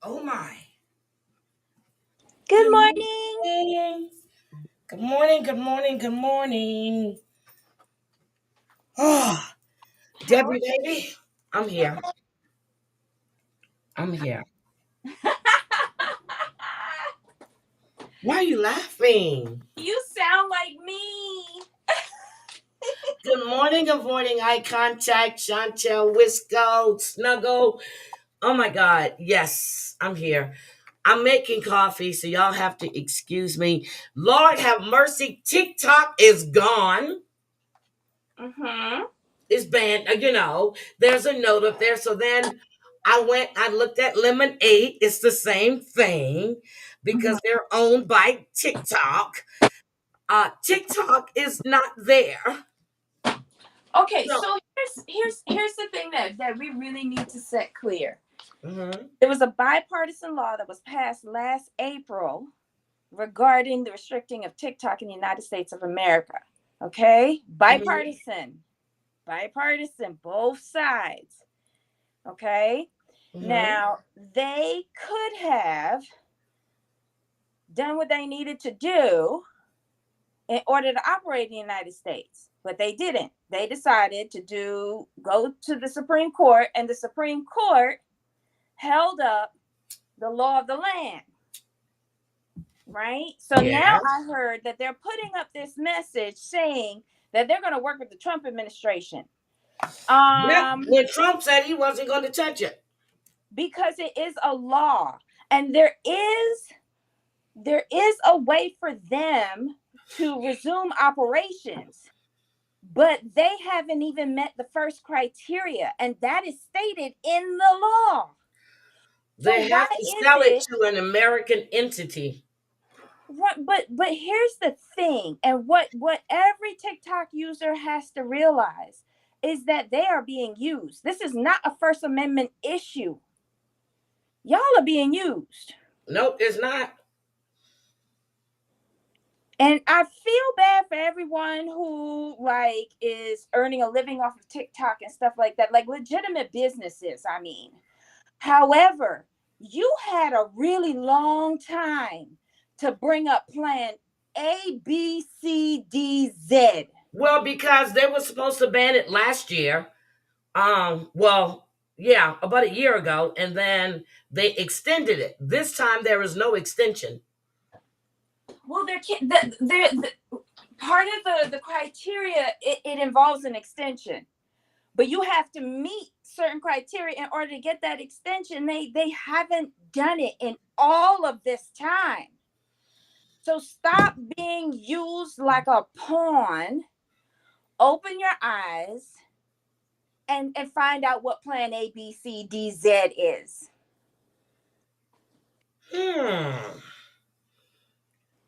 Oh my. Good Good morning. morning. Good morning. Good morning. Good morning. Oh, How are Debbie, baby, I'm here. I'm here. Why are you laughing? you? Sound like me. Good morning, eye contact, Chantel, Wisco, Snuggle. Oh my God. Yes, I'm here. I'm making coffee, so y'all have to excuse me. Lord have mercy. TikTok is gone. Mm-hmm. Is banned. There's a note up there. So then I looked at Lemonade. It's the same thing hmm because they're owned by TikTok. TikTok is not there. Okay, So, so here's the thing that we really need to set clear. mm-hmm, There was a bipartisan law that was passed last April regarding the restricting of TikTok in the United States of America. Okay? mm-hmm, Bipartisan, both sides. Okay? mm-hmm. Now, they could have done what they needed to do in order to operate in the United States. But they didn't. They decided to go to the Supreme Court, and the Supreme Court held up the law of the land, right? So now Yes. I heard that they're putting up this message saying that they're going to work with the Trump administration. Yep. Um, When Trump said he wasn't going to touch it. because it is a law, and there is a way for them to resume operations, but they haven't even met the first criteria, and that is stated in the law. So They why have to is sell it it to an American entity. what? But here's the thing, and what every TikTok user has to realize is that they are being used. This is not a First Amendment issue. Y'all are being used. Nope, it's not. And I feel bad for everyone who like is earning a living off of TikTok and stuff like that, like legitimate businesses, I mean. However, you had a really long time to bring up plan A, B, C, D, Z. Well, because they were supposed to ban it last year. Well, yeah, about a year ago, and then they extended it. This time there is no extension. Well, part of the criteria, it involves an extension, but you have to meet certain criteria in order to get that extension. They haven't done it in all of this time. So stop being used like a pawn. Open your eyes and find out what plan A, B, C, D, Z is. Hmm.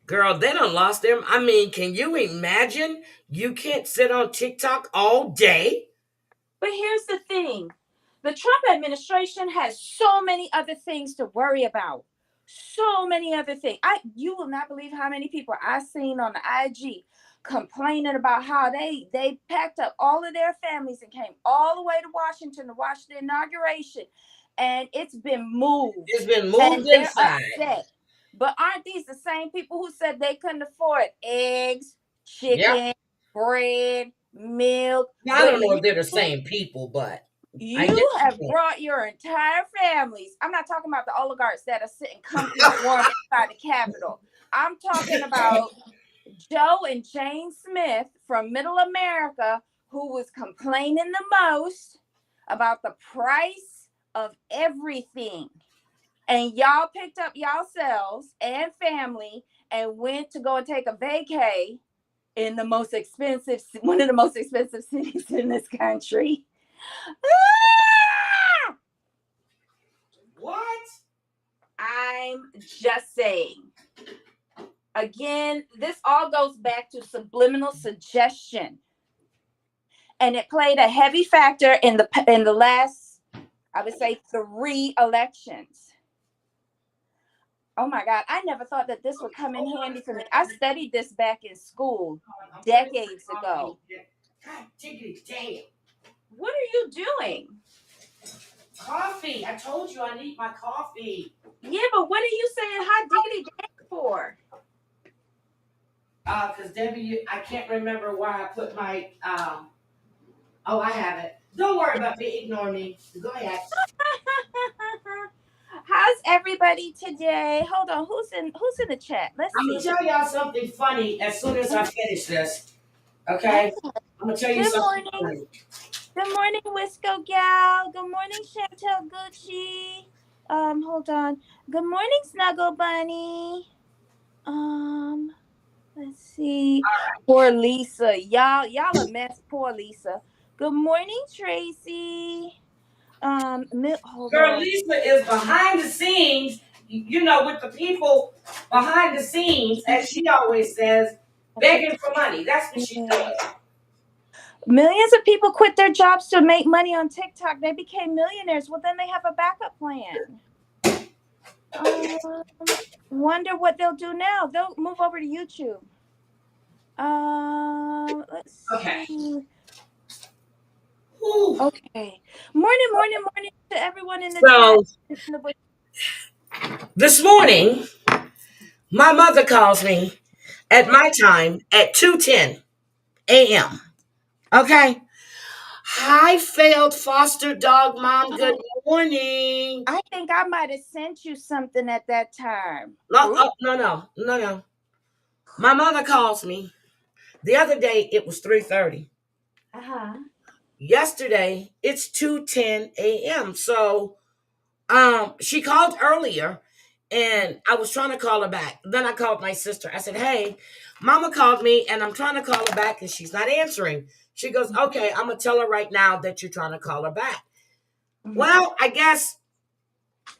Girl, they done lost them. I mean, can you imagine? You can't sit on TikTok all day. But here's the thing, the Trump administration has so many other things to worry about. So many other things. You will not believe how many people I've seen on the IG complaining about how they packed up all of their families and came all the way to Washington to watch the inauguration, and it's been moved It's been and moved they're inside. upset. But aren't these the same people who said they couldn't afford eggs, Yep. chicken, bread, milk? Now, I But don't know if they're the same people, but I get you your have point. brought your entire families. I'm not talking about the oligarchs that are sitting comfy and warm inside the Capitol. I'm talking about Joe and Jane Smith from Middle America, who was complaining the most about the price of everything. And y'all picked up yourselves and family and went to go and take a vacay in one of the most expensive cities in this country. Ah! What? I'm just saying. Again, this all goes back to subliminal suggestion, and it played a heavy factor in the last, I would say, 3 elections. Oh my God, I never thought that this would come in handy for me. I studied this back in school I'm waiting for the decades coffee ago. to get. God diggity damn. What are you doing? Coffee. I told you I need my coffee. Yeah, but what are you saying hot diggity dang for? Because Debbie, I can't remember where I put my. Oh, I have it. Don't worry about me. Ignore me. Go ahead. How's everybody today? Hold on, who's in the chat? Let's I'm gonna see. tell y'all something funny as soon as I finish this. Okay. Okay. I'm gonna tell you Good something morning. funny. Good morning, Wisco Gal. Good morning, Chantel Gucci. Hold on. Good morning, Snuggle Bunny. Um, let's see. Poor Lisa. Y'all a mess. Poor Lisa. Good morning, Tracy. Hold Girl, on. Lisa is behind the scenes, with the people behind the scenes, as she always says, begging for money. That's what she does. Millions of people quit their jobs to make money on TikTok. They became millionaires. Well, then they have a backup plan. Wonder what they'll do now. They'll move over to YouTube. Let's Okay. see. Whew. Okay. Morning to everyone in the chat. So this morning, my mother calls me at my time at 2:10 a.m. Okay. Hi, failed foster dog mom. Good morning. I think I might have sent you something at that time. No, Oop. oh, no. My mother calls me. The other day it was 3:30. Uh-huh. Yesterday it's 2:10 a.m. So she called earlier and I was trying to call her back. Then I called my sister. I said, "Hey, mama called me and I'm trying to call her back and she's not answering." She goes, "Okay, I'm gonna tell her right now that you're trying to call her back." Well, I guess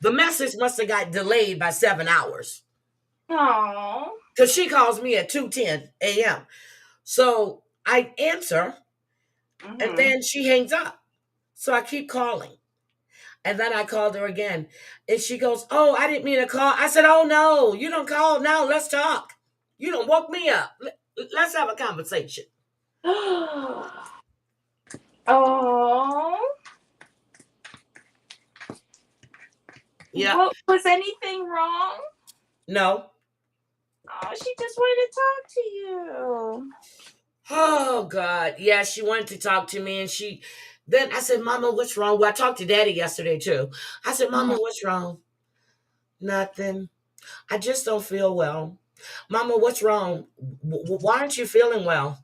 the message must have got delayed by 7 hours. Oh. Because she calls me at 2:10 a.m. So I answer and Mm-hmm. then she hangs up. So I keep calling. And then I called her again. And she goes, "Oh, I didn't mean to call." I said, "Oh, no, you don't call now. Let's talk. You don't woke me up. Let's have a conversation." Oh. Yeah. What was anything wrong? No. Oh, she just wanted to talk to you. Oh, God. Yeah, she wanted to talk to me. And then I said, "Mama, what's wrong?" Well, I talked to Daddy yesterday, too. I said, "Mama, what's wrong?" "Nothing. I just don't feel well." "Mama, what's wrong? Why aren't you feeling well?"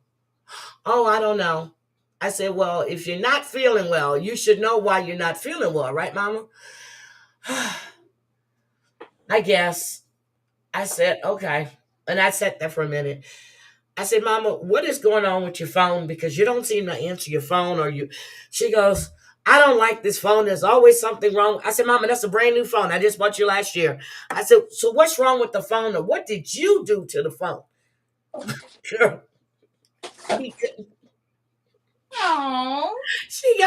"Oh, I don't know." I said, "Well, if you're not feeling well, you should know why you're not feeling well, right, Mama?" "I guess." I said, "Okay." And I sat there for a minute. I said, "Mama, what is going on with your phone? Because you don't seem to answer your phone or you." She goes, "I don't like this phone. There's always something wrong." I said, "Mama, that's a brand new phone. I just bought you last year." I said, "So what's wrong with the phone or what did you do to the phone?" Girl, he Oh. she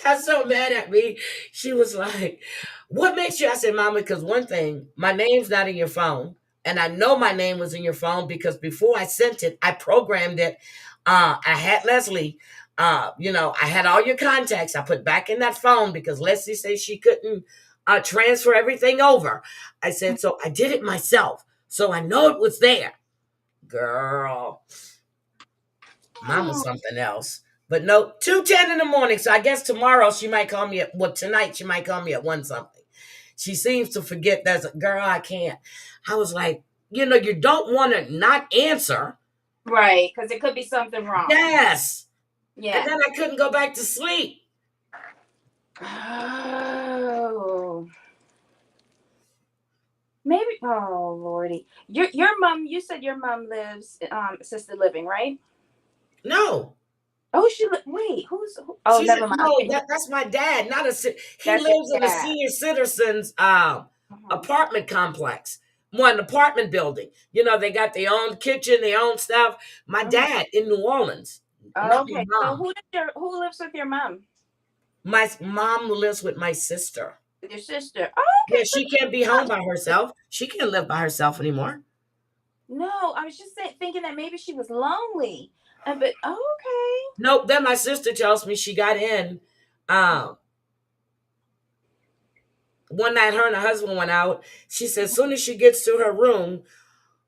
got so mad at me. She was like, "What makes you?" I said, "Mama, because one thing, my name's not in your phone. And I know my name was in your phone because before I sent it, I programmed it. I had Leslie, I had all your contacts. I put back in that phone because Leslie said she couldn't transfer everything over. I said, so I did it myself. So I know it was there." Girl, Mama's something else. But no, 2:10 in the morning. So I guess tomorrow she might call me tonight she might call me at 1 something. She seems to forget that's a girl, I can't. I was like, you don't want to not answer. Right, because it could be something wrong. Yes. And Yeah. then I couldn't go back to sleep. Oh. Maybe. Oh, Lordy. Your mom. You said your mom lives assisted living, right? No. Oh, wait. Oh, She's never mind. no, Okay, that's my dad, not he that's your lives in a dad. senior citizens Mhm. apartment complex. One apartment building. They got their own kitchen, their own stuff. My Mhm. dad in New Orleans, not my Okay, so mom. who lives with your mom? My mom lives with my sister. With your sister? Oh, Yeah, okay. So she can't be home by herself. She can't live by herself anymore. no, I was just thinking that maybe she was lonely. But oh, Nope. Then my sister tells me she got in. Um, One night, her and her husband went out. She said, as soon as she gets to her room,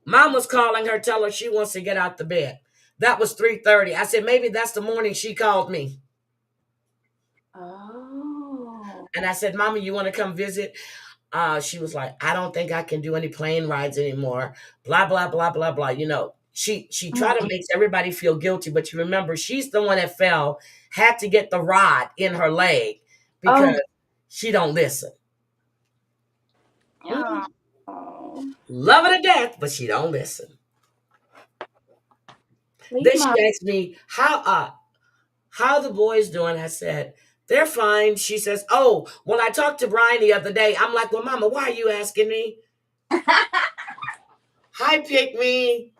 Mom was calling her, tell her she wants to get out the bed. That was 3:30. I said, maybe that's the morning she called me. Oh. And I said, Mama, you want to come visit? She was like, I don't think I can do any plane rides anymore. Blah, blah, blah, blah, blah. She tried to Mhm. make everybody feel guilty, but you remember she's the one that fell, had to get the rod in her leg Oh. because she don't listen. Oh. Mm, love her to death, but she don't listen. Leave Then she my. asked me how the boys doing. I said, they're fine. She says, oh, well, I talked to Brian the other day. I'm like, well, Mama, why are you asking me? Hi, pick me.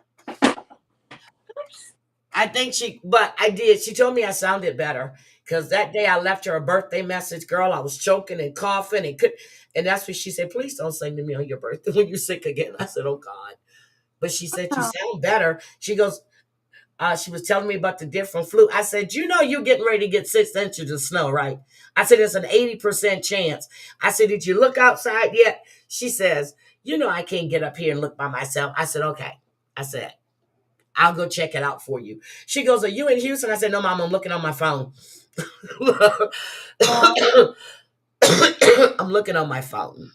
I think but I did. She told me I sounded better because that day I left her a birthday message. Girl, I was choking and coughing and that's what she said. Please don't sing to me on your birthday when you're sick again. I said, oh God. But she said, you Oh. sound better. She goes, she was telling me about the different flu. I said, you know, you're getting ready to get 6 inches of snow, right? I said, it's an 80% chance. I said, did you look outside yet? She says, you know, I can't get up here and look by myself. I said, okay. I said, I'll go check it out for you. She goes, are you in Houston? I said, no, Mom, I'm looking on my phone. I'm looking on my phone.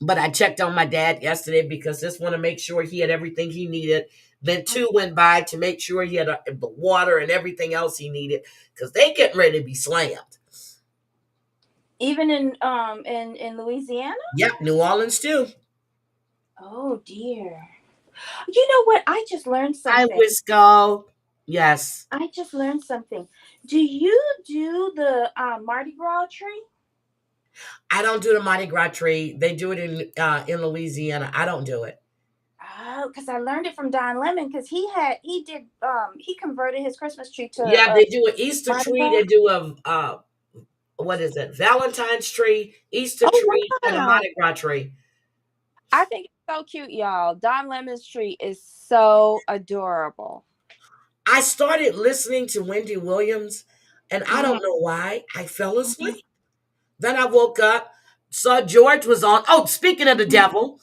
But I checked on my dad yesterday because just want to make sure he had everything he needed. Then 2 went by to make sure he had the water and everything else he needed because they getting ready to be slammed. Even in Louisiana? Yep, New Orleans too. Oh dear. You know what? I just learned Hi, something. Wisco. Yes. I just learned something. Do you do the Mardi Gras tree? I don't do the Mardi Gras tree. They do it in Louisiana. I don't do it. Oh, because I learned it from Don Lemon because he converted his Christmas tree to Yeah, they do an Easter Mardi tree. Gras. They do a what is it? Valentine's tree, Easter Oh tree, and a wow. Mardi Gras tree. I think it's so cute, y'all. Don Lemon's tree is so adorable. I started listening to Wendy Williams, and I Mhm, don't know why I fell mhm, asleep. Then I woke up, saw George was on. Oh, speaking of the devil,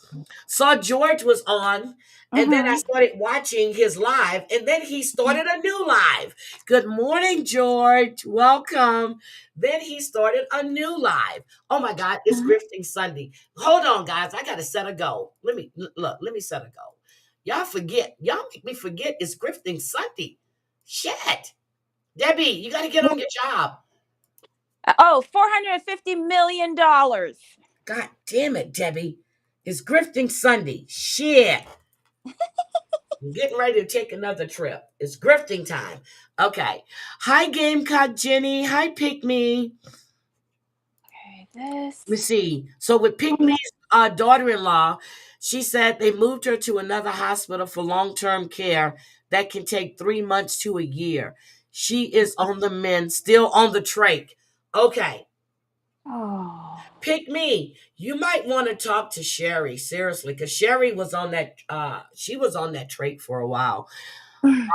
saw George was on, and then I mhm, started watching his live, and then he started a new live. Good morning, George. Welcome. Then he started a new live. Oh my God, it's mhm. Grifting Sunday. Hold on, guys. I gotta set a goal. Look, let me set a goal. Y'all forget. Y'all make me forget it's Grifting Sunday. Shit. Debbie, you gotta get on your job. Oh, $450 million. God damn it, Debbie. It's Grifting Sunday. Shit. I'm getting ready to take another trip. It's grifting time. Okay. Hi, Gamecock Jenny. Hi, Pick Me. Okay, this. Let's see. So with Pick Me's daughter-in-law, she said they moved her to another hospital for long-term care that can take 3 months to a year. She is on the mend, still on the trach. Okay. Oh. Pick me. You might want to talk to Sherry seriously, because Sherry was on that. She was on that trait for a while.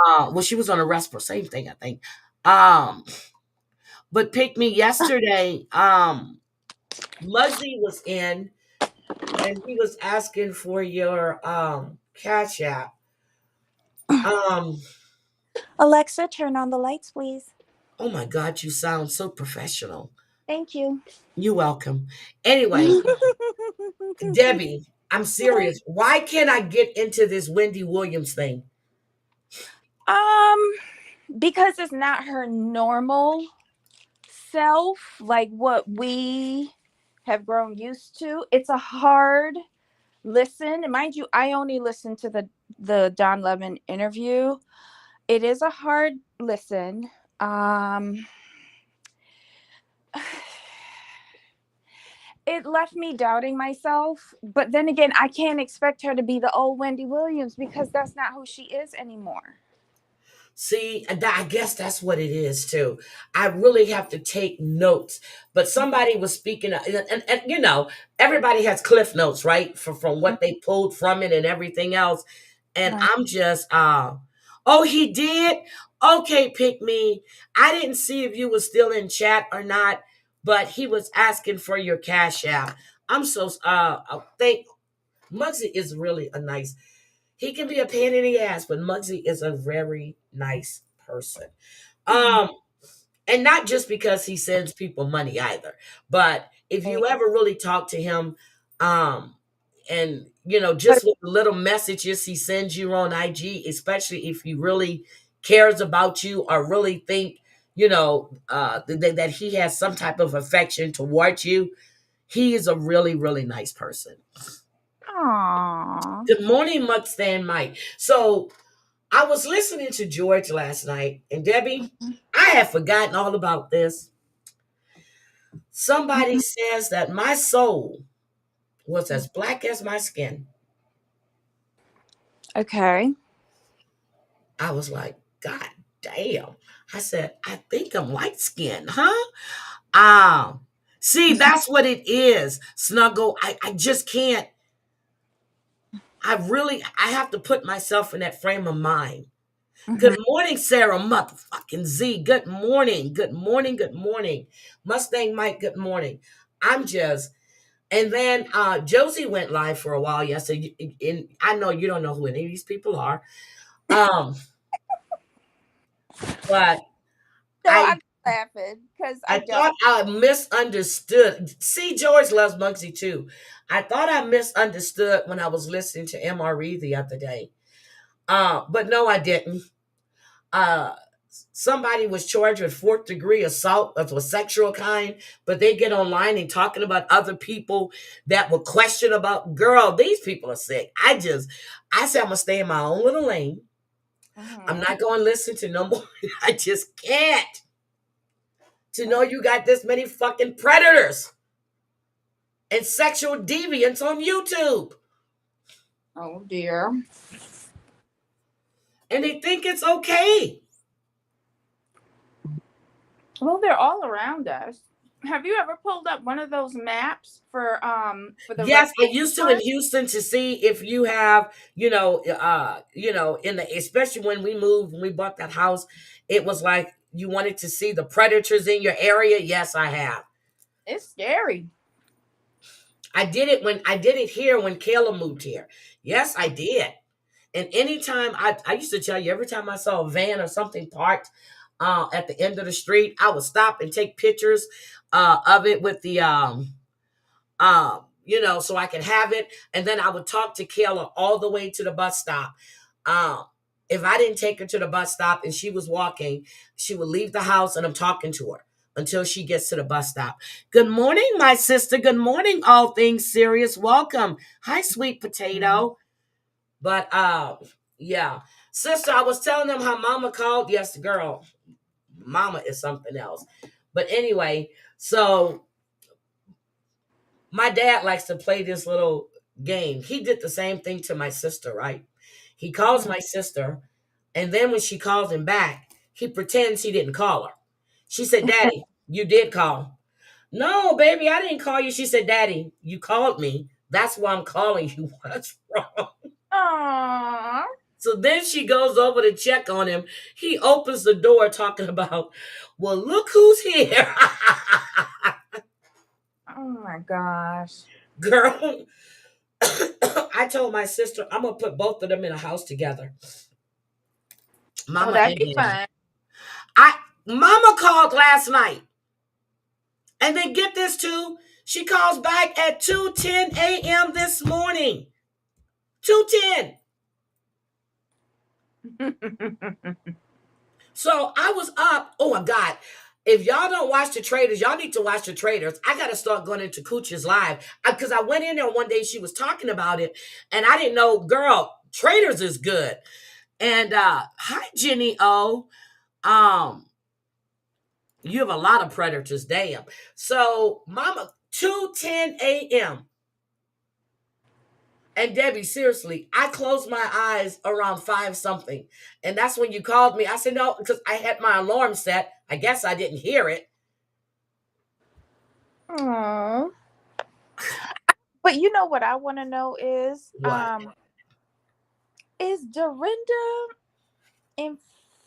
Well, she was on a respirator, same thing, I think. Um, but pick me yesterday. Muzzy was in, and he was asking for your cash app. Um, Alexa, turn on the lights, please. oh my God, you sound so professional. Thank you. You're welcome. Anyway, Debbie, I'm serious. Why can't I get into this Wendy Williams thing? um, because it's not her normal self, like what we have grown used to. It's a hard listen. And mind you, I only listened to the Don Lemon interview. It is a hard listen. Um it left me doubting myself, but then again, I can't expect her to be the old Wendy Williams because that's not who she is anymore. See, and I guess that's what it is too. I really have to take notes. But somebody was speaking, and you know, everybody has cliff notes, right? From what they pulled from it and everything else. And Right. I'm just, oh, he did? Okay, pick me. I didn't see if you were still in chat or not, but he was asking for your cash app. I'm so I think Muggsy is really a nice. He can be a pain in the ass, but Muggsy is a very nice person. Hmm. Um, and not just because he sends people money either, but if Right. you ever really talk to him, um, and But just with the little messages he sends you on IG, especially if he really cares about you or really think that he has some type of affection towards you, he is a really really nice person. aw. Good morning, Mustang Mike. So I was listening to George last night, and Debbie, I had forgotten all about this. Somebody Mhm. says that my soul was as black as my skin. Okay. I was like, God damn. I said, I think I'm light skinned, huh? Ah, see, that's what it is, Snuggle. I just can't. I have to put myself in that frame of mind. Good Mhm. morning, Sarah motherfucking Z. Good morning. Good morning. Good morning. Mustang Mike, good morning. I'm just And then Josie went live for a while yesterday. And I know you don't know who any of these people are. Um, but So I I'm laughing because I I don't. thought I misunderstood. See, George loves Muggsy too. I thought I misunderstood when I was listening to MRE the other day. But no, I didn't. Uh Somebody was charged with fourth degree assault of a sexual kind, but they get online and talking about other people that were questioned about. Girl, these people are sick. I said I'm gonna stay in my own little lane. I'm Mhm. not gonna listen to no more. I just can't. To know you got this many fucking predators and sexual deviants on YouTube, Oh dear. and they think it's okay. Well, they're all around us. Have you ever pulled up one of those maps for the Yes, I resident used to in one? Houston to see if you have, in the especially when we moved, when we bought that house, it was like you wanted to see the predators in your area. Yes, I have. It's scary. I did it here when Kayla moved here. Yes, I did. And anytime I used to tell you every time I saw a van or something parked at the end of the street, I would stop and take pictures of it with the so I could have it. And then I would talk to Kayla all the way to the bus stop. Um, if I didn't take her to the bus stop and she was walking, she would leave the house and I'm talking to her until she gets to the bus stop. Good morning, my sister. Good morning, all things serious. Welcome. Hi, sweet potato. But yeah. Sister, I was telling them how mama called. Yes, girl. Mama is something else. But anyway, so my dad likes to play this little game. He did the same thing to my sister, right? He calls Mhm. my sister, and then when she calls him back, he pretends he didn't call her. She said, Daddy, you did call. No, baby, I didn't call you. She said, Daddy, you called me. That's why I'm calling you. What's wrong? Aww. So then she goes over to check on him. He opens the door talking about, well, look who's here. Oh my gosh. Girl, I told my sister I'm gonna put both of them in a house together, Oh, mama that'd and be daddy. fun. I Mama called last night, and then get this too. She calls back at 2:10 a.m. this morning. 2:10. So I was up. Oh my God. If y'all don't watch the traders, y'all need to watch the traders. I gotta start going into Cooch's live. Because I went in there one day, she was talking about it, and I didn't know, girl, traders is good. And hi Jenny O. Um, you have a lot of predators, damn. So mama, 2:10 a.m. And Debbie, seriously, I closed my eyes around five something. And that's when you called me. I said, no, because I had my alarm set. I guess I didn't hear it. Aww. But you know what I want to know What? is Dorinda in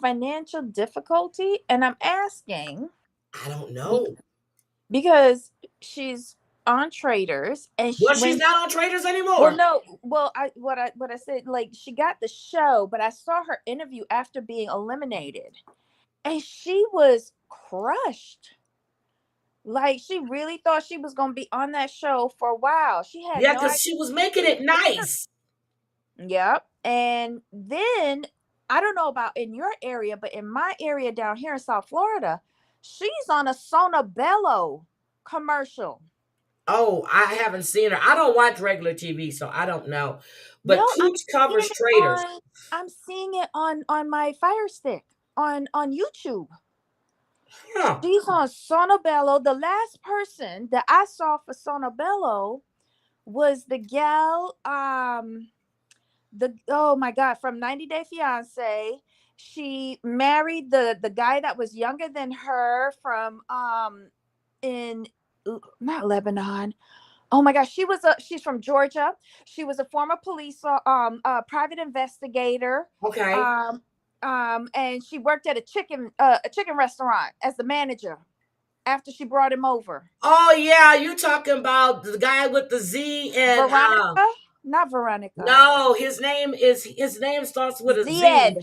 financial difficulty? And I'm asking I don't be- know. because she's on Traders, and Well, she's when not on Traders well, anymore. no, well, I said, like, she got the show, but I saw her interview after being eliminated, and she was crushed. Like, she really thought she was gonna be on that show for a while. She had Yeah, no because idea. she was making it nice. Yep. And then I don't know about in your area, but in my area down here in South Florida, she's on a Sonobello commercial. Oh, I haven't seen her. I don't watch regular TV, so I don't know. No, But Cooch seeing covers it Traders. on I'm seeing it on my Fire Stick on YouTube. Huh. She's on Sonobello. The last person that I saw for Sonobello was the gal, the oh my god, from 90 Day Fiance. She married the guy that was younger than her from in not Lebanon. Oh my gosh, she's from Georgia. She was a former police private investigator. Okay. Um and she worked at a chicken restaurant as the manager after she brought him over. Oh yeah, you talking about the guy with the Z and Veronica, not Veronica. no, his name starts with a Z. Zed.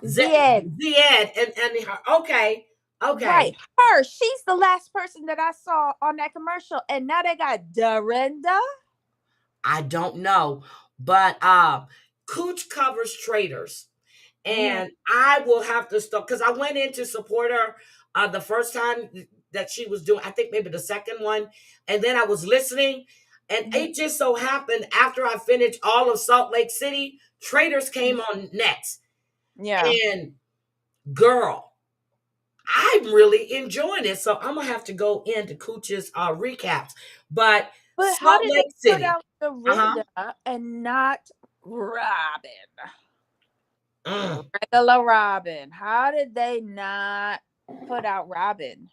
Z Zed. Zed and her. Okay. Okay. Right. Her. She's the last person that I saw on that commercial. And now they got Dorinda. I don't know. But Cooch covers Traders. Mm-hmm. And I will have to stop because I went in to support her the first time that she was doing, I think maybe the second one, and then I was listening, and Mm-hmm. it just so happened after I finished all of Salt Lake City, Traders came on next, Yeah. and girl, I'm really enjoying it. So I'm gonna have to go into Cooch's recaps, but But how Salt did they Lake put City, out uh huh. Dorinda and not Robin? Mm, Regular Robin. How did they not put out Robin?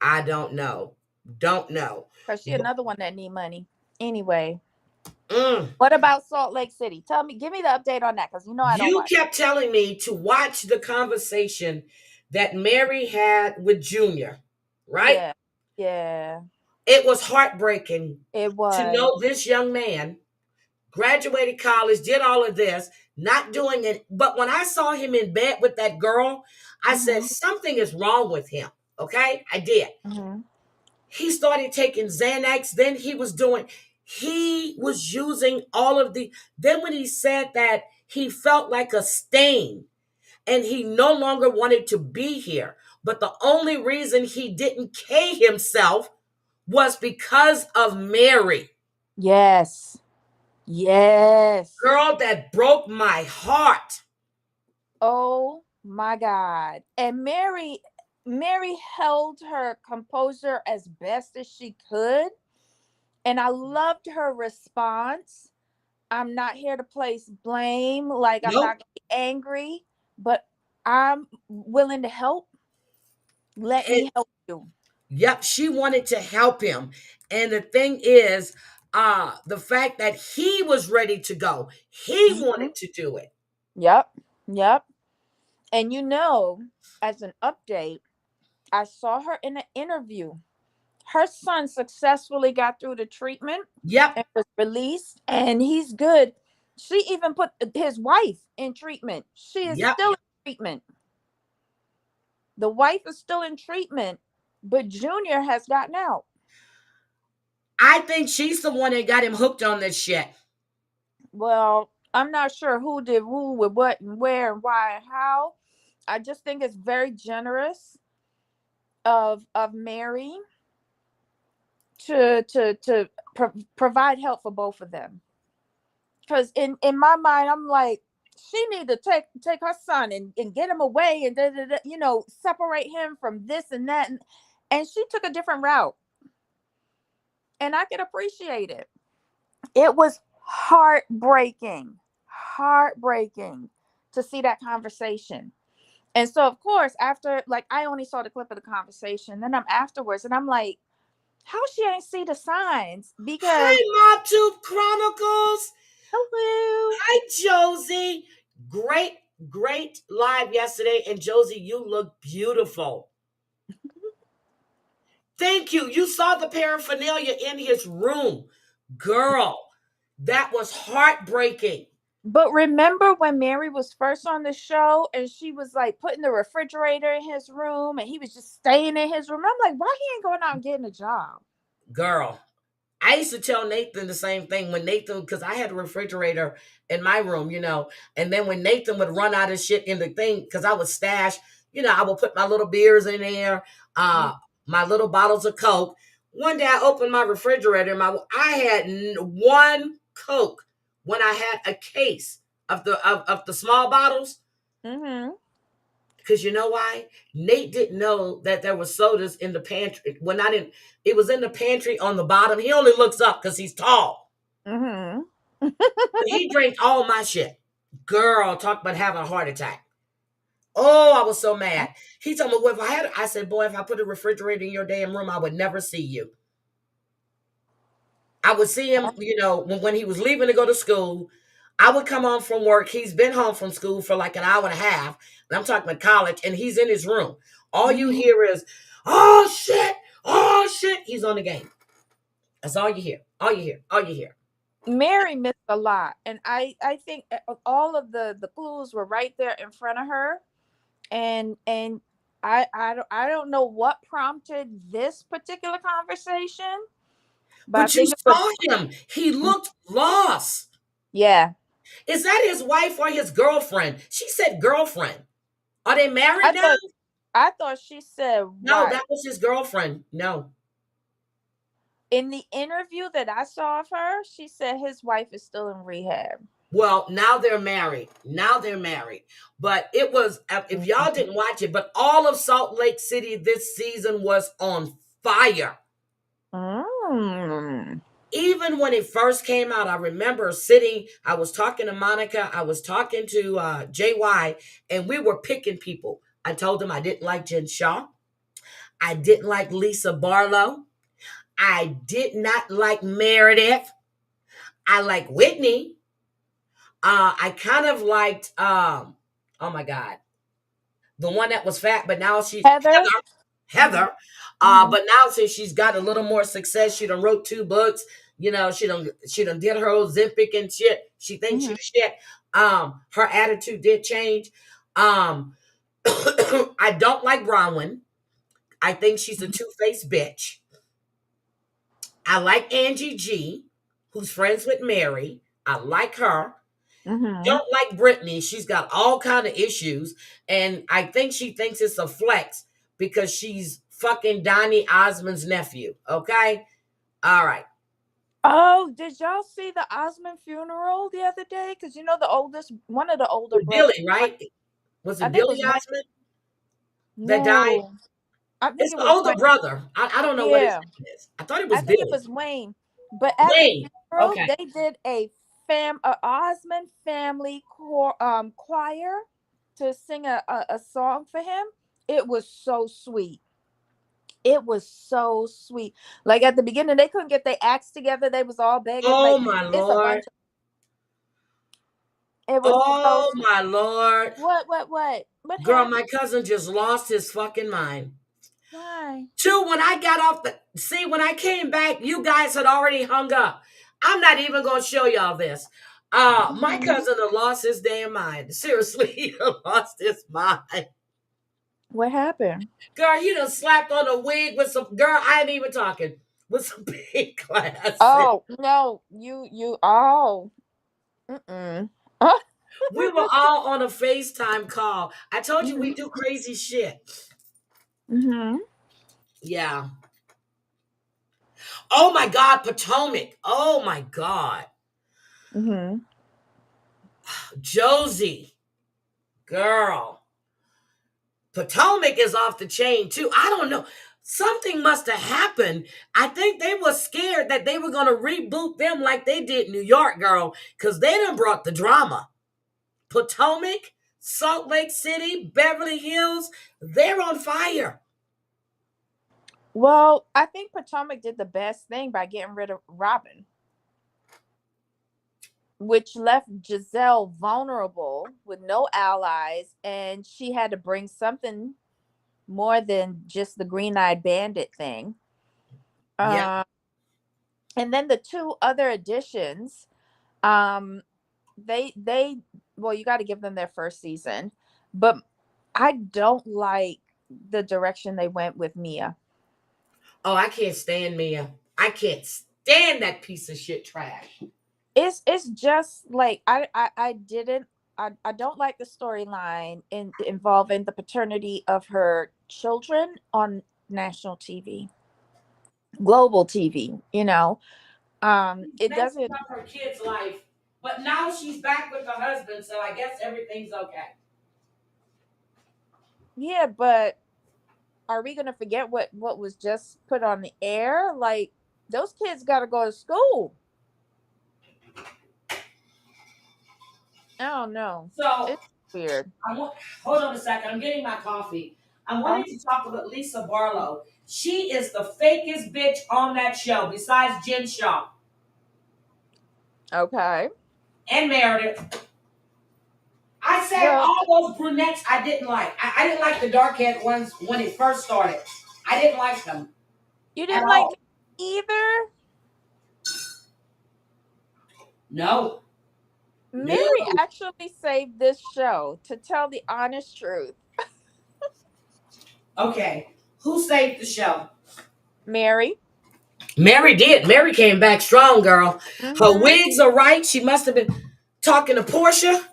I don't know. Because she another one that need money. Anyway, Mm. what about Salt Lake City? Tell me, give me the update on that, because you know I don't You watch. kept telling me to watch the conversation that Mary had with Junior, right? Yeah. Yeah. It was heartbreaking It to was. know this young man graduated college, did all of this, not doing it. But when I saw him in bed with that girl, I said, Mm-hmm. something is wrong with him. Okay, I did. Mm-hmm. He started taking Xanax. Then he was using all of then when he said that he felt like a stain and he no longer wanted to be here. But the only reason he didn't K himself was because of Mary. Yes. Yes. Girl, that broke my heart. Oh my God. And Mary held her composure as best as she could. And I loved her response. I'm not here to place blame. Like, I'm not Nope. gonna be angry, but I'm willing to help. Let And me help you. yep, she wanted to help him. And the thing is, the fact that he was ready to go, he Mhm. wanted to do it. Yep. Yep. And as an update, I saw her in an interview. Her son successfully got through the treatment Yep. and was released, and he's good. She even put his wife in treatment. She is Yep. still in treatment. The wife is still in treatment, but Junior has gotten out. I think she's the one that got him hooked on this shit. Well, I'm not sure who did who with what and where and why and how. I just think it's very generous of Mary to provide help for both of them. Because in my mind, I'm like, she need to take her son and get him away and separate him from this and that, and she took a different route, and I can appreciate it. It was heartbreaking to see that conversation. And so, of course, after, like, I only saw the clip of the conversation, then I'm afterwards, and I'm like, how she ain't see the signs? Because Hi, MobTube Chronicles. hello, Hi, Josie. Great, great live yesterday. And Josie, you look beautiful. Thank you. You saw the paraphernalia in his room. Girl, that was heartbreaking. But remember when Mary was first on the show and she was like putting the refrigerator in his room and he was just staying in his room? I'm like, why he ain't going out and getting a job? Girl, I used to tell Nathan the same thing when Nathan, because I had a refrigerator in my room, and then when Nathan would run out of shit in the thing, because I would stash, I would put my little beers in there, Mm. my little bottles of Coke. One day I opened my refrigerator, I had one Coke when I had a case of the small bottles. Mm-hmm. Because you know why? Nate didn't know that there was sodas in the pantry. When I didn't, it was in the pantry on the bottom. He only looks up because he's tall. Mm-hmm. But he drank all my shit. Girl, talk about having a heart attack. Oh, I was so mad. He told me, well, if I said, boy, if I put a refrigerator in your damn room, I would never see you. I would see him, when he was leaving to go to school. I would come home from work. He's been home from school for like an hour and a half. And I'm talking about college, and he's in his room. All you Mm-hmm. hear is, oh shit, oh shit. He's on the game. That's all you hear. All you hear. All you hear. Mary missed a lot, and I think all of the clues were right there in front of her, and I don't know what prompted this particular conversation, but I But you think it was saw him. He looked lost. yeah. Is that his wife or his girlfriend? She said girlfriend. Are they I married now? thought I thought she said No, wife. that was his girlfriend. No. In the interview that I saw of her, she said his wife is still in rehab. Well, now they're married. Now they're married. But it was, if y'all didn't watch it, but all of Salt Lake City this season was on fire. Mm. Even when it first came out, I remember sitting, I was talking to Monica, I was talking to JY, and we were picking people. I told them I didn't like Jen Shaw. I didn't like Lisa Barlow. I did not like Meredith. I like Whitney. I kind of liked, oh my God, the one that was fat, but now she's Heather. Heather. Mm-hmm. Heather. Mm-hmm. But now since she's got a little more success, she done wrote 2 books. She done did her Ozempic and shit. She thinks Mm-hmm. she's shit. Her attitude did change. Um, I don't like Bronwyn. I think she's a two-faced bitch. I like Angie G, who's friends with Mary. I like her. Mm-hmm. Don't like Brittany. She's got all kind of issues, and I think she thinks it's a flex because she's fucking Donny Osmond's nephew. Okay, all right. Oh, did y'all see the Osmond funeral the other day? Because one of the older With brothers. Billy, right? Was I it think it Billy was Wayne. Osmond that died? No, I think It's it the was older Wayne. brother. I don't know what his Yeah, name is. I thought it I was think it Billy. was Wayne. But at the Wayne. funeral, Okay. they did a Osmond family choir to sing a song for him. It was so sweet. It was so sweet. Like at the beginning, they couldn't get their acts together. They was all begging. Oh Like my it's a lord. bunch of. It was so Oh sweet. my lord. What Girl, happened? my cousin just lost his fucking mind. Why? Two, when I got off when I came back, you guys had already hung up. I'm not even going to show y'all this. My Mhm. cousin had lost his damn mind. Seriously, he had lost his mind. What happened? Girl, he done slapped on a wig with some, girl, I ain't even talking, with some big glasses. Oh no, oh. Mm-mm. Oh. We were all on a FaceTime call. I told you we Mhm. do crazy shit. Mhm. Yeah. Oh my God, Potomac. Oh my God. Mhm. Josie, girl. Potomac is off the chain too. I don't know. Something must have happened. I think they were scared that they were going to reboot them like they did New York, girl, because they done brought the drama. Potomac, Salt Lake City, Beverly Hills, they're on fire. Well, I think Potomac did the best thing by getting rid of Robin, which left Giselle vulnerable with no allies, and she had to bring something more than just the green-eyed bandit thing. Yep. Uh, and then the two other additions, um, they well, you got to give them their first season, but I don't like the direction they went with Mia. Oh, I can't stand Mia. I can't stand that piece of shit trash. It's just like I didn't I don't like the storyline involving the paternity of her children on national TV, global TV. It Messing doesn't. up her kid's life, but now she's back with her husband, so I guess everything's okay. Yeah, but are we gonna forget what was just put on the air? Like those kids got to go to school. I don't know. So It's weird. I want. Hold on a second. I'm getting my coffee. I wanted to talk about Lisa Barlow. She is the fakest bitch on that show, besides Jen Shaw Okay. and Meredith. I said Well, all those brunettes I didn't like. I didn't like the dark haired ones when it first started. I didn't like them you at didn't like me all. either. No, Mary no. actually saved this show, to tell the honest truth. Okay, who saved the show? Mary. Mary did. Mary came back strong, girl. Her Mm-hmm. wigs are right. She must have been talking to Portia.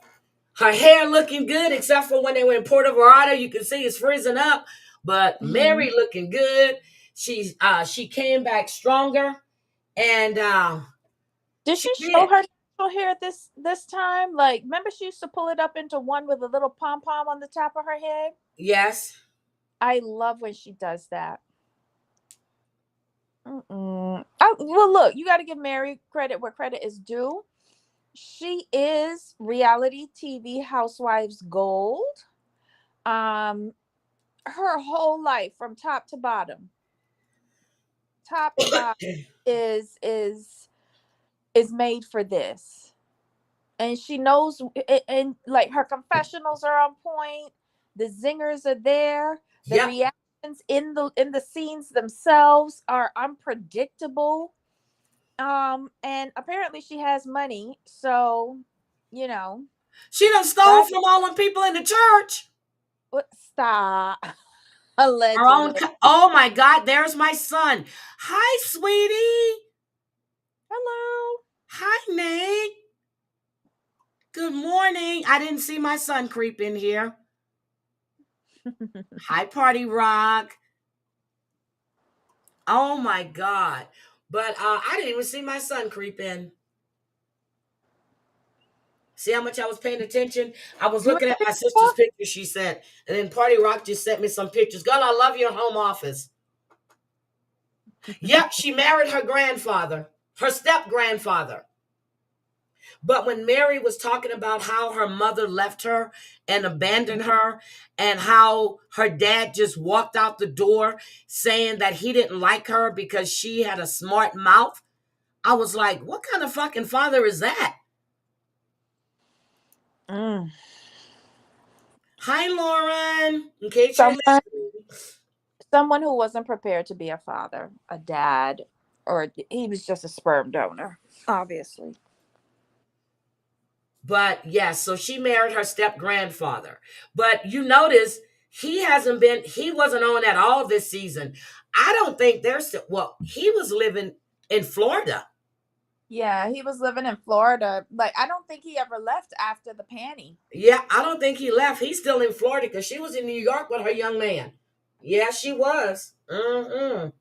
Her hair looking good, except for when they were in Puerto Vallarta. You can see it's freezing up. But Mm-hmm. Mary looking good. She came back stronger. And Did she she show did. her natural hair this time? Like, remember she used to pull it up into one with a little pom pom on the top of her head? Yes. I love when she does that. Well, look, you got to give Mary credit where credit is due. She is reality TV Housewives gold. Um, her whole life from top to bottom is is made for this, and she knows. And like her confessionals are on point. The zingers are there. The Yep. reactions in the scenes themselves are unpredictable. And apparently she has money, so you know She done stole that. from all them people in the church. Stop. Her own. Allegedly. Oh my God, there's my son. Hi, sweetie. Hello. Hi, Nate. Good morning. I didn't see my son creep in here. Hi, Party Rock. Oh my God. But I didn't even see my son creep in. See how much I was paying attention? I was You were looking at my there sister's before? picture she sent. And then Party Rock just sent me some pictures. God, I love your home office. Yep, she married her grandfather, her step grandfather. But when Mary was talking about how her mother left her and abandoned her, and how her dad just walked out the door saying that he didn't like her because she had a smart mouth, I was like, what kind of fucking father is that? Mm. Hi, Lauren. In case you're Someone, listening. someone who wasn't prepared to be a father, a dad, or he was just a sperm donor, obviously. But yes, so she married her step grandfather. But you notice he wasn't on at all this season. I don't think well, he was living in Florida. Yeah, he was living in Florida. Like, I don't think he ever left after the panty. Yeah, I don't think he left. He's still in Florida because she was in New York with her young man. Yeah, she was. Mm-mm.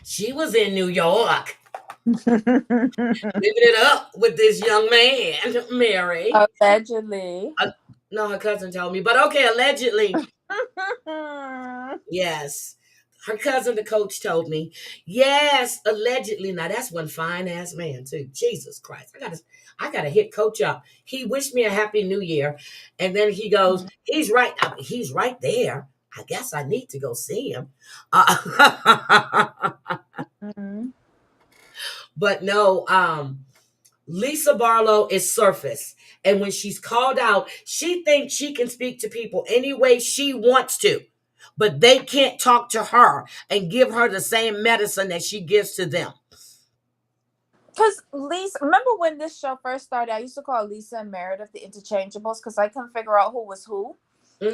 She was in New York, living it up with this young man, Mary. Allegedly. Uh, no, her cousin told me, but okay, allegedly. Yes. Her cousin, the coach, told me. Yes, allegedly. Now that's one fine ass man too. Jesus Christ. I gotta hit coach up. He wished me a happy new year. And then he goes, he's right there. I guess I need to go see him. Uh, Mhm. but no, Lisa Barlow is surface. And when she's called out, she thinks she can speak to people any way she wants to. but they can't talk to her and give her the same medicine that she gives to them. Because Lisa, remember when this show first started? I used to call Lisa and Meredith the interchangeables because I couldn't figure out who was who.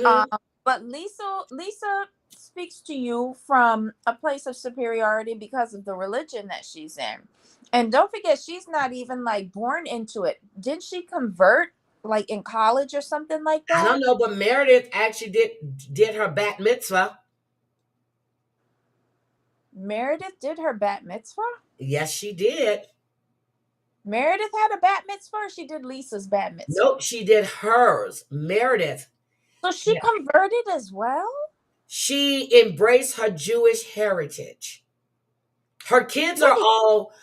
Um, Hmm. but Lisa speaks to you from a place of superiority because of the religion that she's in. And don't forget, she's not even like born into it. Didn't she convert like in college or something like I that? don't know, but Meredith actually did her bat mitzvah. Meredith did her bat mitzvah. Yes, she did. Meredith had a bat mitzvah, or she did Lisa's bat mitzvah. Nope, she did hers. Meredith. So she Yeah. converted as well. She embraced her Jewish heritage. Her kids are Wait, all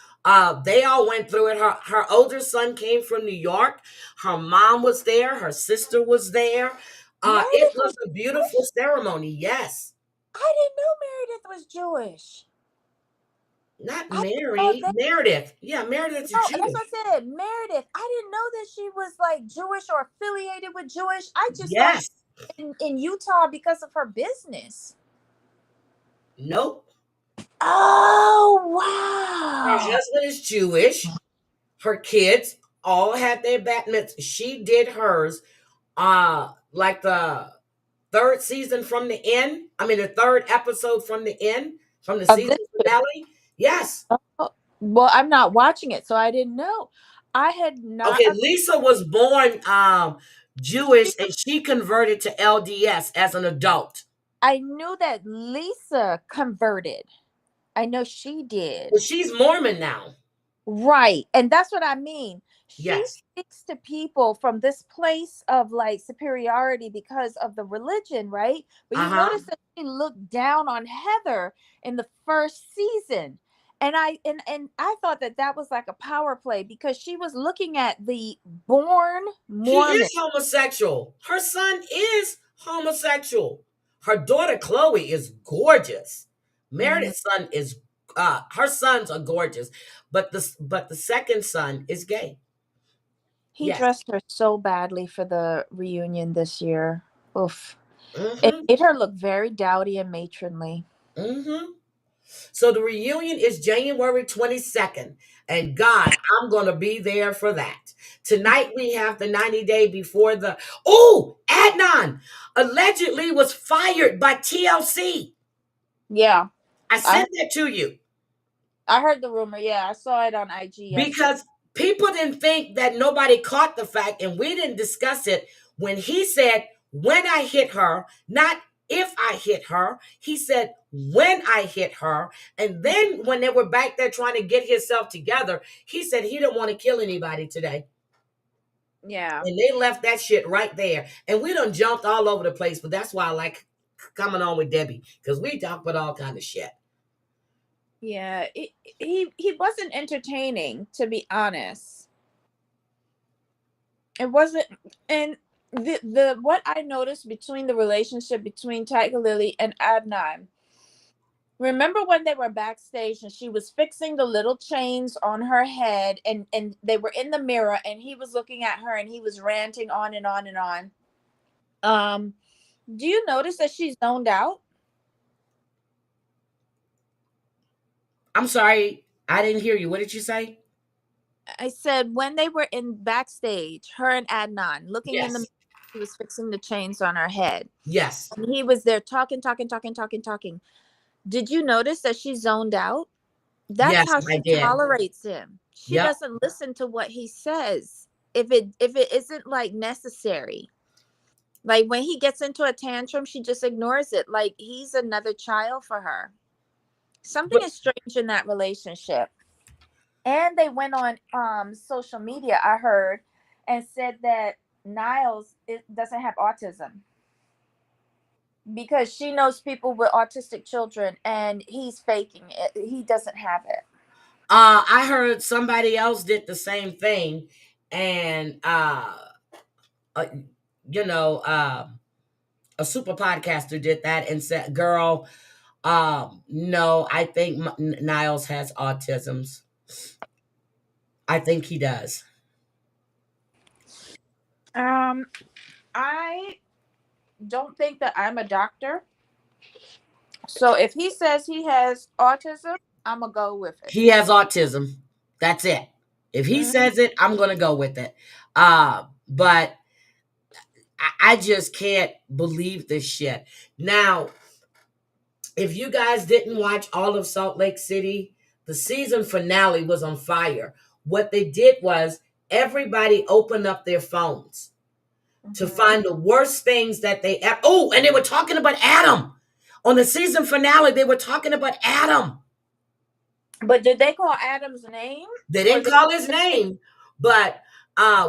they all went through it. Her older son came from New York. Her mom was there, her sister was there. It Meredith was was a beautiful Jewish? ceremony. Yes. I didn't know Meredith was Jewish. Not I didn't know Mary, that. Meredith. Yeah, Meredith is No, that's Jewish. what I said. Meredith. I didn't know that she was like Jewish or affiliated with Jewish. I just thought she Yes. was in Utah because of her business. Nope. Oh Her wow. husband is Jewish. Her kids all had their bat mitzvah. She did hers like the third season from the end. I mean the third episode from the end, from the Of season this finale. Yes. oh, well, I'm not watching it, so I didn't know. I had not Okay, Lisa was born she, Jewish and she converted to LDS as an adult. I knew that Lisa converted. I know she But did. she's Mormon now. Right. And that's what I mean. She Yes. speaks to people from this place of like superiority because of the religion, right? But you Uh-huh. notice that she looked down on Heather in the first season. And I thought that that was like a power play because she was looking at the born He Mormon. is homosexual. Her son is homosexual. Her daughter Chloe is gorgeous. Mhm. Meredith's son is her sons are gorgeous, but the second son is gay. He Yes. dressed her so badly for the reunion this year. Oof. It Mm-hmm. made her look very dowdy and matronly. Mm-hmm. So the reunion is January 22nd. And God, I'm gonna be there for that. Tonight we have the 90 day before the oh, Adnan allegedly was fired by TLC. Yeah. I I sent that to you I heard the rumor. Yeah, I saw it on IG yesterday. because people didn't think that nobody caught the fact, and we didn't discuss it when he said, when I hit her, not if I hit her. He said, when I hit her. And then when they were back there trying to get himself together, he said he didn't want to kill anybody today. Yeah. And they left that shit right there. And we done jumped all over the place, but that's why I like coming on with Debbie because we talk about all kind of shit. Yeah, he wasn't entertaining, to be honest. It wasn't, and the what I noticed between the relationship between Tiger Lily and Adnan. Remember when they were backstage and she was fixing the little chains on her head, and they were in the mirror, and he was looking at her and he was ranting on and on and on. Um, do you notice that she's zoned out? I'm sorry, I didn't hear you. What did you say? I said when they were in backstage, her and Adnan looking in the mirror, Yes. she was fixing the chains on her head. Yes. And he was there talking, talking, talking, talking, talking. Did you notice that she zoned out? That's Yes, how I she did. tolerates him. She Yep. doesn't listen to what he says if it isn't like necessary. Like when he gets into a tantrum, she just ignores it. Like he's another child for her. Something But is strange in that relationship. And they went on social media, I heard, and said that Niles doesn't have autism because she knows people with autistic children and he's faking it. He doesn't have it. I heard somebody else did the same thing, and uh you know, a super podcaster did that and said, "Girl, no, I think Niles has autisms. I think he does." Um, I don't think that I'm a doctor, So if he says he has autism, I'm gonna go with it. He has autism. That's it. If he Mm-hmm. says it, I'm gonna go with it. But I just can't believe this shit. Now, if you guys didn't watch all of Salt Lake City, the season finale was on fire. What they did was everybody opened up their phones to Mm-hmm. find the worst things that they ever. Oh, and they were talking about Adam. On the season finale, they were talking about Adam. But did they call Adam's name, They or didn't they? call his name, but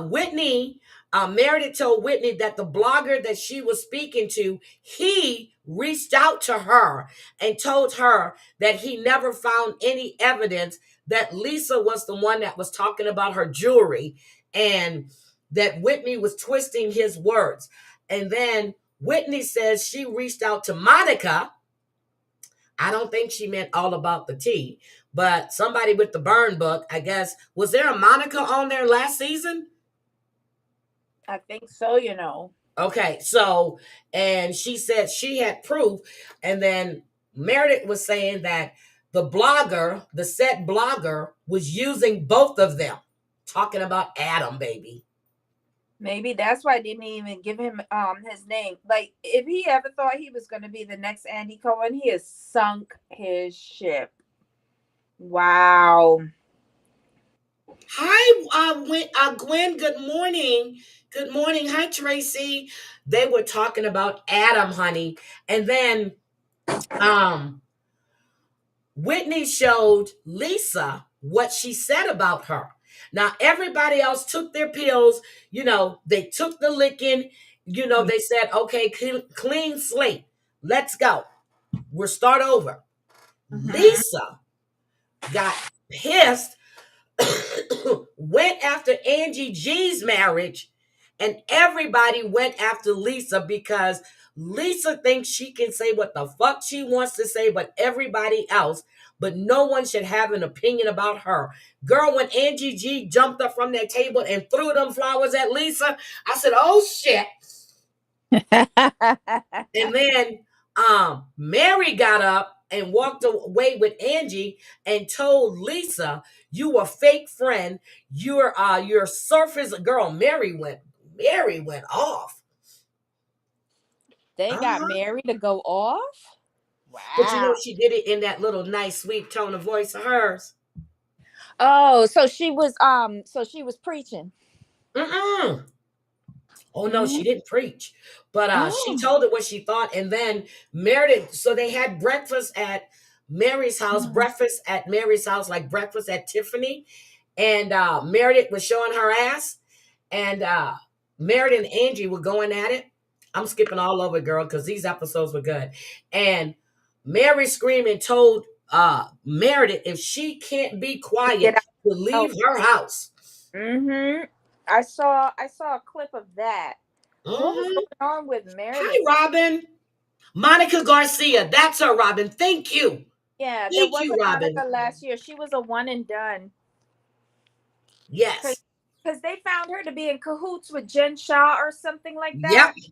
Whitney, Meredith told Whitney that the blogger that she was speaking to, he reached out to her and told her that he never found any evidence that Lisa was the one that was talking about her jewelry and that Whitney was twisting his words. And then Whitney says she reached out to Monica. I don't think she meant all about the tea, but somebody with the burn book, I guess. Was there a Monica on there last season? I think so. You know. Okay, so, and she said she had proof. And then Meredith was saying that the blogger, the said blogger, was using both of them, talking about Adam, baby. Maybe that's why I didn't even give him his name. Like, if he ever thought he was going to be the next Andy Cohen, he has sunk his ship. Wow. Hi, Gwen. Good morning. Good morning. Hi, Tracy. They were talking about Adam, honey, and then um Whitney showed Lisa what she said about her. Now, everybody else took their pills, they took the licking, they said, okay, clean slate. Let's go. We'll start over. Mm-hmm. Lisa got pissed, went after Angie G's marriage, and everybody went after Lisa because Lisa thinks she can say what the fuck she wants to say, but no one should have an opinion about her. Girl, when Angie G jumped up from that table and threw them flowers at Lisa, I said, oh shit. And then Mary got up and walked away with Angie and told Lisa, "You a fake friend. You're surface girl." Mary went off. They got Uh-huh. married to go off. But Wow. she did it in that little nice, sweet tone of voice of hers. Oh, so she was preaching. Mm-mm. Oh no, Mm. she didn't preach, but she Oh. told her what she thought, and then Meredith. So they had breakfast at Mary's house, Mm. breakfast at Mary's house, like breakfast at Tiffany, and Meredith was showing her ass, and Meredith and Angie were going at it. I'm skipping all over, girl, because these episodes were good. And Mary screamed and told Meredith if she can't be Get quiet out. to Oh. leave her house. Mm-hmm. I saw a clip of that. What was Hmm. going on with Hi, Meredith? Robin. Monica Garcia. That's her, Robin. Thank you. Yeah, there Thank was you, a Robin. Monica last year. She was a one and done. Yes. Because they found her to be in cahoots with Jen Shaw or something like Yep. that. Mm,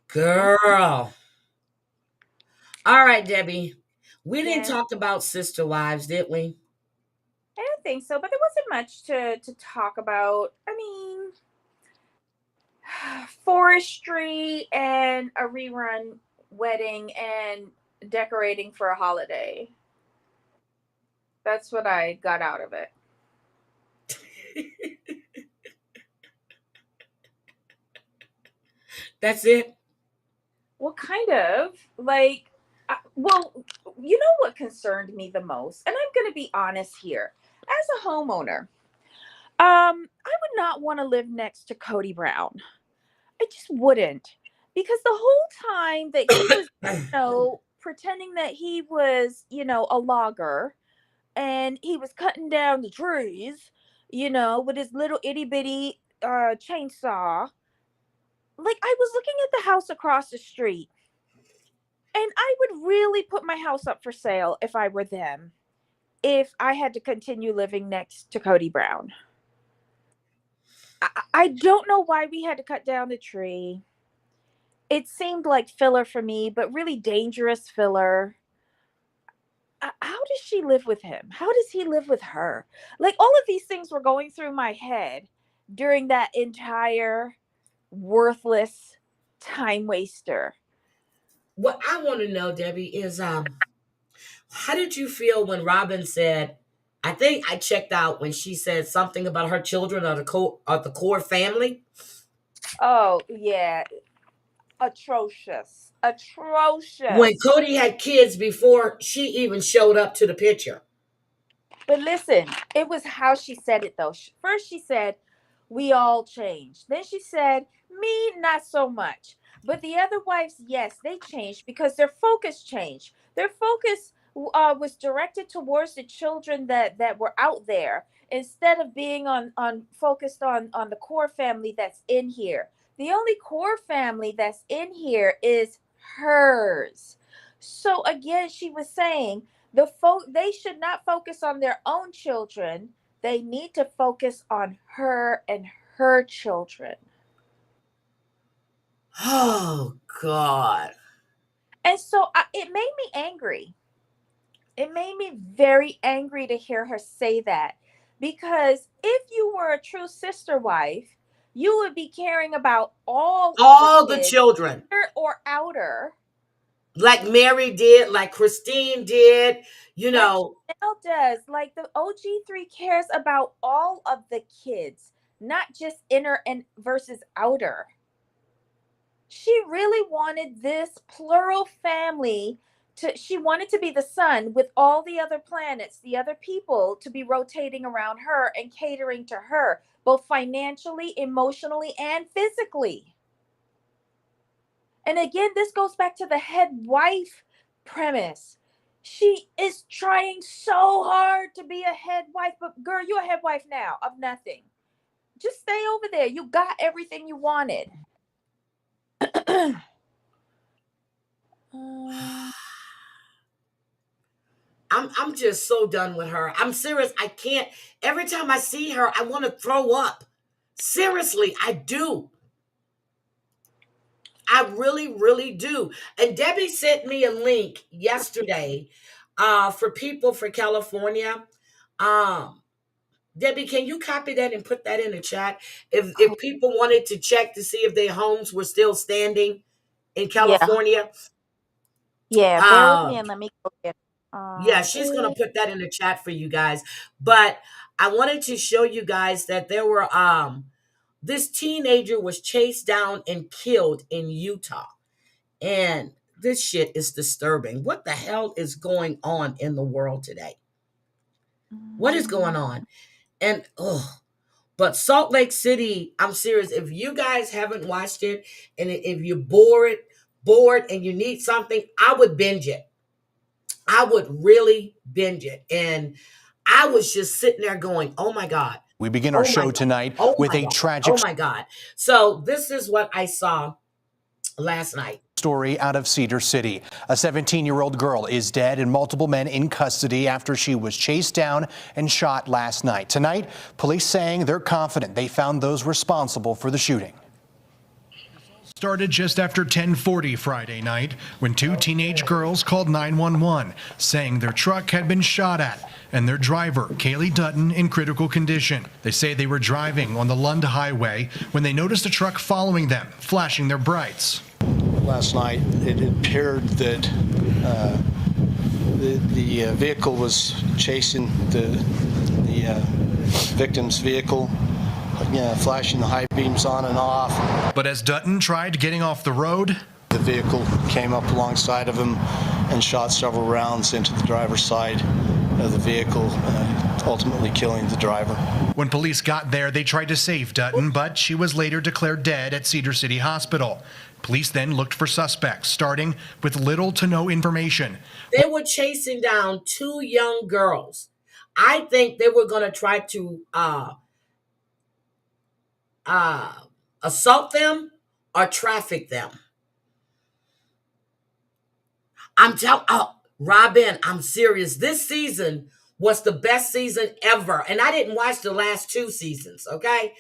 Girl. All right, Debbie. We didn't yeah, talk about Sister Wives, did we? I don't think so, but there wasn't much to talk about. I mean, forestry and a rerun wedding and decorating for a holiday. That's what I got out of it. That's it. Well, kind of like, well, you know what concerned me the most, and I'm going to be honest here. As a homeowner, I would not want to live next to Cody Brown. I just wouldn't, because the whole time that he was, pretending that he was, a logger, and he was cutting down the trees, with his little itty bitty chainsaw. Like, I was looking at the house across the street, and I would really put my house up for sale if I were them, if I had to continue living next to Cody Brown. I don't know why we had to cut down the tree. it seemed like filler for me, but really dangerous filler. How does she live with him? How does he live with her? Like, all of these things were going through my head during that entire worthless time waster. What I want to know, Debbie, is how did you feel when Robin said, I think I checked out when she said something about her children are the core family. Oh, yeah. Atrocious. When Atrocious. Cody had kids before she even showed up to the picture. But listen, it was how she said it though. First, she said, "We all changed." Then she said, "Me, not so much." But the other wives, yes, they changed because their focus changed. Their focus was directed towards the children that were out there instead of being on focused on the core family that's in here. The only core family that's in here is hers. So again, she was saying they should not focus on their own children. They need to focus on her and her children. Oh God. And so it made me angry. It made me very angry to hear her say that, because if you were a true sister wife, you would be caring about all of the All the kids, children. inner or outer, Like Mary did, like Christine did, you like know. Chanel does. Like the OG3 cares about all of the kids, not just inner and versus outer. She really wanted this plural family to, she wanted to be the sun with all the other planets, the other people to be rotating around her and catering to her, both financially, emotionally, and physically. And again, this goes back to the head wife premise. She is trying so hard to be a head wife, but girl, you're a head wife now of nothing. Just stay over there. You got everything you wanted. um, I'm just so done with her. I'm serious. I can't. Every time I see her, I want to throw up. Seriously, I do. I really, really do. And Debbie sent me a link yesterday for people for California. Um, Debbie, can you copy that and put that in the chat? If people wanted to check to see if their homes were still standing in yeah. California, Yeah, bear with me um, and let me go get it. yeah, she's gonna put that in the chat for you guys. But I wanted to show you guys that there were this teenager was chased down and killed in Utah. And this shit is disturbing. What the hell is going on in the world today? What is going on? And oh, but Salt Lake City, I'm serious. If you guys haven't watched it, and if you're bored and you need something, I would binge it. I would really binge it. And I was just sitting there going, oh my God. We begin our Oh my show God. tonight Oh with my a God. tragic Oh my God. So this is what I saw last night. story out of Cedar City. A 17-year-old girl is dead and multiple men in custody after she was chased down and shot last night. Tonight, police saying they're confident they found those responsible for the shooting. Started just after 10:40 Friday night when two teenage girls called 911 saying their truck had been shot at and their driver, Kaylee Dutton, in critical condition. They say they were driving on the Lund Highway when they noticed a truck following them, flashing their brights. Last night, it appeared that the vehicle was chasing the victim's vehicle, flashing the high beams on and off. But as Dutton tried getting off the road, the vehicle came up alongside of him and shot several rounds into the driver's side of the vehicle, ultimately killing the driver. When police got there, they tried to save Dutton, but she was later declared dead at Cedar City Hospital. Police then looked for suspects, starting with little to no information. They were chasing down two young girls. I think they were going to try to assault them or traffic them. I'm telling, Robin, I'm serious. This season was the best season ever. And I didn't watch the last two seasons, okay?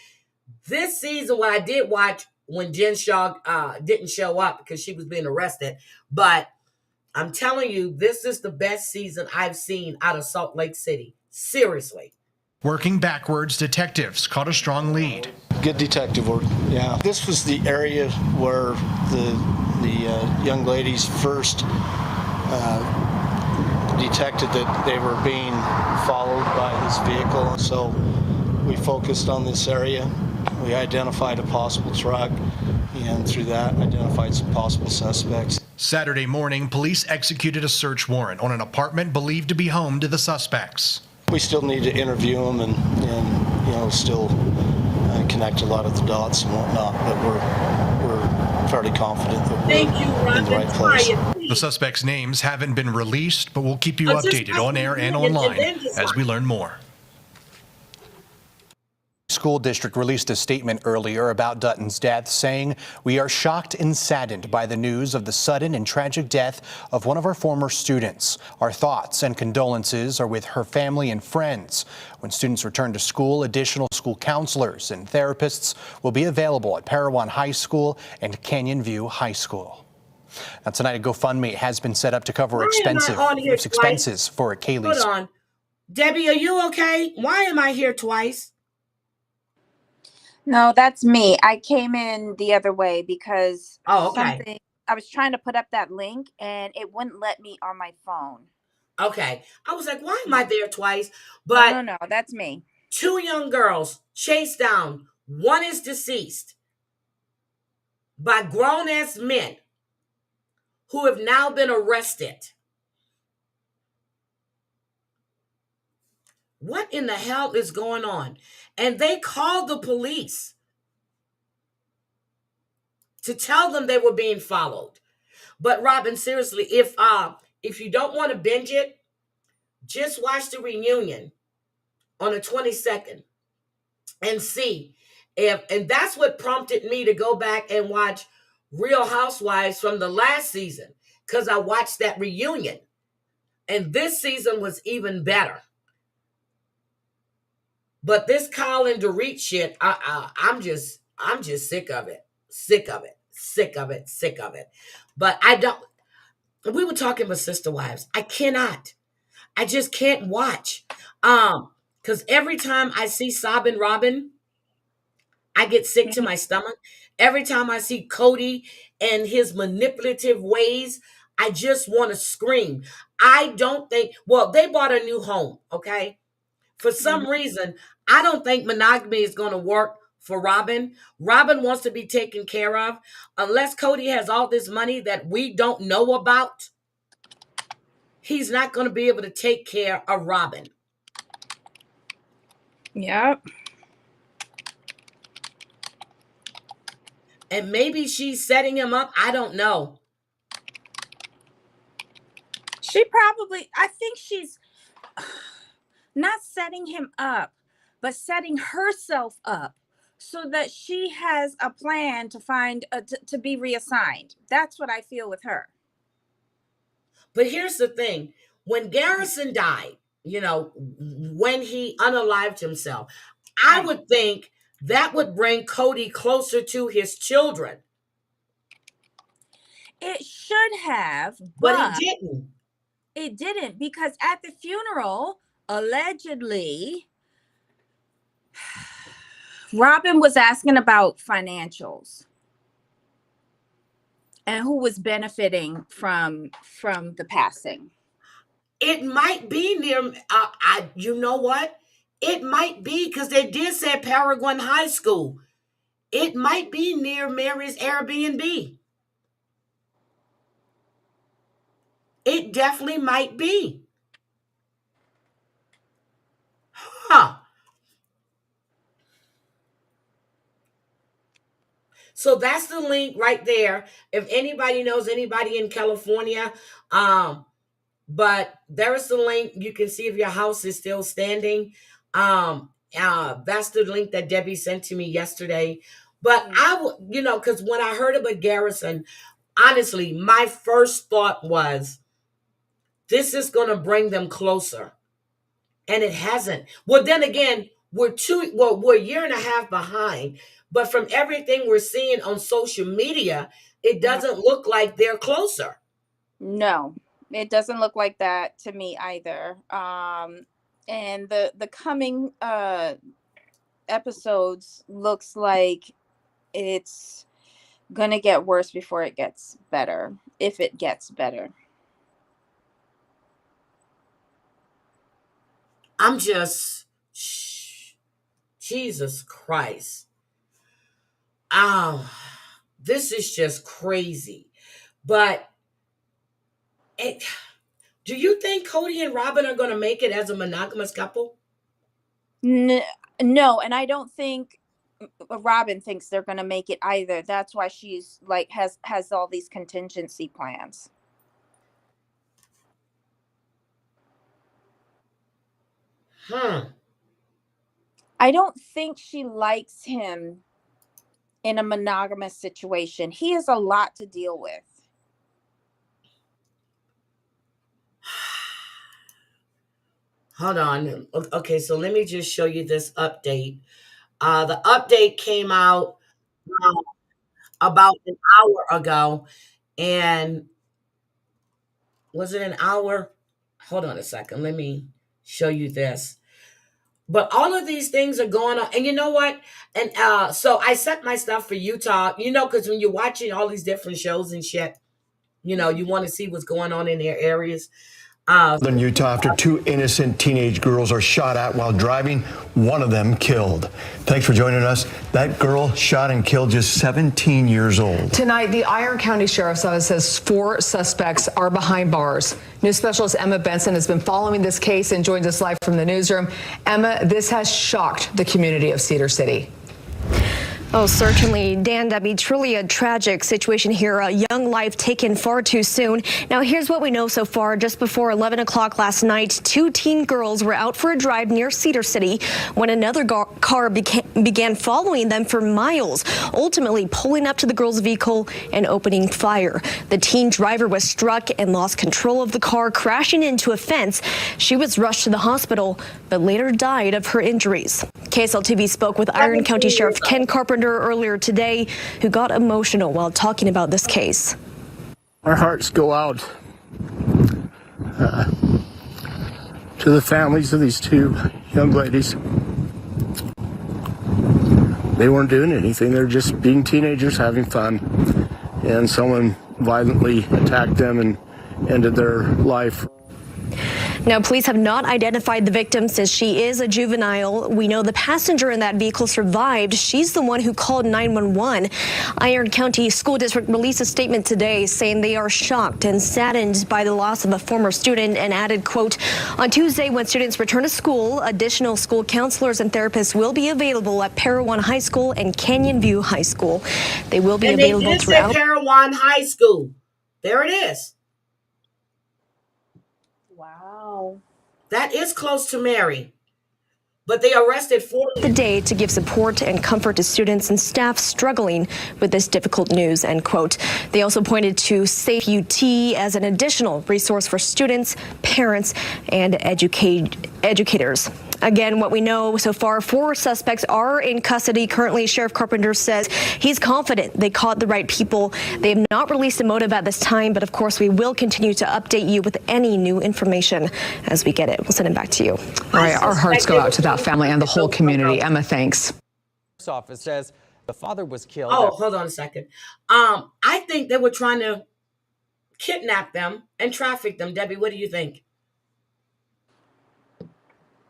This season, what I did watch when Jen Shaw didn't show up because she was being arrested. But I'm telling you, this is the best season I've seen out of Salt Lake City. Seriously. Working backwards, detectives caught a strong lead. Good detective work. Yeah, this was the area where the young ladies first detected that they were being followed by this vehicle. So we focused on this area. We identified a possible truck, and through that identified some possible suspects. Saturday morning, police executed a search warrant on an apartment believed to be home to the suspects. We still need to interview them and still connect a lot of the dots and whatnot, but we're fairly confident that we're in the right place. The suspects' names haven't been released, but we'll keep you updated on air and online as we learn more. School district released a statement earlier about Dutton's death, saying, "We are shocked and saddened by the news of the sudden and tragic death of one of our former students. Our thoughts and condolences are with her family and friends. When students return to school, additional school counselors and therapists will be available at Parowan High School and Canyon View High School." Now tonight, a GoFundMe has been set up to cover expenses for Kaylee's. Hold on. Debbie, are you okay? Why am I here twice? No, that's me. I came in the other way because okay. I was trying to put up that link and it wouldn't let me on my phone. Okay. I was like, why am I there twice? But no, that's me. 2 young girls chased down. One is deceased by grown-ass men who have now been arrested. What in the hell is going on? And they called the police to tell them they were being followed. But Robin, seriously, if you don't want to binge it, just watch the reunion on the 22nd and see and that's what prompted me to go back and watch Real Housewives from the last season, because I watched that reunion. And this season was even better. But this Kyle and Dorit shit, I'm just sick of it. Sick of it. Sick of it. Sick of it. But we were talking about Sister Wives. I just can't watch. Because every time I see Sobbin' Robin, I get sick to my stomach. Every time I see Cody and his manipulative ways, I just want to scream. I don't think, they bought a new home, okay? For some reason, I don't think monogamy is going to work for Robin. Robin wants to be taken care of. Unless Cody has all this money that we don't know about, he's not going to be able to take care of Robin. Yep. And maybe she's setting him up. I don't know. I think she's not setting him up, but setting herself up so that she has a plan to find to be reassigned. That's what I feel with her. But here's the thing. When Garrison died, when he unalived himself, I would think that would bring Cody closer to his children. It should have, but it didn't. It didn't, because at the funeral, allegedly, Robin was asking about financials and who was benefiting from the passing. It might be near, you know what? It might be, because they did say Paragon High School. It might be near Mary's Airbnb. It definitely might be. Huh. So that's the link right there. If anybody knows anybody in California, but there is the link. You can see if your house is still standing. That's the link that Debbie sent to me yesterday. But I would, because when I heard about Garrison, honestly, my first thought was, this is going to bring them closer. And it hasn't. Well, then again, we're a year and a half behind. But from everything we're seeing on social media, it doesn't look like they're closer. No, it doesn't look like that to me either. And the coming episodes looks like it's gonna get worse before it gets better, if it gets better. I'm just, Jesus Christ. Oh, this is just crazy. But it, do you think Cody and Robin are going to make it as a monogamous couple? No, and I don't think Robin thinks they're going to make it either. That's why she's like has all these contingency plans. I don't think she likes him in a monogamous situation. He has a lot to deal with. Hold on. Okay, so let me just show you this update. The update came out about an hour ago. And was it an hour? Hold on a second. Let me show you this. But all of these things are going on. And you know what? And so I set my stuff for Utah, because when you're watching all these different shows and shit, you want to see what's going on in their areas. In Utah, after two innocent teenage girls are shot at while driving, one of them killed. Thanks for joining us. That girl shot and killed, just 17 years old. Tonight, the Iron County Sheriff's Office says 4 suspects are behind bars. News specialist Emma Benson has been following this case and joins us live from the newsroom. Emma, this has shocked the community of Cedar City. Oh, certainly, Dan, Debbie, truly a tragic situation here. A young life taken far too soon. Now, here's what we know so far. Just before 11 o'clock last night, 2 teen girls were out for a drive near Cedar City when another car began following them for miles, ultimately pulling up to the girls' vehicle and opening fire. The teen driver was struck and lost control of the car, crashing into a fence. She was rushed to the hospital, but later died of her injuries. KSL-TV spoke with Iron County Sheriff Ken Carpenter earlier today, who got emotional while talking about this case. Our hearts go out to the families of these 2 young ladies. They weren't doing anything. They're just being teenagers having fun. And someone violently attacked them and ended their life. Now, police have not identified the victim since she is a juvenile. We know the passenger in that vehicle survived. She's the one who called 911. Iron County School District released a statement today saying they are shocked and saddened by the loss of a former student and added, quote, on Tuesday when students return to school, additional school counselors and therapists will be available at Parowan High School and Canyon View High School. They will be available throughout Parowan High School. There it is. Wow. That is close to Mary. But they arrested 4 the day to give support and comfort to students and staff struggling with this difficult news, end quote. They also pointed to Safe UT as an additional resource for students, parents, and educators. Again, what we know so far, 4 suspects are in custody currently. Sheriff Carpenter says he's confident they caught the right people. They have not released a motive at this time, but of course we will continue to update you with any new information as we get it. We'll send it back to you. All right, our hearts go out to that family and the whole community. Emma, thanks. Office says the father was killed. Oh, hold on a second. I think they were trying to kidnap them and traffic them. Debbie, what do you think?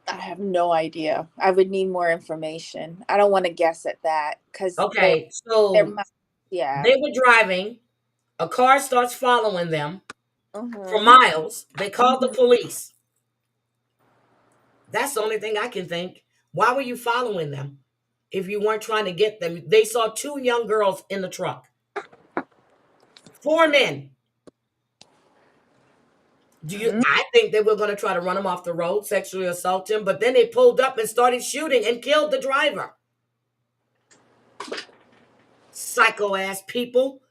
I have no idea. I would need more information. I don't want to guess at that because okay, so they were driving. A car starts following them for miles. They called the police. That's the only thing I can think. Why were you following them if you weren't trying to get them? They saw 2 young girls in the truck. 4 men. I think they were going to try to run him off the road, sexually assault him, but then they pulled up and started shooting and killed the driver. Psycho ass people.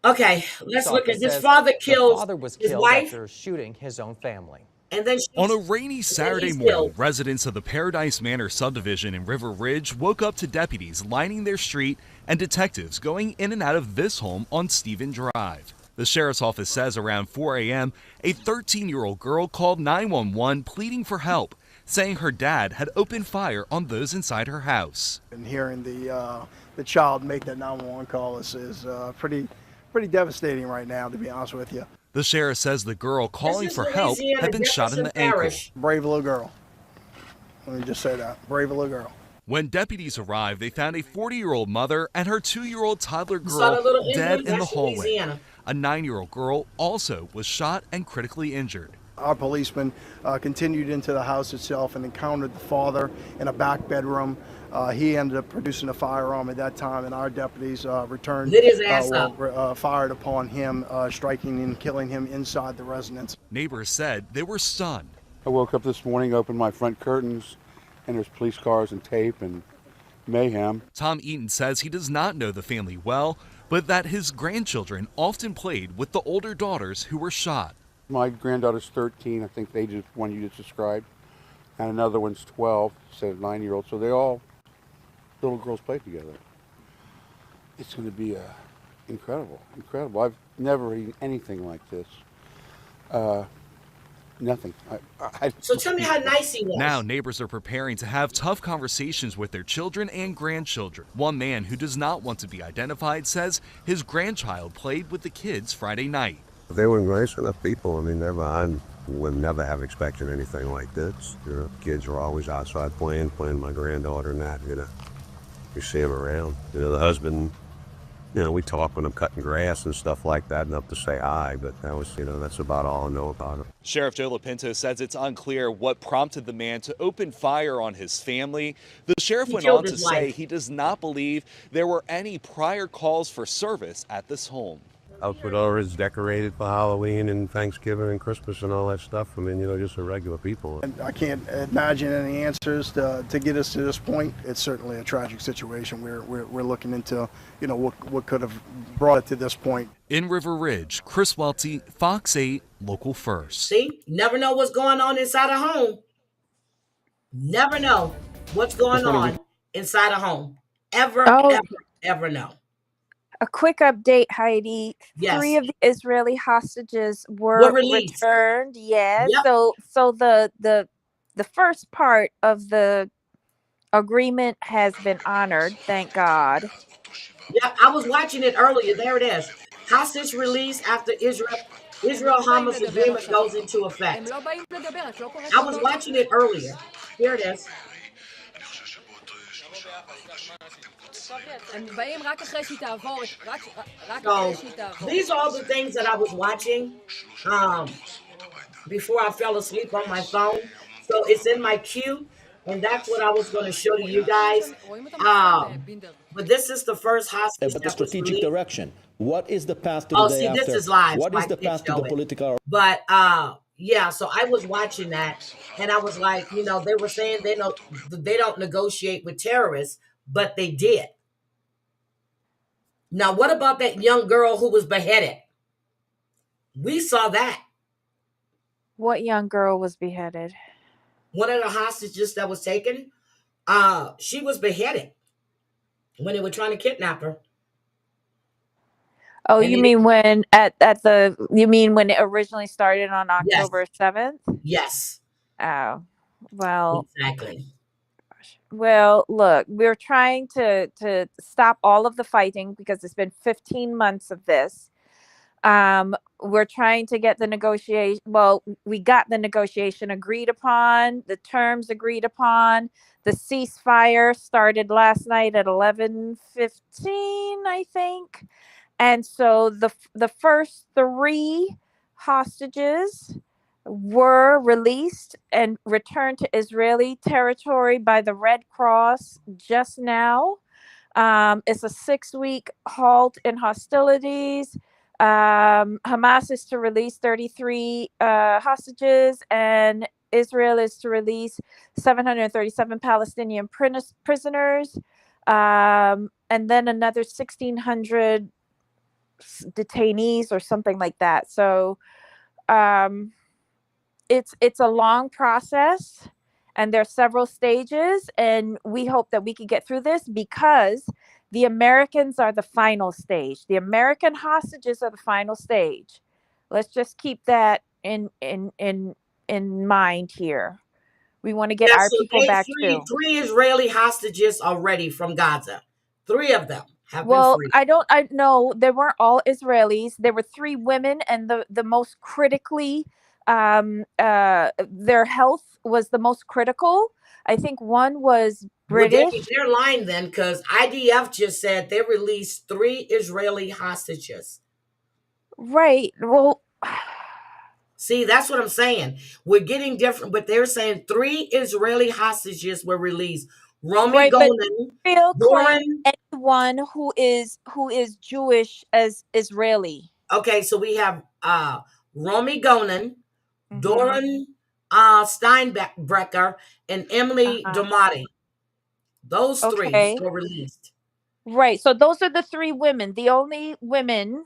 Okay, let's look at this. Father kills his wife after shooting his own family. And then On a rainy Saturday he's morning, killed. residents of the Paradise Manor subdivision in River Ridge woke up to deputies lining their street and detectives going in and out of this home on Stephen Drive. The sheriff's office says around 4 a.m., a 13-year-old girl called 911 pleading for help, saying her dad had opened fire on those inside her house. And hearing the child make that 911 call is pretty devastating right now, to be honest with you. The sheriff says the girl calling This is for help Louisiana, had been shot in Jefferson the ankle. Parish. Brave little girl. Let me just say that. Brave little girl. When deputies arrived, they found a 40-year-old mother and her 2-year-old toddler saw the girl little dead Indian? in the That's hallway. Louisiana. A 9-year-old girl also was shot and critically injured. Our policeman continued into the house itself and encountered the father in a back bedroom. He ended up producing a firearm at that time, and our deputies returned, Lit his ass up. fired upon him, striking and killing him inside the residence. Neighbors said they were stunned. I woke up this morning, opened my front curtains, and there's police cars and tape and mayhem. Tom Eaton says he does not know the family well, but that his grandchildren often played with the older daughters who were shot. My granddaughter's 13, I think the age of one you just described, and another one's 12, so 9-year-old. So they all, little girls play together. It's going to be incredible. I've never eaten anything like this. Nothing. So tell me how nice he was. Now neighbors are preparing to have tough conversations with their children and grandchildren. One man who does not want to be identified says his grandchild played with the kids Friday night. They were nice enough people. I mean, I would never have expected anything like this. You know, kids were always outside playing with my granddaughter and that, you know. You see them around. You know, the husband, you know, we talk when I'm cutting grass and stuff like that, enough to say hi, but that was, you know, that's about all I know about it. Sheriff Joe Lapinto says it's unclear what prompted the man to open fire on his family. The sheriff went on to say he does not believe there were any prior calls for service at this home. Outdoor is decorated for Halloween and Thanksgiving and Christmas and all that stuff. I mean, you know, just a regular people. And I can't imagine any answers to get us to this point. It's certainly a tragic situation. We're looking into, you know, what could have brought it to this point. In River Ridge, Chris Welty, Fox 8, Local First. See, never know what's going on inside a home. Never know what's going on inside a home. Ever know. A quick update, Heidi. Yes. 3 of the Israeli hostages were released. returned. Yes. Yep. So the first part of the agreement has been honored. Thank God. Yeah, I was watching it earlier. There it is. Hostage release after Israel-Hamas agreement goes into effect. I was watching it earlier. Here it is. So these are all the things that I was watching before I fell asleep on my phone. So it's in my queue, and that's what I was going to show to you guys. But this is the first hostage. But the strategic direction. What is the path to the day after? This is live. What is the path to the political? But yeah, so I was watching that, and I was like, you know, they were saying they don't negotiate with terrorists, but they did. Now, what about that young girl who was beheaded? We saw that. What young girl was beheaded? One of the hostages that was taken, she was beheaded when they were trying to kidnap her. Oh, you mean when when it originally started on October 7th? Yes. Oh, well. Exactly. Well, look, we're trying to stop all of the fighting because it's been 15 months of this. We're trying to get the negotiation. Well, we got the negotiation agreed upon, the terms agreed upon. The ceasefire started last night at 11:15, I think. And so the first 3 hostages were released and returned to Israeli territory by the Red Cross just now. It's a 6-week halt in hostilities. Hamas is to release 33 hostages, and Israel is to release 737 Palestinian prisoners, and then another 1,600 detainees or something like that. So it's a long process, and there's several stages, and we hope that we can get through this, because the Americans are the final stage. The American hostages are the final stage. Let's just keep that in mind here. We want to get Yeah, our so people back too. three Israeli hostages already from Gaza. 3 of them have been Well, freed. I know they weren't all Israelis. There were 3 women, and the most critically, their health was the most critical. I think one was Well, British. they're lying then, because IDF just said they released 3 Israeli hostages. Right. Well, see, that's what I'm saying. We're getting different, but they're saying 3 Israeli hostages were released. Romy right, but Golan, Israel claims Doran. anyone who is Jewish as Israeli. Okay, so we have Romy Golan, Mhm. Doran Steinbrecher, and Emily Damati. Those 3 Okay. were released. Right. So those are the 3 women, the only women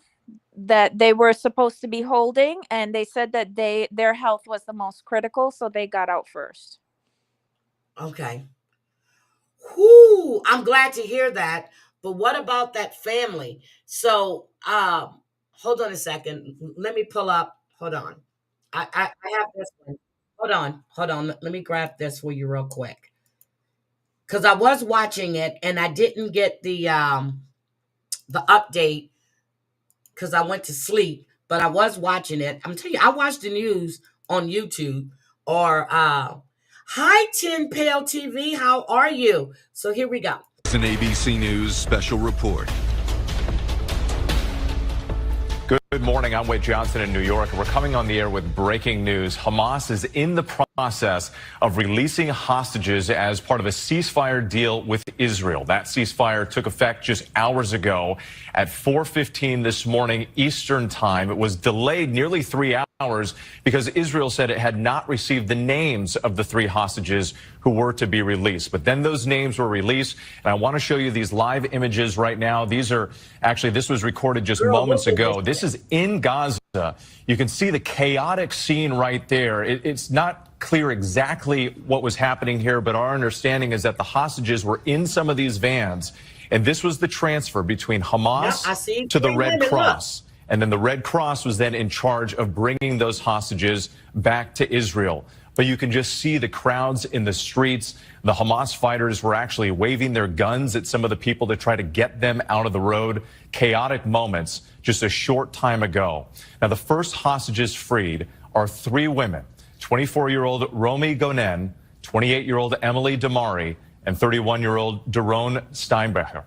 that they were supposed to be holding, and they said that their health was the most critical, so they got out first. Okay. Whoo, I'm glad to hear that. But what about that family? So, hold on a second. Let me pull up. Hold on. I have this one. Hold on. Let me grab this for you real quick. Because I was watching it and I didn't get the update because I went to sleep. But I was watching it. I'm telling you, I watched the news on YouTube or Hi, Tin Pail TV. How are you? So here we go. It's an ABC News special report. Good morning. I'm Wade Johnson in New York. We're coming on the air with breaking news. Hamas is in the process of releasing hostages as part of a ceasefire deal with Israel. That ceasefire took effect just hours ago at 4:15 this morning Eastern time. It was delayed nearly 3 hours because Israel said it had not received the names of the 3 hostages who were to be released. But then those names were released, and I want to show you these live images right now. These are actually, this was recorded just moments ago. This is in Gaza. You can see the chaotic scene right there. It's not clear exactly what was happening here, but our understanding is that the hostages were in some of these vans, and this was the transfer between Hamas to the Red Cross. And then the Red Cross was then in charge of bringing those hostages back to Israel. But you can just see the crowds in the streets. The Hamas fighters were actually waving their guns at some of the people to try to get them out of the road. Chaotic moments just a short time ago. Now, the first hostages freed are 3 women, 24-year-old Romy Gonen, 28-year-old Emily Damari, and 31-year-old Doron Steinbrecher.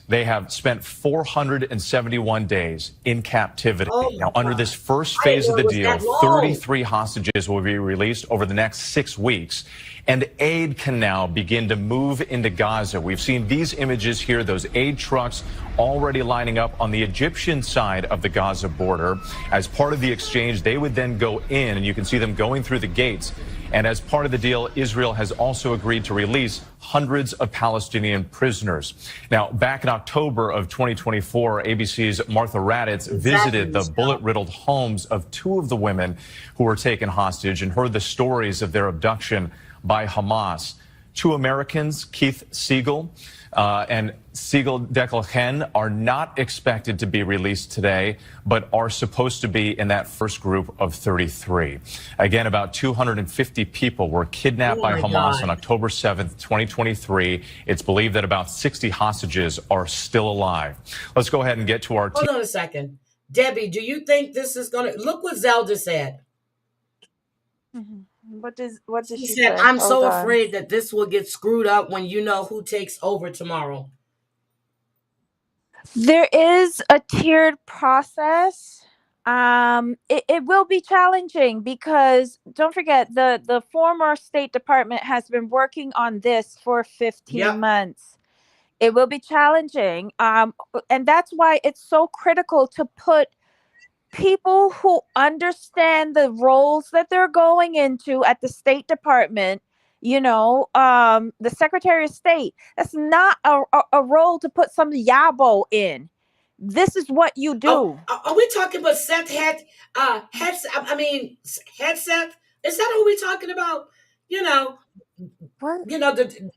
They have spent 471 days in captivity. Now, under this first phase of the deal, 33 hostages will be released over the next 6 weeks, and aid can now begin to move into Gaza. We've seen these images here, those aid trucks already lining up on the Egyptian side of the Gaza border. As part of the exchange, they would then go in, and you can see them going through the gates. And as part of the deal, Israel has also agreed to release hundreds of Palestinian prisoners. Now, back in October of 2024, ABC's Martha Raddatz visited the bullet-riddled homes of 2 of the women who were taken hostage and heard the stories of their abduction by Hamas. 2 Americans, Keith Siegel and Siegel Deckelchen, are not expected to be released today, but are supposed to be in that first group of 33. Again, about 250 people were kidnapped by Hamas on October 7th, 2023. It's believed that about 60 hostages are still alive. Let's go ahead and get to our Hold on a second. Debbie, do you think this is going to... Look what Zelda said. What does she said, say? I'm Hold so on. afraid that this will get screwed up when you know who takes over tomorrow. There is a tiered process. It will be challenging because don't forget the former State Department has been working on this for 15 months. It will be challenging. And that's why it's so critical to put people who understand the roles that they're going into at the State Department. The Secretary of State, that's not a role to put some yabo in. This is what you do. Are we talking about headset? Is that who we talking about? You know, What? you know the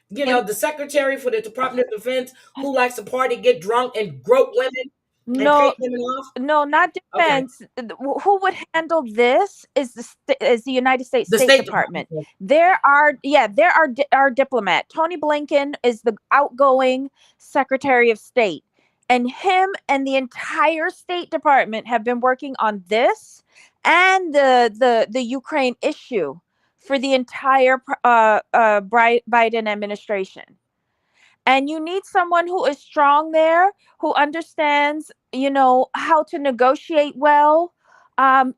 the secretary for the Department of Defense who likes to party, get drunk, and grope women and pay No, women off. no, not Okay, defense. Who would handle this is the United States the State State Department. Department. There are our diplomat. Tony Blinken is the outgoing Secretary of State, and him and the entire State Department have been working on this and the Ukraine issue for the entire Biden administration. And you need someone who is strong there, who understands, how to negotiate well.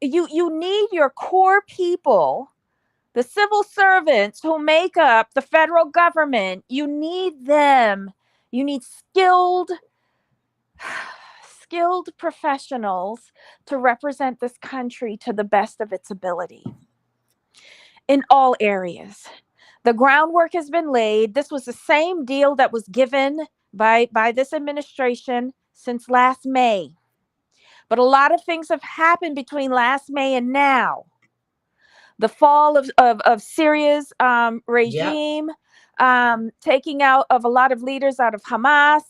You need your core people, the civil servants who make up the federal government. You need them. You need skilled professionals to represent this country to the best of its ability in all areas. The groundwork has been laid. This was the same deal that was given by this administration since last May. But a lot of things have happened between last May and now. The fall of Syria's Yep. regime, taking out of a lot of leaders out of Hamas,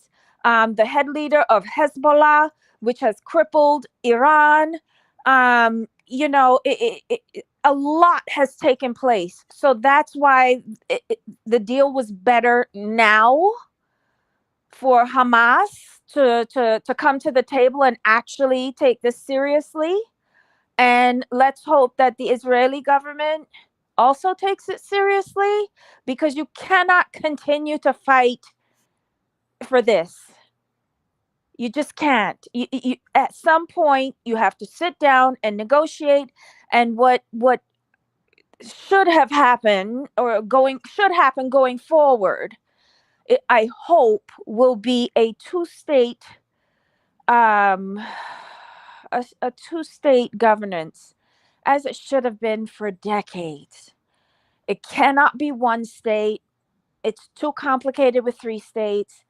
the head leader of Hezbollah, which has crippled Iran. A lot has taken place. So that's why the deal was better now for Hamas to come to the table and actually take this seriously. And let's hope that the Israeli government also takes it seriously, because you cannot continue to fight for this. You just can't. You at some point you have to sit down and negotiate. And what should have happened or should happen going forward, I hope, will be a two-state a two-state governance, as it should have been for decades. It cannot be one state. It's too complicated with three states.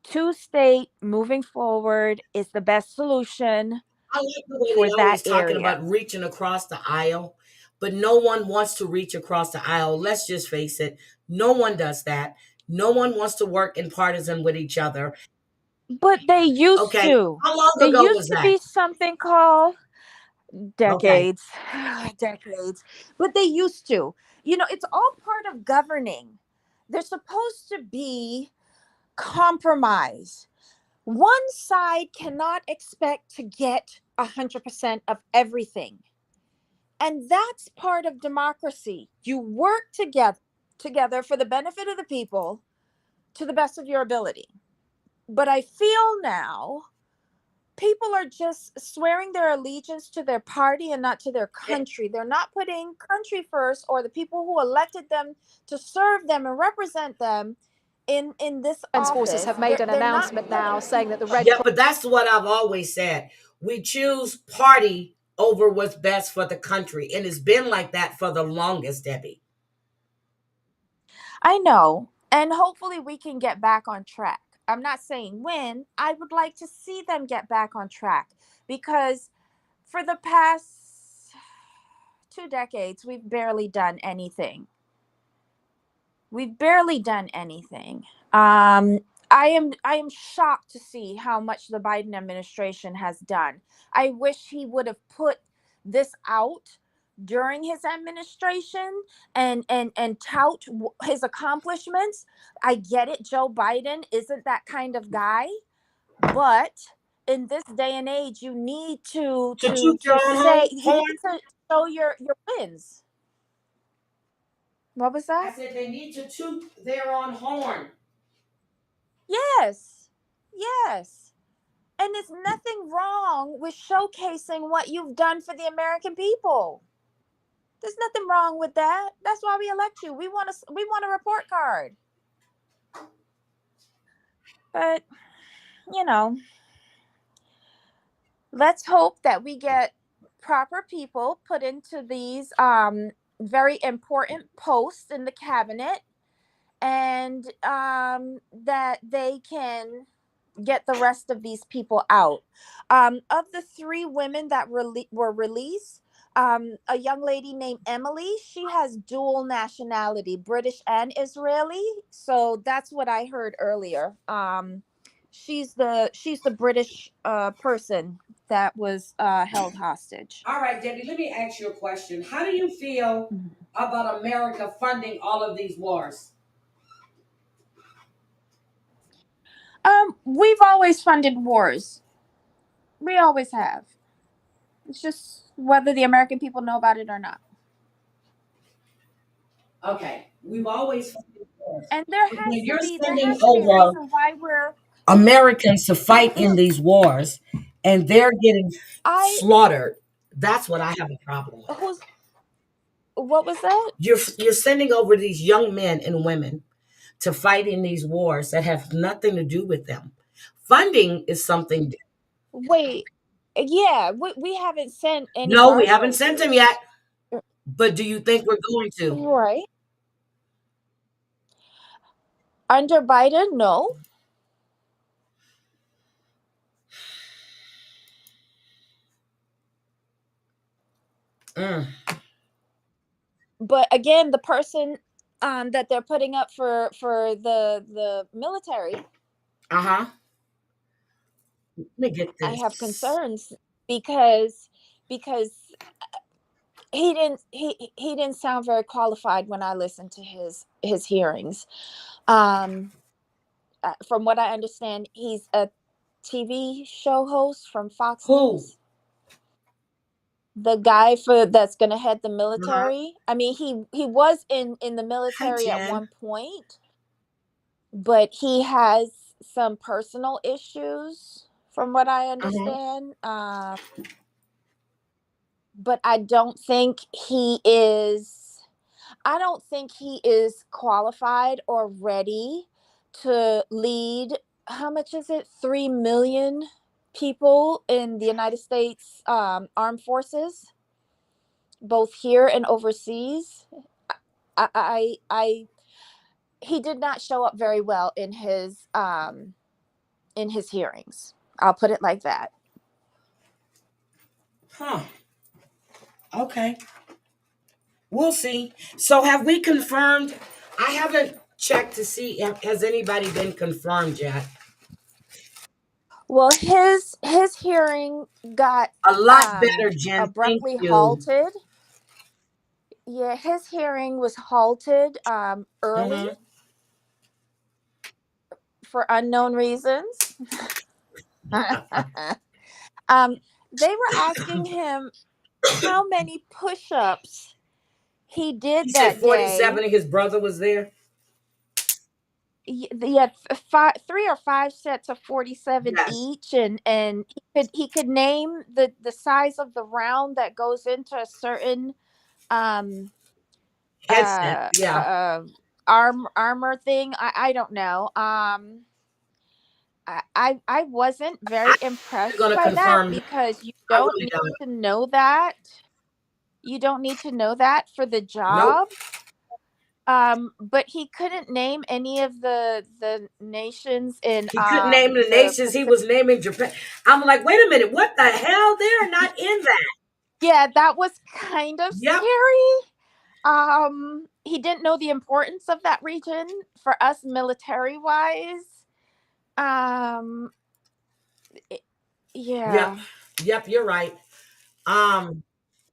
Two-state moving forward is the best solution I like the way for they that always talking area. about reaching across the aisle, but no one wants to reach across the aisle. Let's just face it. No one does that. No one wants to work in partisan with each other. But they used Okay. to. How long There ago used was to that? be something called Okay. decades, decades. But they used to. It's all part of governing. There's supposed to be compromise. One side cannot expect to get 100% of everything. And that's part of democracy. You work together for the benefit of the people to the best of your ability. But I feel now people are just swearing their allegiance to their party and not to their country. They're not putting country first, or the people who elected them to serve them and represent them in this Defence office. forces have made an announcement now saying that the Red Yeah, but that's what I've always said. We choose party over what's best for the country. And it's been like that for the longest, Debbie. I know. And hopefully we can get back on track. I'm not saying when. I would like to see them get back on track, because for the past 2 decades, we've barely done anything. We've barely done anything. I am shocked to see how much the Biden administration has done. I wish he would have put this out during his administration and tout his accomplishments. I get it, Joe Biden isn't that kind of guy, but in this day and age, you need to toot your own say, you horn? need to show your wins. What was I that? said they need to toot their own horn. Yes. Yes. And there's nothing wrong with showcasing what you've done for the American people. There's nothing wrong with that. That's why we elect you. We want a report card. But, let's hope that we get proper people put into these very important posts in the cabinet, and that they can get the rest of these people out. Of the 3 women that were released, a young lady named Emily. She has dual nationality, British and Israeli. So that's what I heard earlier. She's the British person that was held hostage. All right, Debbie, let me ask you a question. How do you feel about America funding all of these wars? We've always funded wars. We always have. It's just whether the American people know about it or not. Okay, we've always funded wars. And there But has when to you're be sending a over reason why we're Americans to fight in these wars and they're getting I slaughtered, that's what I have a problem with. who's what was that? You're sending over these young men and women to fight in these wars that have nothing to do with them. Funding is something. Wait. Yeah, we haven't sent any of No, we our haven't sent them yet. soldiers. But do you think we're going to? Right. Under Biden, no. Mm. But again, the person that they're putting up for the military, Uh-huh. Let me get I have this. concerns because he didn't sound very qualified when I listened to his hearings. From what I understand, he's a TV show host from Fox Who? News. The guy for that's gonna head the Uh-huh. military. I mean, he was in the Hi, military at Jen. one point, but he has some personal issues, from what I Uh-huh. understand. But I don't think he is. I don't think he is qualified or ready to lead. How much is it? 3 million people in the United States armed forces, both here and overseas. I he did not show up very well in his hearings. I'll put it like that. Huh. Okay. We'll see. So have we confirmed? I haven't checked to see has anybody been confirmed yet. Well, his hearing got A lot better, Jen. Thank abruptly you. halted. Yeah, his hearing was halted early Mm-hmm. for unknown reasons. They were asking him how many push-ups he He did said that day. 47 and his brother was there. He had five, 3 or 5 sets of 47 Yes. each, and he could name the size of the round that goes into a certain um Headset. Yeah. armor thing. I don't know. I wasn't very You're impressed gonna by that confirm. because you I don't really need don't. to know that. You don't need to know that for the Nope. job. But he couldn't name any of the nations in He couldn't name the the nations. He Pacific. was naming Japan. I'm like, wait a minute. What the hell? They're not in that. Yeah, that was kind of Yep. scary. He didn't know the importance of that region for us military wise. Um, Yep. yeah, Yep. You're right. Um.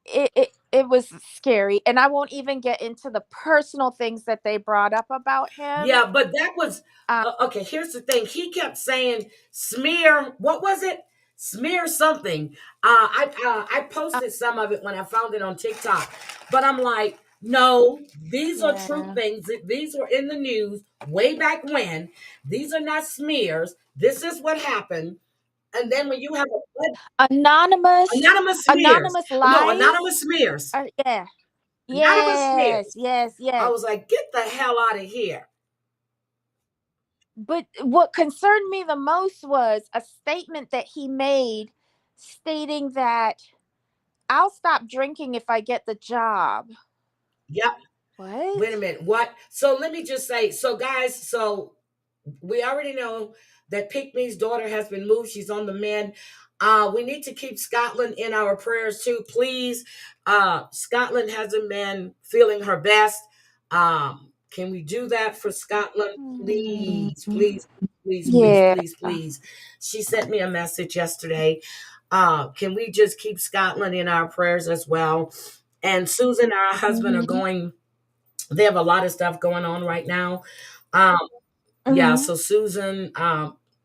it was scary, and I won't even get into the personal things that they brought up about him. Yeah, but that was Um, okay. Here's the thing. He kept saying smear. What was it? Smear something. I posted some of it when I found it on TikTok, but I'm like, no, these are true yeah, things. These were in the news way back when. These are not smears. This is what happened. And then when you have anonymous, anonymous smears, anonymous no, lies. anonymous smears, Yeah, anonymous yes, smears. yes, I yes. was like, get the hell out of here. But what concerned me the most was a statement that he made stating that I'll stop drinking if I get the job. Yep. What? Wait a minute. What? So let me just say, so guys, so we already know that Pinkney's daughter has been moved. She's on the mend. We need to keep Scotland in our prayers too, please. Scotland hasn't been feeling her best. Can we do that for Scotland, please, please, please, please, Yeah. please, please? She sent me a message yesterday. Can we just keep Scotland in our prayers as well? And Susan and our husband are going. They have a lot of stuff going on right now. Um, yeah, so Susan,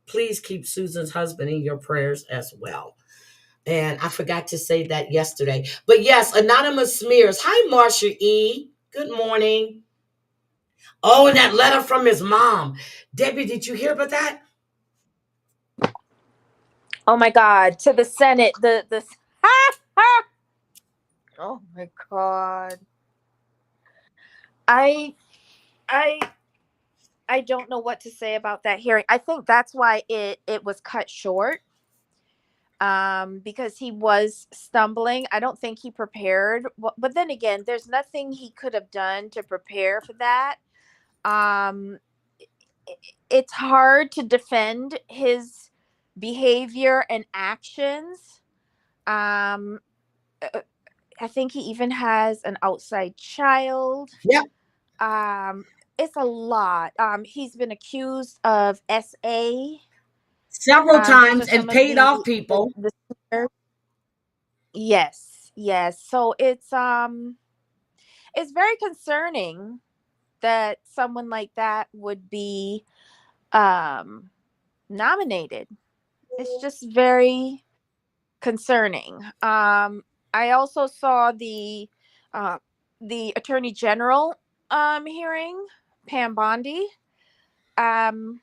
please keep Susan's husband in your prayers as well. And I forgot to say that yesterday. But yes, Anonymous Smears. Hi, Marsha E. Good morning. Oh, and that letter from his mom. Debbie, did you hear about that? Oh my God, to the Senate, the oh my God. I I I don't know what to say about that hearing. I think that's why it was cut short. Because he was stumbling. I don't think he prepared. But then again, there's nothing he could have done to prepare for that. Um it's hard to defend his behavior and actions. Um I think he even has an outside child. Yep. It's a lot. He's been accused of SA. Several These times are some and of paid off people. yes, yes. So it's very concerning that someone like that would be nominated. It's just very concerning. I also saw the Attorney General hearing, Pam Bondi. Um,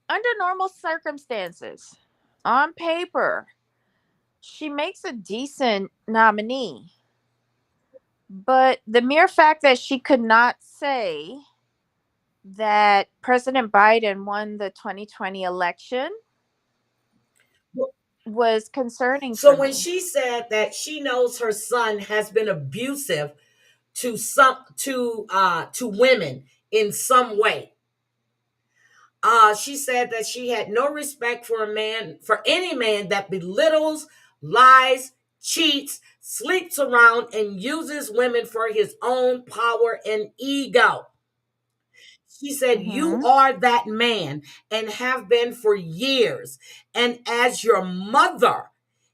Under normal circumstances, on paper, she makes a decent nominee. But the mere fact that she could not say that President Biden won the 2020 election was concerning So for when me. she said that she knows her son has been abusive to women in some way, she said that she had no respect for any man that belittles, lies, cheats, sleeps around, and uses women for his own power and ego. She said, "You Mm-hmm. are that man and have been for years. And as your mother,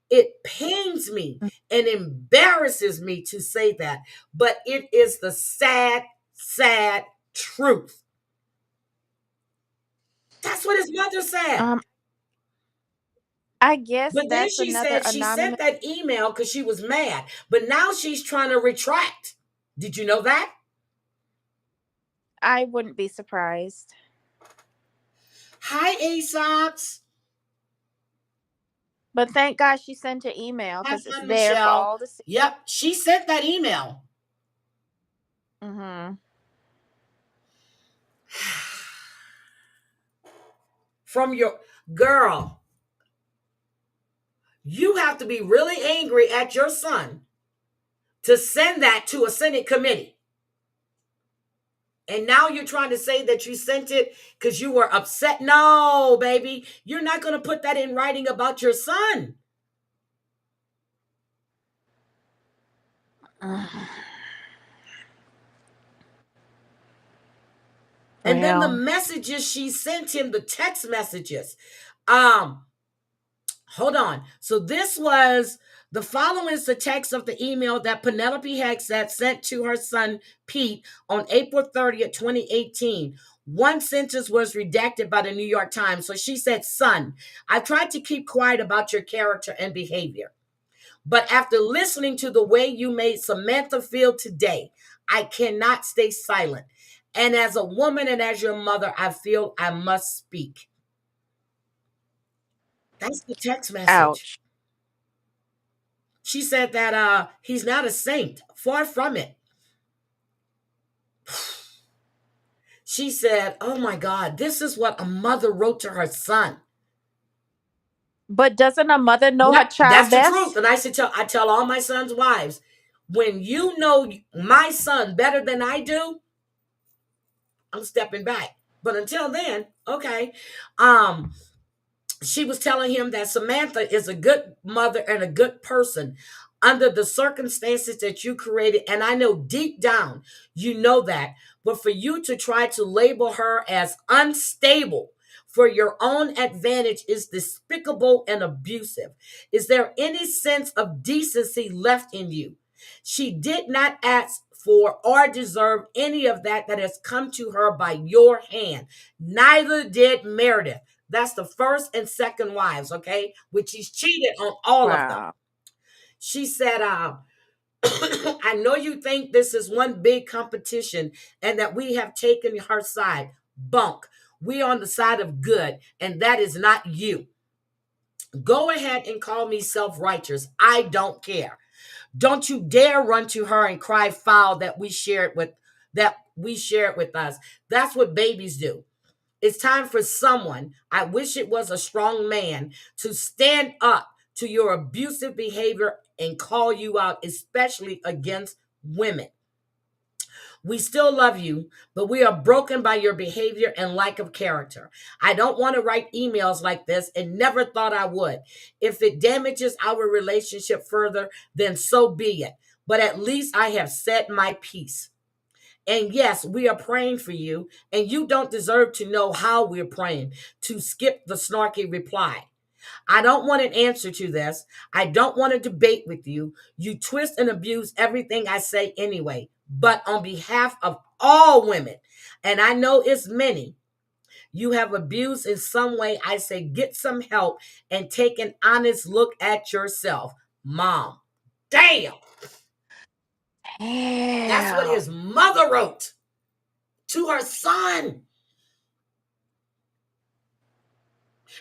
it pains me and embarrasses me to say that, but it is the sad, sad truth." That's what his mother said. I guess But then that's she another said she sent anonymous. that email because she was mad. But now she's trying to retract. Did you know that? I wouldn't be surprised. Hi, Aesops. But thank God she sent an email Have because it's fun, there for Michelle. all to see. Yep, she sent that email. Mm-hmm. From your girl. You have to be really angry at your son to send that to a Senate committee. And now you're trying to say that you sent it because you were upset. No, baby. You're not going to put that in writing about your son. And then the Well, messages she sent him, the text messages. Hold on. So this was the following is the text of the email that Penelope Hegseth sent to her son Pete on April 30th, 2018. One sentence was redacted by the New York Times. So she said, "Son, I've tried to keep quiet about your character and behavior. But after listening to the way you made Samantha feel today, I cannot stay silent. And as a woman and as your mother, I feel I must speak." That's the text message. ouch. She said that he's not a saint. Far from it. She said, "Oh my God, this is what a mother wrote to her son." But doesn't a mother know her Yep, that's child the truth. best? And I tell all my sons' wives, when you know my son better than I do, I'm stepping back. But until then, okay. Um, She was telling him that Samantha is a good mother and a good person under the circumstances that you created. And I know deep down you know that. But for you to try to label her as unstable for your own advantage is despicable and abusive. Is there any sense of decency left in you? She did not ask for or deserve any of that has come to her by your hand. Neither did Meredith. That's the first and second wives, okay? Which he's cheated on all of them. Wow. She said, I know you think this is one big competition and that we have taken her side. Bunk. We on the side of good, and that is not you. Go ahead and call me self-righteous. I don't care. Don't you dare run to her and cry foul that we shared with us. That's what babies do. It's time for someone, I wish it was a strong man, to stand up to your abusive behavior and call you out, especially against women. We still love you, but we are broken by your behavior and lack of character. I don't want to write emails like this and never thought I would. If it damages our relationship further, then so be it. But at least I have said my piece. And yes, we are praying for you, and you don't deserve to know how we're praying. To skip the snarky reply. I don't want an answer to this. I don't want to debate with you. You twist and abuse everything I say anyway. But on behalf of all women, and I know it's many, you have abused in some way, I say get some help and take an honest look at yourself. Mom. Damn. That's what his mother wrote to her son.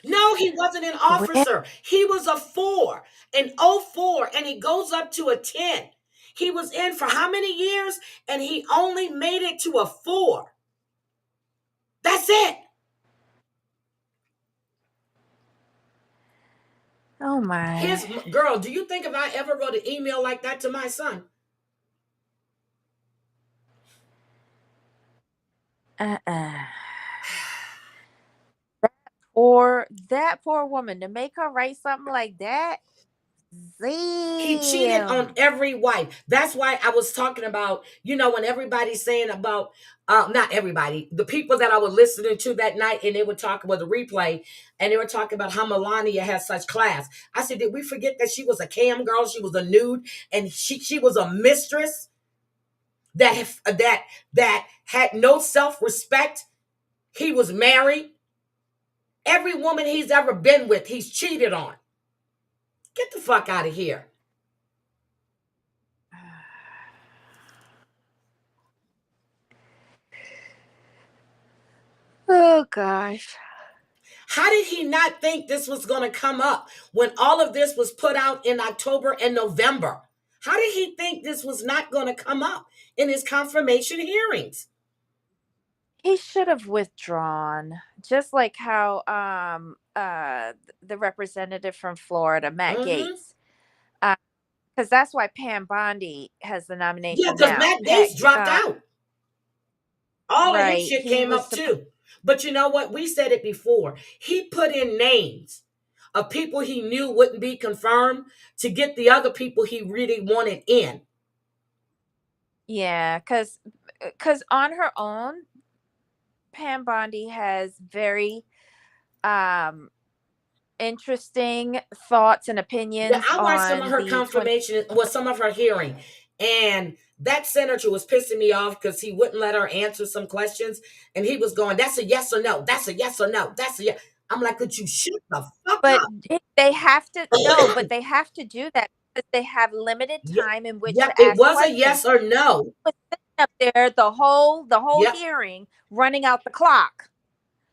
No, he wasn't an officer. He was a 4, an 04, and he goes up to a 10. He was in for how many years? And he only made it to a 4. That's it. Oh my. Girl, do you think if I ever wrote an email like that to my son? That poor woman, to make her write something like that. He cheated on every wife. That's why I was talking about, when everybody's saying about, not everybody, the people that I was listening to that night, and they were talking with a replay, and they were talking about how Melania has such class. I said, did we forget that she was a cam girl? She was a nude, and she was a mistress that had no self-respect. He was married. Every woman he's ever been with, he's cheated on. Get the fuck out of here. Oh gosh. How did he not think this was going to come up when all of this was put out in October and November? How did he think this was not going to come up in his confirmation hearings? He should have withdrawn, just like how the representative from Florida, Matt Gaetz, because that's why Pam Bondi has the nomination. Yeah, because Matt Gaetz dropped out. All of his shit came up too. But you know what? We said it before. He put in names of people he knew wouldn't be confirmed to get the other people he really wanted in. Yeah, because on her own, Pam Bondi has very interesting thoughts and opinions. Yeah, I watched some of her confirmation, some of her hearing, and that senator was pissing me off because he wouldn't let her answer some questions, and he was going, "That's a yes or no. That's a yes or no. That's a yes." I'm like, "Could you shut the fuck up?" They have to but they have to do that because they have limited time in which to ask it was questions. a yes or no. He was sitting up there the whole hearing, running out the clock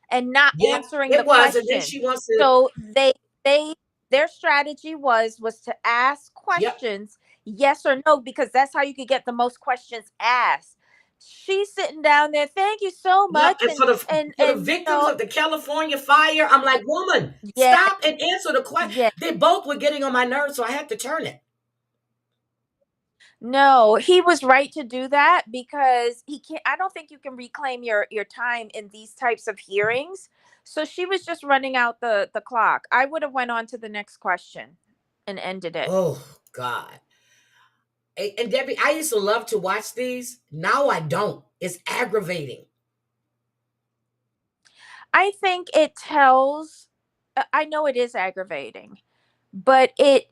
and not answering the question. And then she wants to. So their strategy was to ask questions, yes or no, because that's how you could get the most questions asked. She's sitting down there. Thank you so much. And for the victims of the California fire, I'm like, woman, stop and answer the question. They both were getting on my nerves, so I had to turn it. No, he was right to do that because he can't. I don't think you can reclaim your time in these types of hearings. So she was just running out the clock. I would have went on to the next question and ended it. Oh God. And Debbie, I used to love to watch these. Now I don't. It's aggravating. I think it tells. I know it is aggravating, but it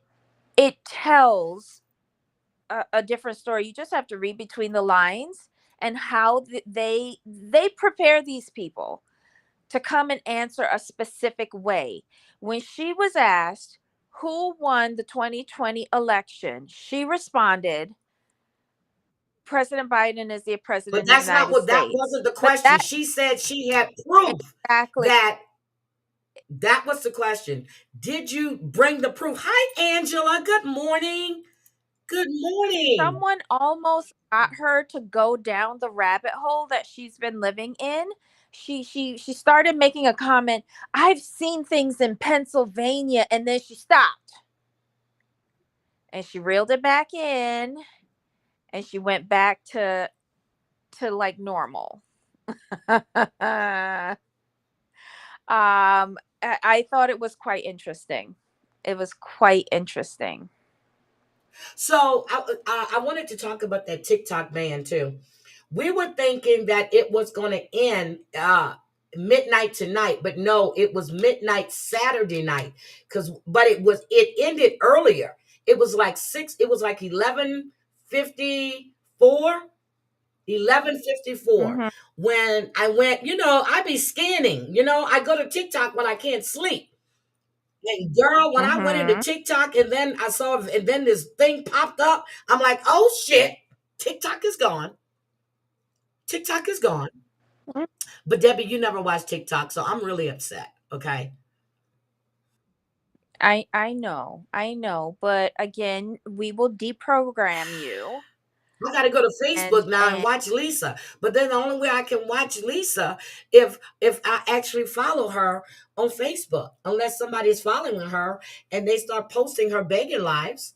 tells a different story. You just have to read between the lines and how they prepare these people to come and answer a specific way. When she was asked who won the 2020 election, she responded, President Biden is the But president of the that's not United what that States. wasn't the But question. that She said she had proof exactly that that was the question. Did you bring the proof? Hi, Angela. Good morning. Good morning. someone almost got her to go down the rabbit hole that she's been living in. She started making a comment, I've seen things in Pennsylvania, and then she stopped. And she reeled it back in and she went back to like normal. I thought it was quite interesting. It was quite interesting. So I wanted to talk about that TikTok ban too. We were thinking that it was going to end midnight tonight, but no, it was midnight Saturday night. But it ended earlier. It was like 6. It was like 11:54. 11:54 Mhm. when I went. I be scanning. I go to TikTok when I can't sleep. And girl, when I went into Mhm. TikTok and then this thing popped up, I'm like, oh shit, TikTok is gone. TikTok is gone. But Debbie, you never watched TikTok, so I'm really upset. Okay. I know, but again, we will deprogram you I gotta go to Facebook now and and watch Lisa. But then the only way I can watch Lisa if I actually follow her on Facebook. Unless somebody's following her and they start posting her begging lives.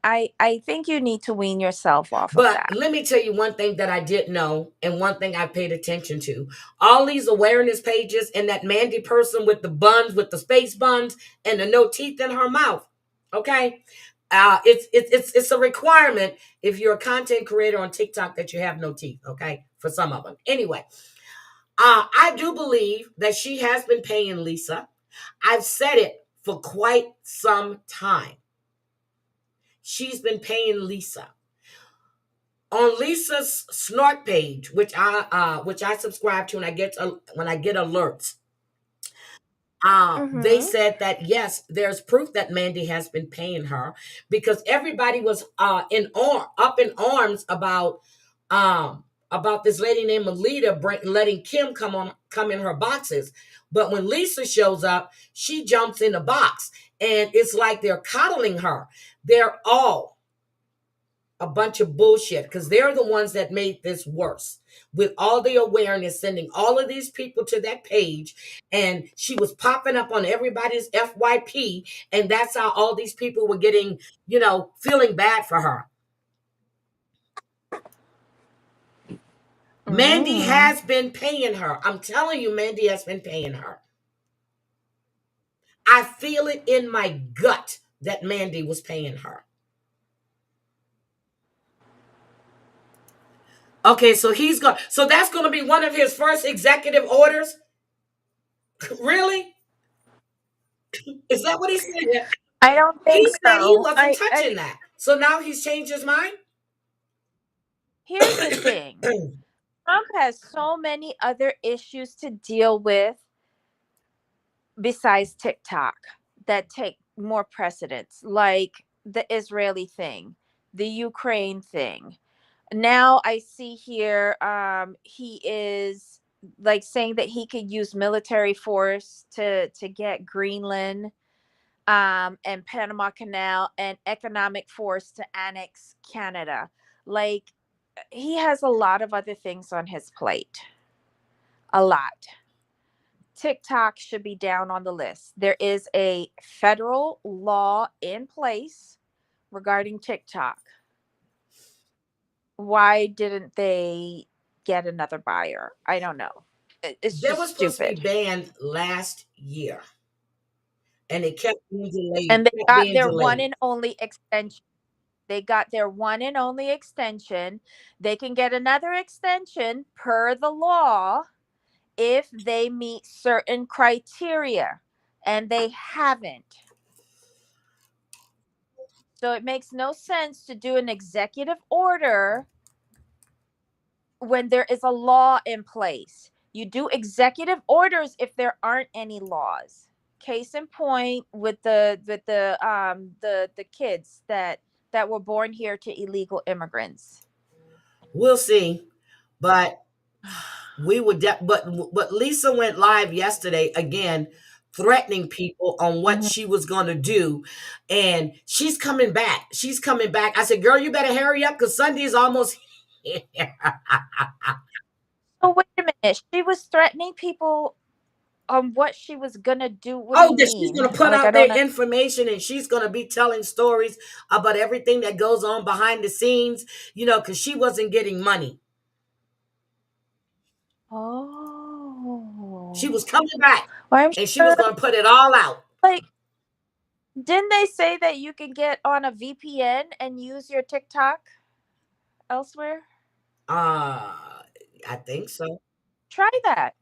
I think you need to wean yourself off of But that. let me tell you one thing that I did know, and one thing I paid attention to. All these awareness pages and that Mandy person with the buns, with the space buns, and the no teeth in her mouth. Okay, it's a requirement if you're a content creator on TikTok that you have no teeth. Okay, for some of them. Anyway, I do believe that she has been paying Lisa. I've said it for quite some time. She's been paying Lisa. On Lisa's snort page, which I subscribe to, and when I get alerts, they Mhm. said that yes, there's proof that Mandy has been paying her because everybody was up in arms about this lady named Melita letting Kim come in her boxes, but when Lisa shows up, she jumps in the box, and it's like they're coddling her. They're all a bunch of bullshit because they're the ones that made this worse with all the awareness, sending all of these people to that page, and she was popping up on everybody's FYP, and that's how all these people were getting, feeling bad for her. Mandy Mm. has been paying her. I'm telling you, Mandy has been paying her. I feel it in my gut that Mandy was paying her. Okay, so that's going to be one of his first executive orders. Really? Is that what he said? I don't He think said he so. wasn't touching that. So now he's changed his mind? Here's the thing. Trump has so many other issues to deal with besides TikTok that take more precedence, like the Israeli thing, the Ukraine thing. Now I see here he is like saying that he could use military force to get Greenland and Panama Canal and economic force to annex Canada. Like he has a lot of other things on his plate. A lot. TikTok should be down on the list. There is a federal law in place regarding TikTok. Why didn't they get another buyer? I don't know. It's They were just supposed to be stupid. banned last year, and it kept being delayed. And they Kept got being their one delayed. and only extension. They got their one and only extension. They can get another extension per the law if they meet certain criteria, and they haven't. So it makes no sense to do an executive order when there is a law in place. You do executive orders if there aren't any laws. Case in point with the kids that were born here to illegal immigrants. We'll see, but we would. But Lisa went live yesterday again, threatening people on what she was going to do, and she's coming back. She's coming back. I said, "Girl, you better hurry up because Sunday's almost here." Oh, wait a minute. She was threatening people on what she was gonna do. What do Oh, you that she's mean? going to put Like, I out their don't. information, and she's going to be telling stories about everything that goes on behind the scenes, because she wasn't getting money. She Oh. was coming back, Well, I'm and she was sure. going to put it all out. Like, didn't they say that you can get on a VPN and use your TikTok elsewhere? I think so. Try that.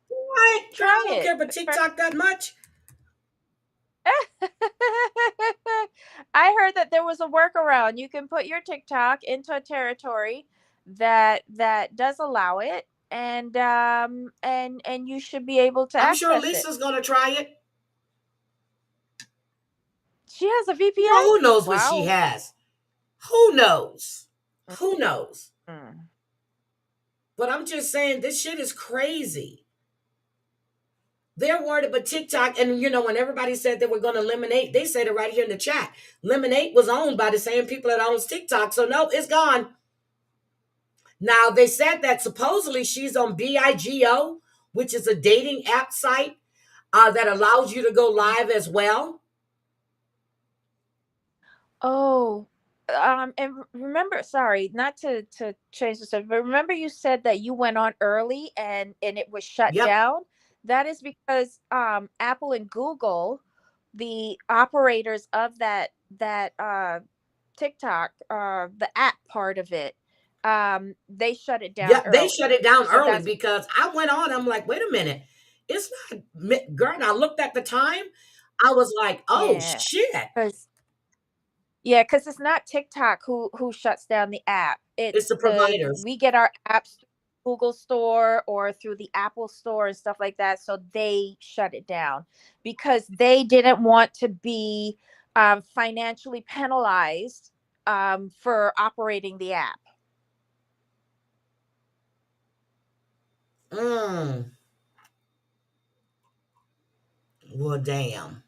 What? Girl, Try I don't it. care about TikTok that much. I heard that there was a workaround. You can put your TikTok into a territory that does allow it, and you should be able to I'm sure access it. Lisa's going to try it. She has a VPN? Girl, who knows what she Wow. has? Who knows? Who knows? Mm. But I'm just saying, this shit is crazy. They're worried about TikTok, and when everybody said they were going to eliminate, they said it right here in the chat. Lemonade was owned by the same people that owns TikTok, so no, it's gone. Now they said that supposedly she's on BIGO, which is a dating app site that allows you to go live as well. Oh, and remember, sorry, not to change the subject, but remember you said that you went on early and it was shut Yep. down. That is because Apple and Google, the operators of that TikTok, the app part of it, they shut it down Yeah, early. they shut it down So early that's because I went on. I'm like, wait a minute, it's not. Girl, and I looked at the time. I was like, oh yeah, shit, because it's not TikTok who shuts down the app. it's It's the providers. we get our apps through Google Store or through the Apple Store and stuff like that. So they shut it down because they didn't want to be financially penalized for operating the app. Well, damn.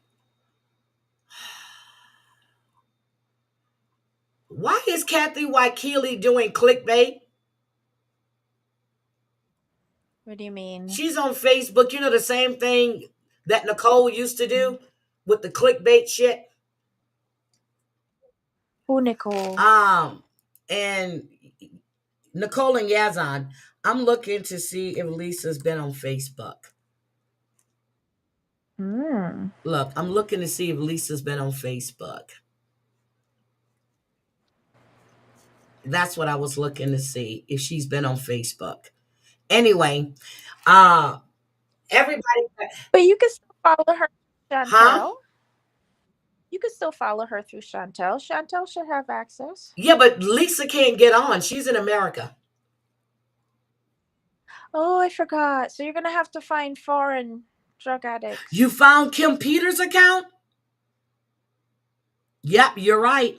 Why is Kathy Waikili doing clickbait? What do you mean? She's on Facebook. The same thing that Nicole used to do with the clickbait shit. Who, Nicole? And Nicole and Yazan. I'm looking to see if Lisa's been on Facebook. Look, I'm looking to see if Lisa's been on Facebook. That's what I was looking to see, if she's been on Facebook. Anyway, everybody. But you can still follow her, Chantel. Huh? You can still follow her through Chantel. Chantel should have access. Yeah, but Lisa can't get on. She's in America. Oh, I forgot. So you're going to have to find foreign drug addicts. You found Kim Peters' account? Yep, you're right.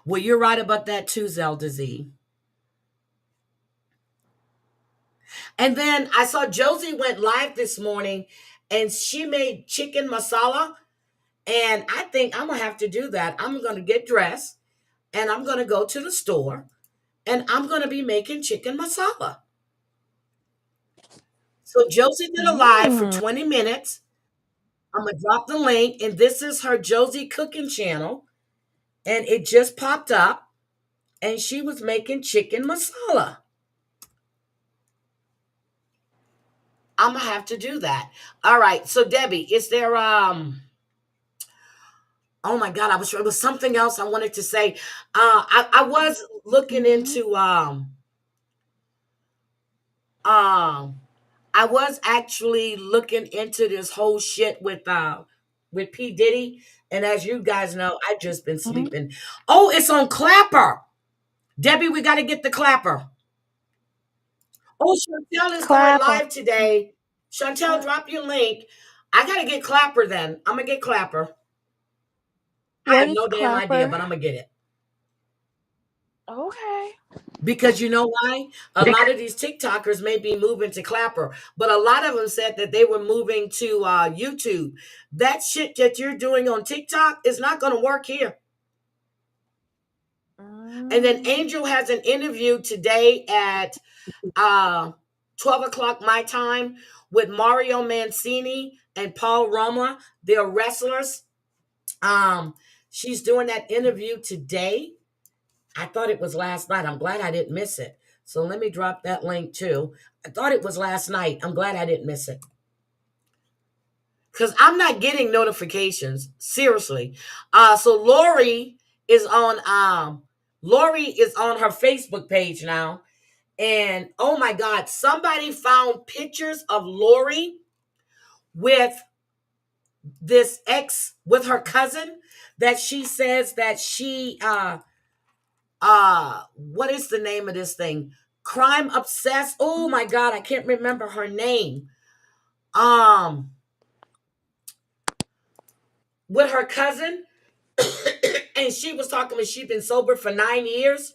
Well, you're right about that too, Zelda Z. And then I saw Josie went live this morning and she made chicken masala. And I think I'm going to have to do that. I'm going to get dressed and I'm going to go to the store and I'm going to be making chicken masala. So Josie did a live for 20 minutes. I'm going to drop the link, and this is her Josie cooking channel, and it just popped up, and she was making chicken masala. I'm going to have to do that. All right. So Debbie, is there oh my God, it was something else I wanted to say. I was looking into I was actually looking into this whole shit with P. Diddy. And as you guys know, I've just been sleeping. Oh, it's on Clapper. Debbie, we gotta get the Clapper. Oh, Chantel is going Clapper. live today. Chantel, drop your link. I gotta get Clapper then. I'm gonna get Clapper. I What have is no damn idea, Clapper? but I'm gonna get it. Okay. Because you know why? A lot of these TikTokers may be moving to Clapper, but a lot of them said that they were moving to YouTube. That shit that you're doing on TikTok is not going to work here. And then Angel has an interview today at 12 o'clock my time with Mario Mancini and Paul Roma. They're wrestlers. She's doing that interview today. I thought it was last night. I'm glad I didn't miss it. So let me drop that link too. I thought it was last night. I'm glad I didn't miss it. Because I'm not getting notifications. Seriously. So Lori is on her Facebook page now. And oh my God, somebody found pictures of Lori with this ex with her cousin that she says that she what is the name of this thing? Crime obsessed. Oh my God, I can't remember her name. With her cousin, and she was talking about she'd been sober for 9 years.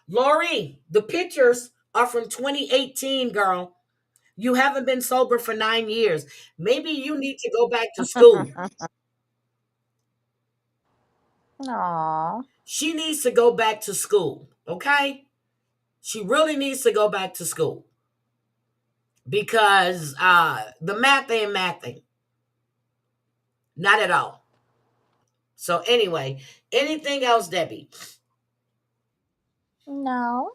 Lori, the pictures are from 2018, girl. You haven't been sober for 9 years. Maybe you need to go back to school. Aww. She needs to go back to school, okay? She really needs to go back to school because the math ain't mathing. Not at all. So anyway, anything else, Debbie? No.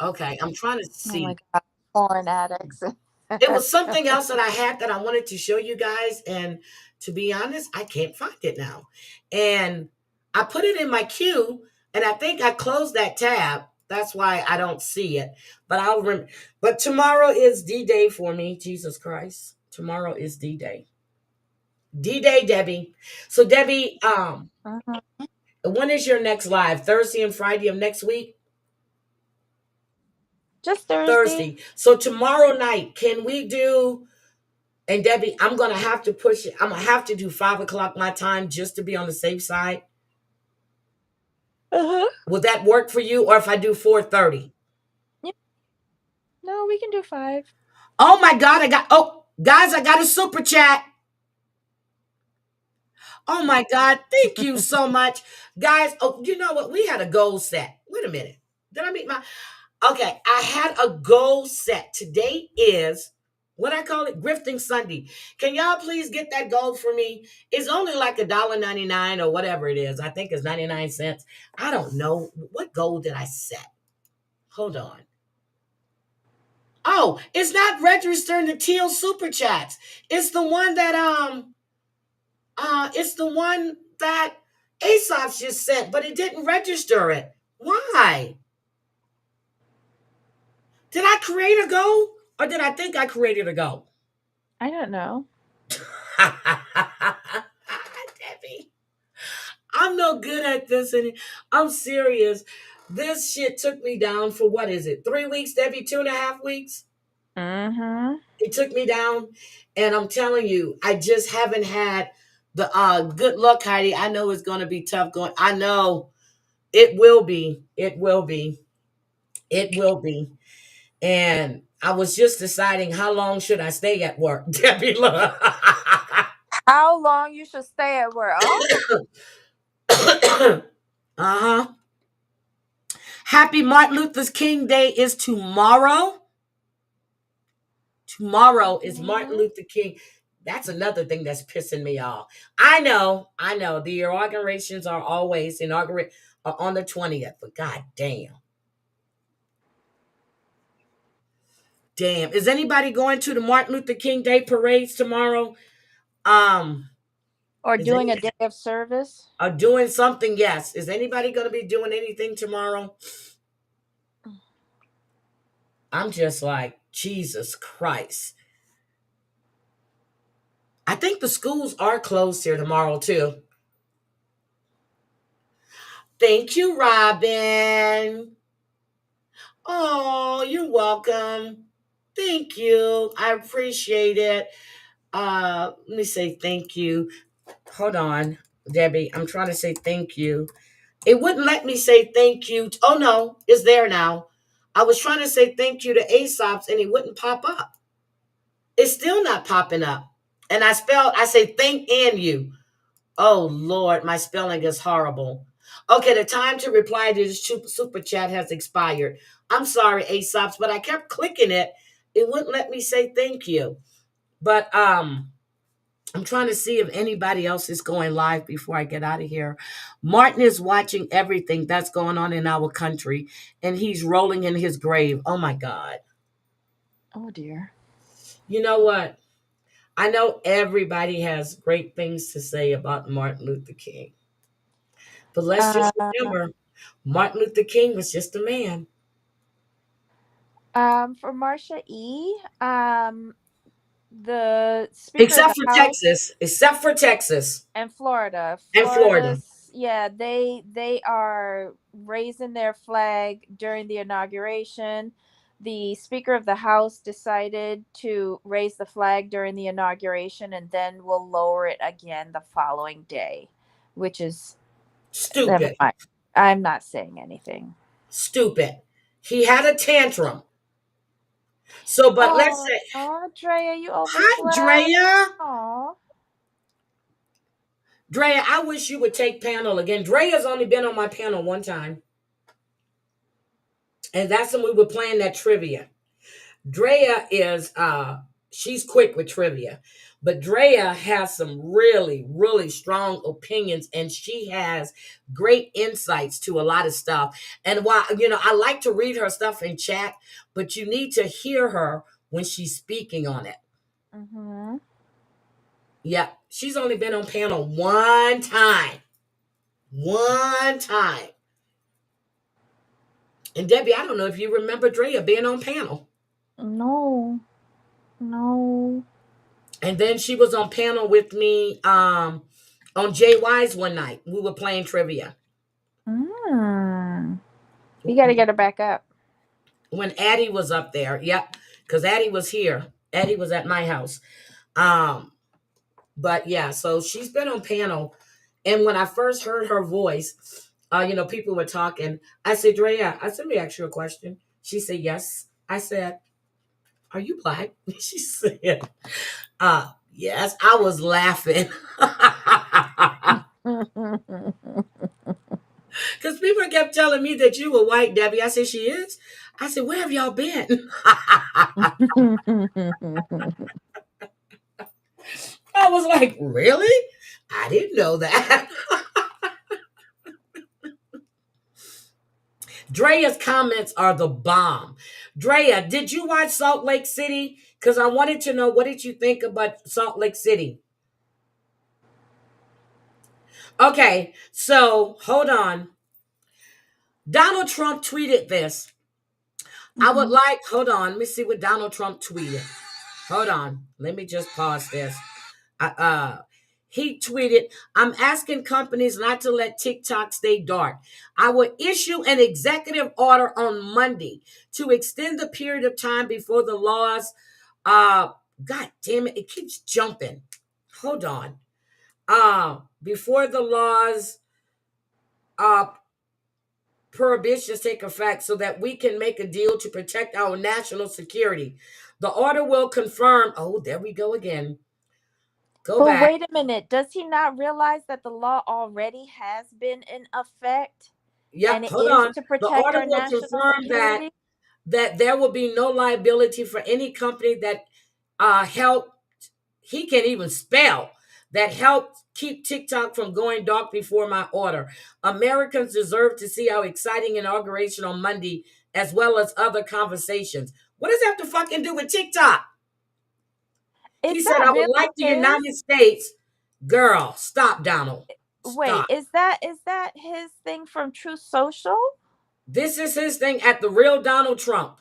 Okay, I'm trying to Oh my see. God. Foreign addicts. It was something else that I had that I wanted to show you guys, and to be honest, I can't find it now. And I put it in my queue, and I think I closed that tab. That's why I don't see it. But I'll remember. But tomorrow is D-Day for me. Jesus Christ, tomorrow is D-Day. D-Day, Debbie. So Debbie, when is your next live? Thursday and Friday of next week? Just Thursday. Thursday. So tomorrow night, can we do? And Debbie, I'm gonna have to push it. I'm gonna have to do 5 o'clock my time just to be on the safe side. Will that work for you, or if I do 4:30? Yeah. No, we can do 5. Oh my God! Guys, I got a super chat. Oh my God! Thank you so much, guys. Oh, you know what? We had a goal set. Wait a minute. Did I meet my? Okay, I had a goal set. Today is what I call it, grifting Sunday. Can y'all please get that goal for me? It's only like $1.99 or whatever it is. I think it's 99 cents. I don't know. What goal did I set? Hold on. Oh, it's not registering the teal super chats. It's the one that Aesop's just sent, but it didn't register it. Why? Did I create a goal, or did I think I created a goal? I don't know. Debbie, I'm no good at this, and I'm serious. This shit took me down for what is it? 3 weeks, Debbie? 2.5 weeks? It took me down, and I'm telling you, I just haven't had the good luck, Heidi. I know it's going to be tough going. I know it will be. It will be. It will be. And I was just deciding how long should I stay at work, Debbie. How long you should stay at work? Oh. Uh-huh. Happy Martin Luther King Day is tomorrow. Tomorrow is Martin Luther King. That's another thing that's pissing me off. I know. The inaugurations are always on the 20th, but god damn. Damn. Is anybody going to the Martin Luther King Day parades tomorrow? Or Is doing any a day of service? Or doing something? Yes. Is anybody going to be doing anything tomorrow? I'm just like, Jesus Christ. I think the schools are closed here tomorrow too. Thank you, Robin. Oh, you're welcome. Thank you. I appreciate it. Let me say thank you. Hold on, Debbie. I'm trying to say thank you. It wouldn't let me say thank you. Oh no, it's there now. I was trying to say thank you to Aesop's and it wouldn't pop up. It's still not popping up. And I say thank and you. Oh Lord, my spelling is horrible. Okay, the time to reply to this super chat has expired. I'm sorry, Aesop's, but I kept clicking it. It wouldn't let me say thank you. But I'm trying to see if anybody else is going live before I get out of here. Martin is watching everything that's going on in our country, and he's rolling in his grave. Oh my God. Oh dear. You know what? I know everybody has great things to say about Martin Luther King. But let's just remember, Martin Luther King was just a man. For Marsha E., the Speaker of Except the for House Texas. Except for Texas. and Florida. And Florida. Yeah, they are raising their flag during the inauguration. The Speaker of the House decided to raise the flag during the inauguration and then will lower it again the following day, which is never Stupid. mind. I'm not saying anything. Stupid. He had a tantrum. So, but let's Oh, say, Drea, you hi, overslept. Drea. Oh. Drea, I wish you would take panel again. Drea's only been on my panel one time. And that's when we were playing that trivia. Drea is she's quick with trivia. But Drea has some really, really strong opinions and she has great insights to a lot of stuff. And while I like to read her stuff in chat, but you need to hear her when she's speaking on it. Mm-hmm. Yeah, she's only been on panel one time. One time. And Debbie, I don't know if you remember Drea being on panel. No. And then she was on panel with me on JY's one night. We were playing trivia. You got to get her back up. When Addie was up there. Yep. Because Addie was here. Addie was at my house. But yeah, so she's been on panel. And when I first heard her voice, people were talking. I said, Drea, let me ask you a question. She said, yes. I said, are you black? She said, yes. I was laughing. Because people kept telling me that you were white, Debbie. I said, she is? I said, where have y'all been? I was like, really? I didn't know that. Drea's comments are the bomb. Drea, did you watch Salt Lake City? Because I wanted to know, what did you think about Salt Lake City? Okay, so hold on. Donald Trump tweeted this. I would like, hold on, let me see what Donald Trump tweeted. Hold on, let me just pause this. He tweeted, I'm asking companies not to let TikTok stay dark. I will issue an executive order on Monday to extend the period of time before the laws. God damn it, it keeps jumping. Hold on. Before the laws prohibitions take effect so that we can make a deal to protect our national security. The order will confirm, oh, there we go again. Go But back. wait a minute. Does he not realize that the law already has been in effect? And Yep, it hold is on. to The protect our article national confirmed that security? there will be no liability for any company that helped, he can't even spell, that helped keep TikTok from going dark before my order. Americans deserve to see our exciting inauguration on Monday, as well as other conversations. What does that have to fucking do with TikTok? He Is said, that I would really like the his? United States. Girl, stop, Donald. Wait, Stop. is that his thing from True Social? This is his thing at the real Donald Trump.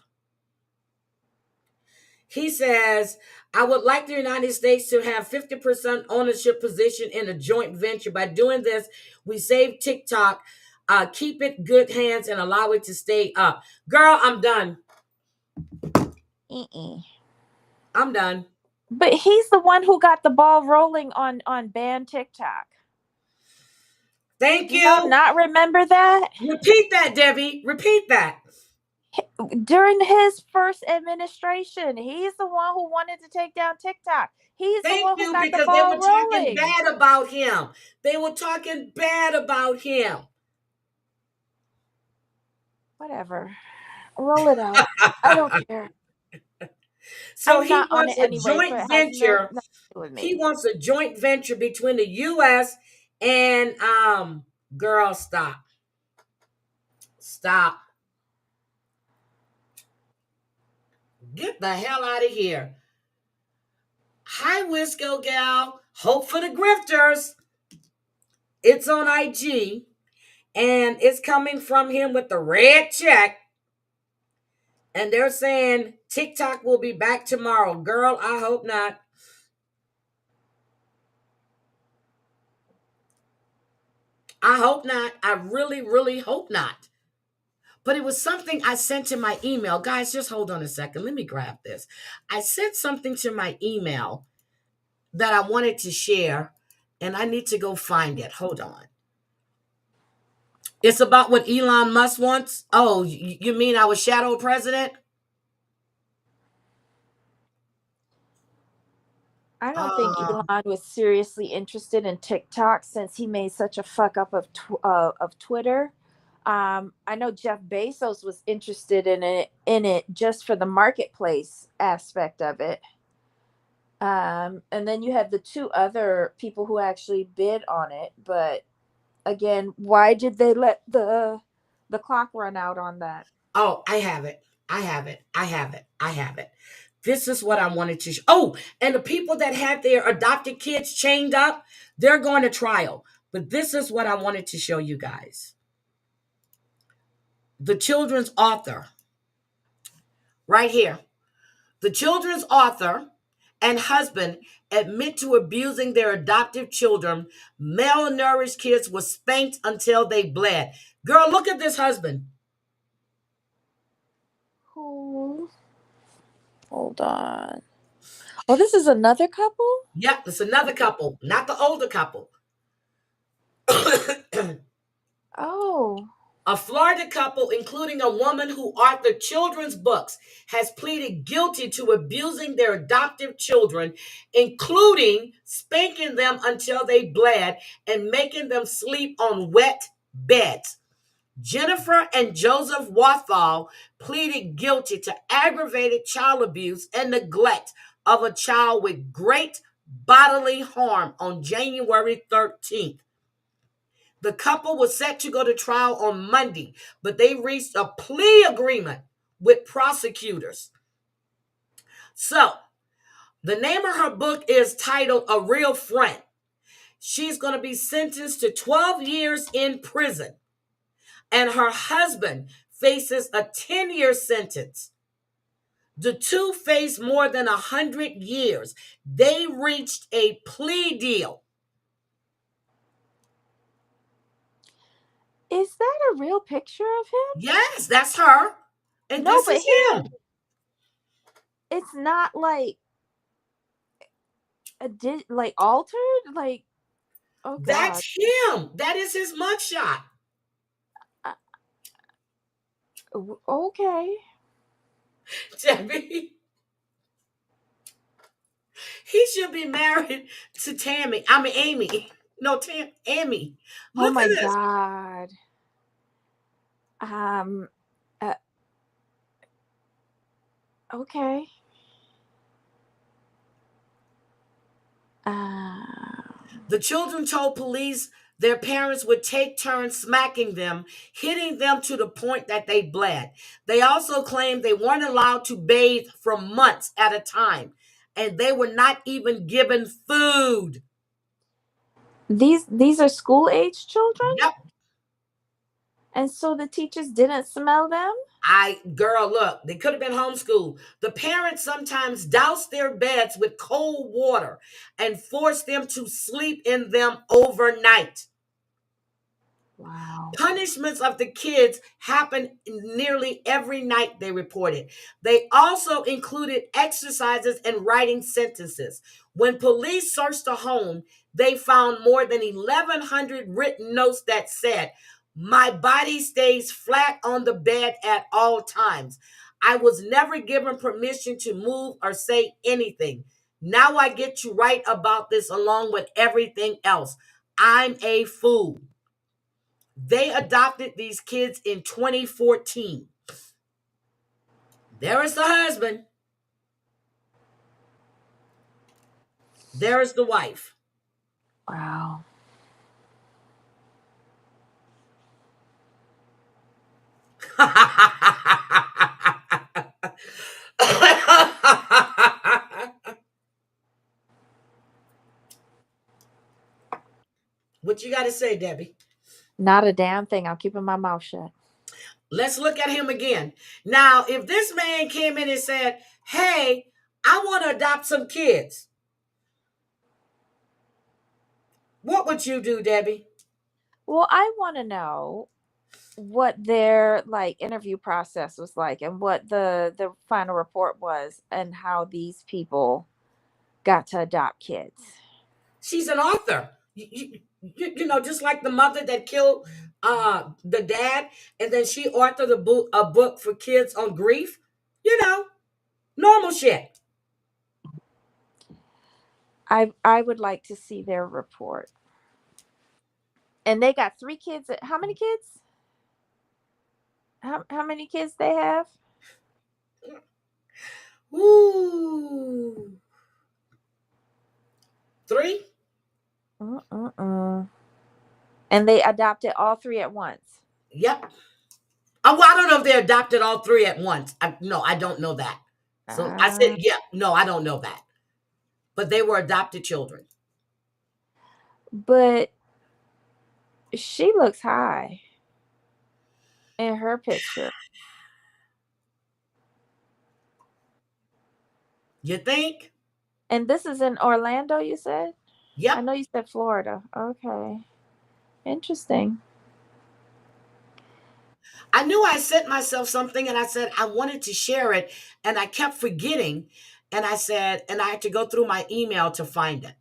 He says, I would like the United States to have 50% ownership position in a joint venture. By doing this, we save TikTok, keep it good hands, and allow it to stay up. Girl, I'm done. I'm done. But he's the one who got the ball rolling on ban TikTok. Thank Do y'all you. not remember that? Repeat that, Debbie. Repeat that. During his first administration, he's the one who wanted to take down TikTok. He's the Thank one who you, got the because they ball were talking rolling. bad about him. They were talking bad about him. Whatever. Roll it out. I don't care. So I'm he not on it wants a anyway, so joint it has venture. nothing to do with He me. wants a joint venture between the US and girl, stop. Stop. Get the hell out of here. Hi, Wisco gal. Hope for the grifters. It's on IG, and it's coming from him with the red check. And they're saying TikTok will be back tomorrow. Girl, I hope not. I hope not. I really, really hope not. But it was something I sent to my email. Guys, just hold on a second. Let me grab this. I sent something to my email that I wanted to share, and I need to go find it. Hold on. It's about what Elon Musk wants. Oh, you mean our shadow president? I don't think Elon was seriously interested in TikTok since he made such a fuck up of Twitter. I know Jeff Bezos was interested in it just for the marketplace aspect of it. And then you have the two other people who actually bid on it. But again, why did they let the clock run out on that? Oh, I have it. I have it. I have it. I have it. This is what I wanted to show. Oh, and the people that had their adopted kids chained up, they're going to trial. But this is what I wanted to show you guys. The children's author, right here. The children's author and husband admit to abusing their adoptive children. Malnourished kids were spanked until they bled. Girl, look at this husband. Hold on. Oh, this is another couple? Yep, it's another couple, not the older couple. Oh. A Florida couple, including a woman who authored children's books, has pleaded guilty to abusing their adoptive children, including spanking them until they bled and making them sleep on wet beds. Jennifer and Joseph Wathall pleaded guilty to aggravated child abuse and neglect of a child with great bodily harm on January 13th. The couple was set to go to trial on Monday, but they reached a plea agreement with prosecutors. So, the name of her book is titled A Real Friend. She's going to be sentenced to 12 years in prison, and her husband faces a 10-year sentence. The two face more than 100 years. They reached a plea deal. Is that a real picture of him? Yes, that's her. And No, this but is him. it's not like like altered. Like, oh god, That's him. That is his mugshot. okay. Debbie. He should be married to Tammy. I mean, Amy. No, Amy. Oh Look at my this. God. Um, uh, okay. The children told police their parents would take turns smacking them, hitting them to the point that they bled. They also claimed they weren't allowed to bathe for months at a time, and they were not even given food. These are school age children? Yep. And so the teachers didn't smell them? Girl, look, they could have been homeschooled. The parents sometimes doused their beds with cold water and forced them to sleep in them overnight. Wow. Punishments of the kids happened nearly every night, they reported. They also included exercises and writing sentences. When police searched the home, they found more than 1,100 written notes that said, "My body stays flat on the bed at all times. I was never given permission to move or say anything. Now I get to write about this along with everything else. I'm a fool." They adopted these kids in 2014. There is the husband. There is the wife. Wow. What you got to say, Debbie? Not a damn thing. I'm keeping my mouth shut. Let's look at him again. Now, if this man came in and said, "Hey, I want to adopt some kids," what would you do, Debbie? Well, I want to know what their like interview process was like and what the final report was and how these people got to adopt kids. She's an author. You know, just like the mother that killed the dad, and then she authored a book for kids on grief. You know, normal shit. I would like to see their report. And they got 3 kids. How many kids? How many kids they have? Ooh, 3. And they adopted all 3 at once. Yep. Oh, well, I don't know if they adopted all 3 at once. No, I don't know that. So I said, yeah, no, I don't know that. But they were adopted children. But she looks high in her picture. You think? And this is in Orlando, you said? Yep. I know you said Florida. Okay. Interesting. I knew I sent myself something and I said I wanted to share it and I kept forgetting. And I said, and I had to go through my email to find it.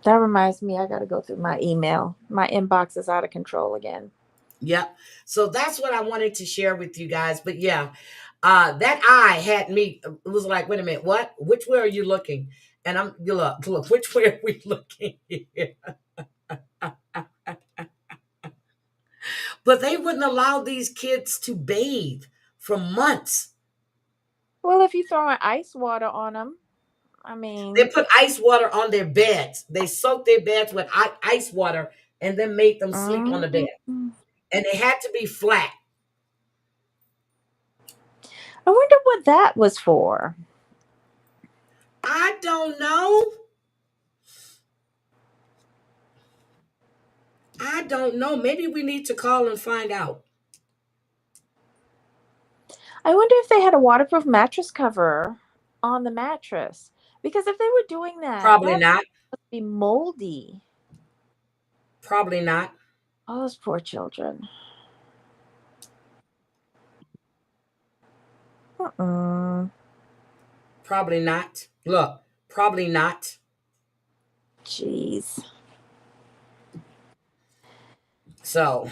That reminds me, I got to go through my email. My inbox is out of control again. Yep. So that's what I wanted to share with you guys. But yeah, that eye had me, it was like, wait a minute, what? Which way are you looking? And you look, which way are we looking here? But they wouldn't allow these kids to bathe for months. Well, if you throw ice water on them, I mean, they put ice water on their beds. They soaked their beds with ice water and then made them sleep on the bed. And they had to be flat. I wonder what that was for. I don't know. I don't know. Maybe we need to call and find out. I wonder if they had a waterproof mattress cover on the mattress. Because if they were doing that, Probably that not. must be moldy. Probably not. Oh, those poor children. Probably not. Look, probably not. Jeez. So,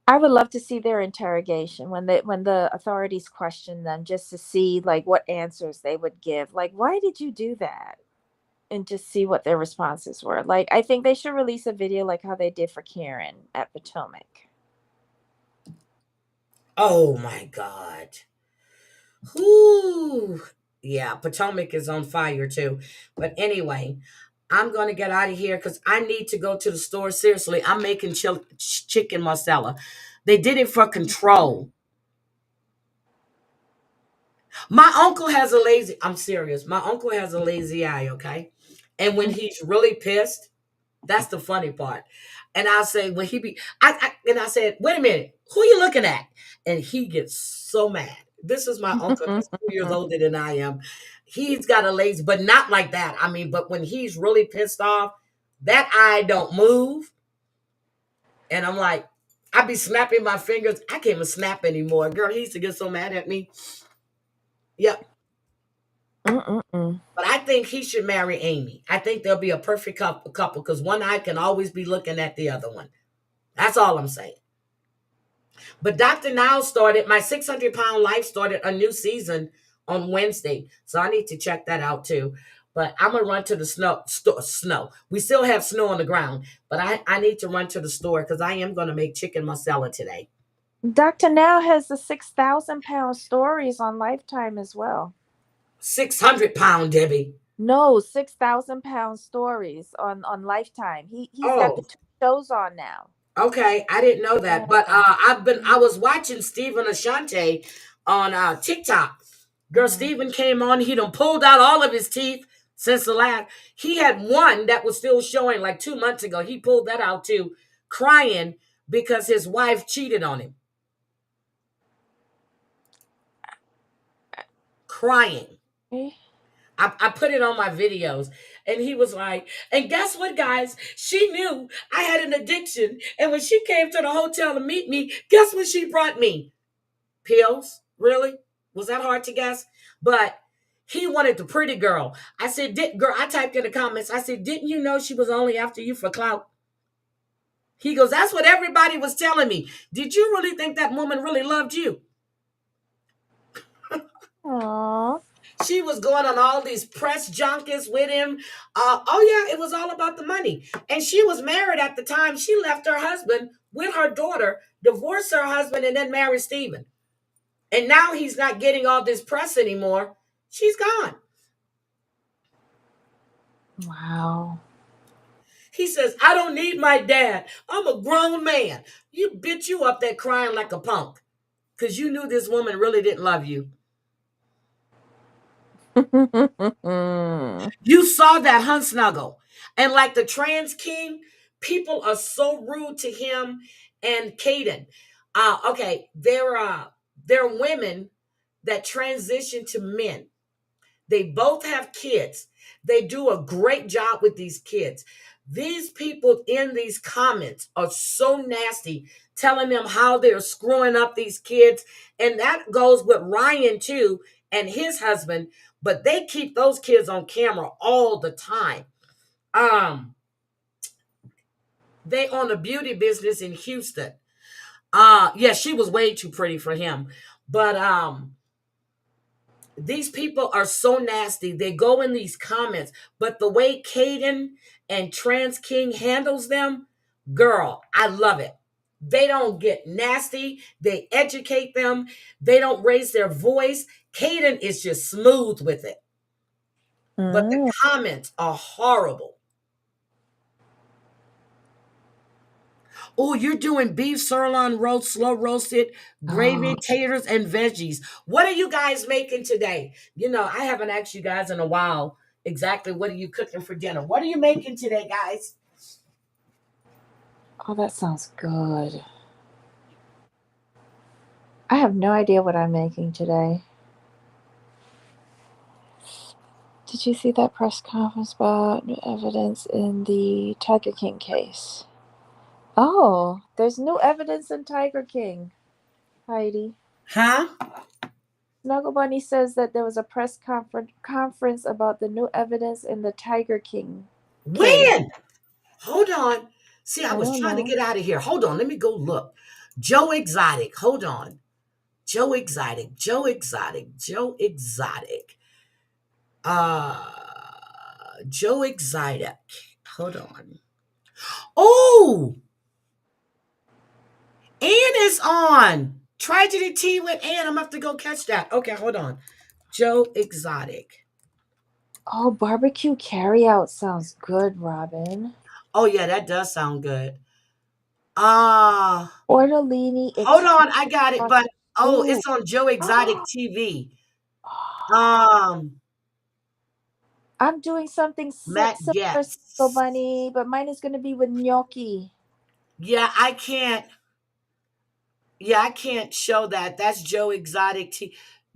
I would love to see their interrogation when the authorities question them, just to see like what answers they would give. Like, why did you do that? And just see what their responses were. Like, I think they should release a video like how they did for Karen at Potomac. Oh my God. Whoo. Yeah, Potomac is on fire too. But anyway, I'm going to get out of here because I need to go to the store. Seriously, I'm making chicken masala. They did it for control. My uncle has a lazy, I'm serious. My uncle has a lazy eye, okay? And when he's really pissed, that's the funny part. And I'll say, when he be, and I said, wait a minute, who you looking at? And he gets so mad. This is my uncle. He's 2 years older than I am. He's got a lazy, but not like that. I mean, but when he's really pissed off, that eye don't move. And I'm like, I be snapping my fingers. I can't even snap anymore. Girl, he used to get so mad at me. Yep. But I think he should marry Amy. I think they'll be a perfect couple because one eye can always be looking at the other one. That's all I'm saying. But Dr. Now started, my 600-pound life started a new season on Wednesday. So I need to check that out too. But I'm going to run to the snow. We still have snow on the ground. But I need to run to the store because I am going to make chicken masala today. Dr. Now has the 6,000-pound stories on Lifetime as well. 600-pound, Debbie. No, 6,000-pound stories on Lifetime. He's got the 2 shows on now. Okay, I didn't know that, but I was watching Stephen Ashante on TikTok. Girl, Stephen came on. He done pulled out all of his teeth since the last. He had one that was still showing like 2 months ago. He pulled that out too, crying because his wife cheated on him. Crying. I put it on my videos, and he was like, and guess what, guys? She knew I had an addiction, and when she came to the hotel to meet me, guess what she brought me? Pills? Really? Was that hard to guess? But he wanted the pretty girl. I said, girl, I typed in the comments, I said, didn't you know she was only after you for clout? He goes, that's what everybody was telling me. Did you really think that woman really loved you? Aww. She was going on all these press junkets with him. Oh, yeah, it was all about the money. And she was married at the time. She left her husband with her daughter, divorced her husband, and then married Stephen. And now he's not getting all this press anymore. She's gone. Wow. He says, I don't need my dad. I'm a grown man. You bitch, you up there crying like a punk because you knew this woman really didn't love you. You saw that, huh, Snuggle? And like the trans king, people are so rude to him and Caden. Okay, there are women that transition to men. They both have kids. They do a great job with these kids. These people in these comments are so nasty, telling them how they're screwing up these kids. And that goes with Ryan too and his husband, but they keep those kids on camera all the time. They own a beauty business in Houston. Yeah, she was way too pretty for him. But these people are so nasty. They go in these comments, but the way Caden and Trans King handles them, girl, I love it. They don't get nasty. They educate them. They don't raise their voice. Caden is just smooth with it. But the comments are horrible. Oh, you're doing beef sirloin roast, slow roasted, gravy, taters, and veggies. What are you guys making today? You know, I haven't asked you guys in a while exactly what are you cooking for dinner. What are you making today, guys? Oh, that sounds good. I have no idea what I'm making today. Did you see that press conference about new evidence in the Tiger King case? Oh, there's new evidence in Tiger King, Heidi. Huh? Snuggle Bunny says that there was a press conference about the new evidence in the Tiger King case. When? Hold on. See, I was trying to get out of here. Hold on. Let me go look. Joe Exotic. Hold on. Joe Exotic. Joe Exotic. Joe Exotic. Uh Joe Exotic. Hold on. Oh, Ann is on. Tragedy Tea with Ann. I'm gonna have to go catch that. Okay, hold on. Joe Exotic. Oh, barbecue carryout sounds good, Robin. Oh yeah, that does sound good. Uh Tortellini hold on, Italian I got it, but sausage soup. it's on Joe Exotic TV. Um, I'm doing something Matt similar, Snuggle Getz. Bunny, but mine is going to be with gnocchi. Yeah, I can't. Yeah, I can't show that. That's Joe Exotic.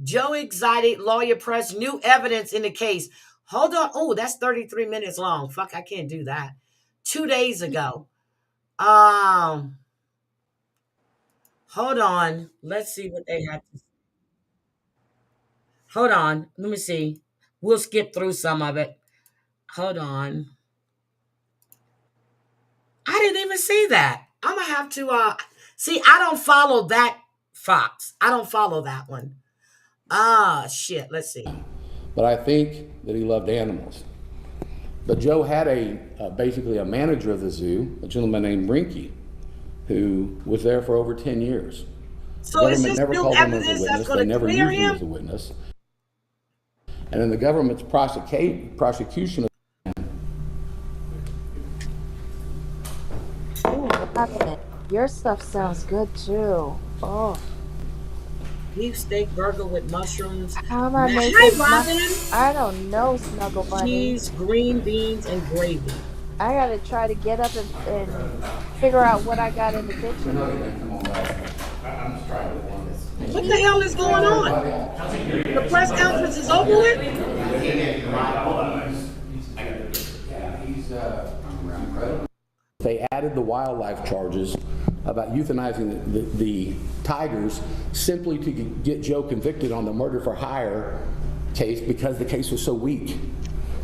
Joe Exotic lawyer press new evidence in the case. Hold on. Oh, that's 33 minutes long. Fuck, I can't do that. 2 days ago. Um, hold on. Let's see what they have to. Hold on. Let me see. We'll skip through some of it. Hold on. I didn't even see that. I'm gonna have to see. I don't follow that Fox. I don't follow that one. Ah, shit. Let's see. But I think that he loved animals. But Joe had basically a manager of the zoo, a gentleman named Rinky, who was there for over 10 years. So the is government this never new called him as evidence a that's witness. going They to never clear used him him? as a witness. And in the government's prosecution of Ooh, Robin, your stuff sounds good too. Oh, Beef steak burger with mushrooms. how am I Hi, making Robin. I don't know, Snuggle Bunny. Cheese, green beans, and gravy. I got to try to get up and figure out what I got in the kitchen. What the hell is going on? The press conference is over with? They added the wildlife charges about euthanizing the tigers simply to get Joe convicted on the murder for hire case because the case was so weak.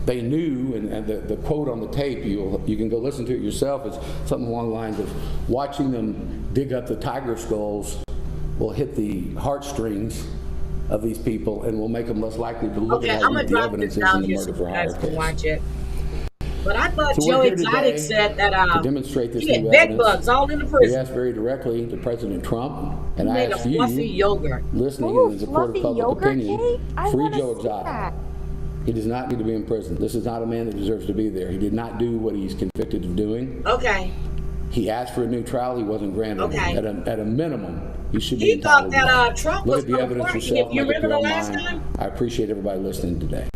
They knew, and the quote on the tape, you can go listen to it yourself, it's something along the lines of, watching them dig up the tiger skulls will hit the heartstrings of these people and will make them less likely to look Okay, at I'm how going weak to the drop evidence this is down in the here so murder you for hire guys can case. watch it. But I thought So Joe we're here Exotic today said that to demonstrate this he had new bed evidence. bugs all in the We prison. asked very directly to President Trump, and He I made a asked fluffy you, yogurt. listening Ooh, in the support of fluffy public yogurt opinion, cake? I free want to Joe see Exotic. that. He does not need to be in prison. This is not a man that deserves to be there. He did not do what he's convicted of doing. Okay. He asked for a new trial. He wasn't granted. Okay. At a minimum, he should be He thought entitled to that that. Trump Look was at the going to evidence pardon yourself. him. You Make up remember your the own last mind. time? I appreciate everybody listening today.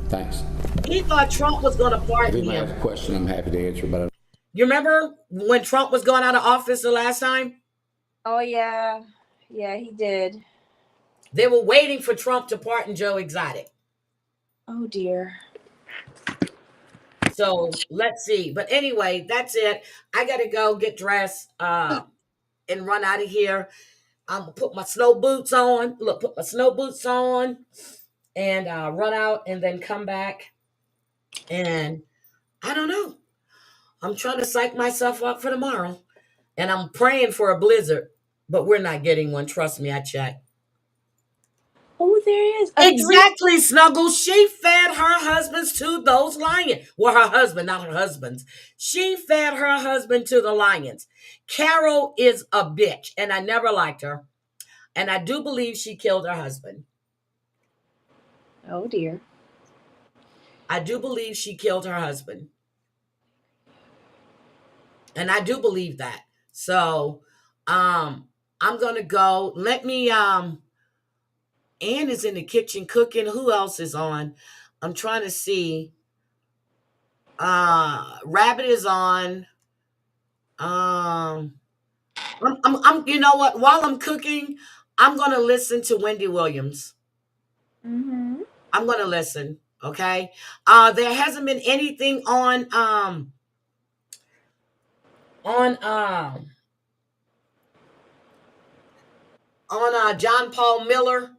Thanks. He thought Trump was going to If pardon anybody him. has a question, I'm happy to answer. But You remember when Trump was going out of office the last time? Oh, yeah. Yeah, he did. They were waiting for Trump to pardon Joe Exotic. Oh, dear. So let's see. But anyway, that's it. I got to go get dressed and run out of here. I'm going to put my snow boots on. Look, put my snow boots on and run out and then come back. And I don't know. I'm trying to psych myself up for tomorrow. And I'm praying for a blizzard, but we're not getting one. Trust me, I checked. Oh, there is. Exactly, Snuggles. She fed her husbands to those lions. Well, her husband, not her husbands. She fed her husband to the lions. Carol is a bitch, and I never liked her. And I do believe she killed her husband. Oh, dear. I do believe she killed her husband. And I do believe that. So, I'm gonna go. Let me Ann is in the kitchen cooking. Who else is on? I'm trying to see. Rabbit is on. You know what? While I'm cooking, I'm gonna listen to Wendy Williams. Mm-hmm. I'm gonna listen. Okay. There hasn't been anything on John Paul Miller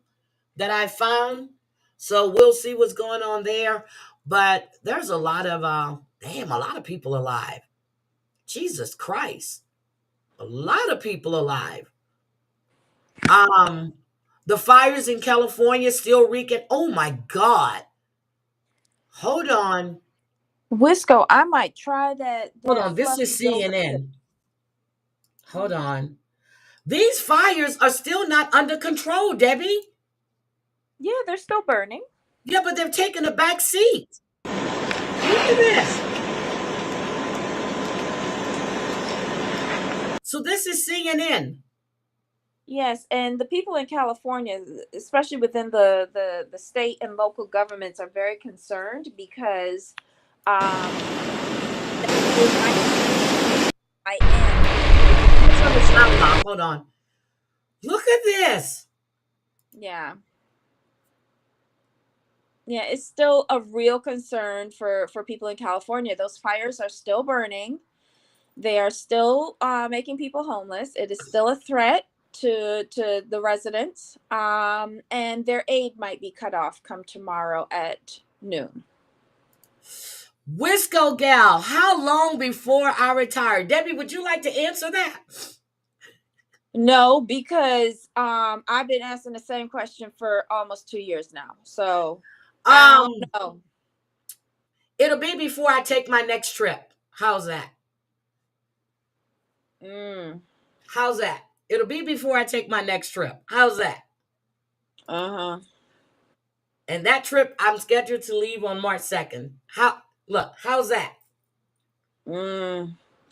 that I found. So we'll see what's going on there. But there's a lot of a lot of people alive. Jesus Christ. A lot of people alive. Um, the fires in California still wreaking. Oh my God. Hold on. Wisco, I might try Hold that on. This fluffy is yogurt chip. CNN. Hold on. These fires are still not under control, Debbie. Yeah, they're still burning. Yeah, but they're taking a back seat. Look at this. So this is CNN. Yes, and the people in California, especially within the state and local governments, are very concerned because they might end. Turn the sound off. Hold on. Look at this. Yeah. Yeah, it's still a real concern for people in California. Those fires are still burning. They are still making people homeless. It is still a threat to the residents, and their aid might be cut off come tomorrow at noon. Wisco gal, how long before I retire? Debbie, would you like to answer that? No, because I've been asking the same question for almost 2 years now. So I don't know. It'll be before I take my next trip. How's that? How's that? It'll be before I take my next trip. How's that? Uh-huh. And that trip, I'm scheduled to leave on March 2nd. How's that?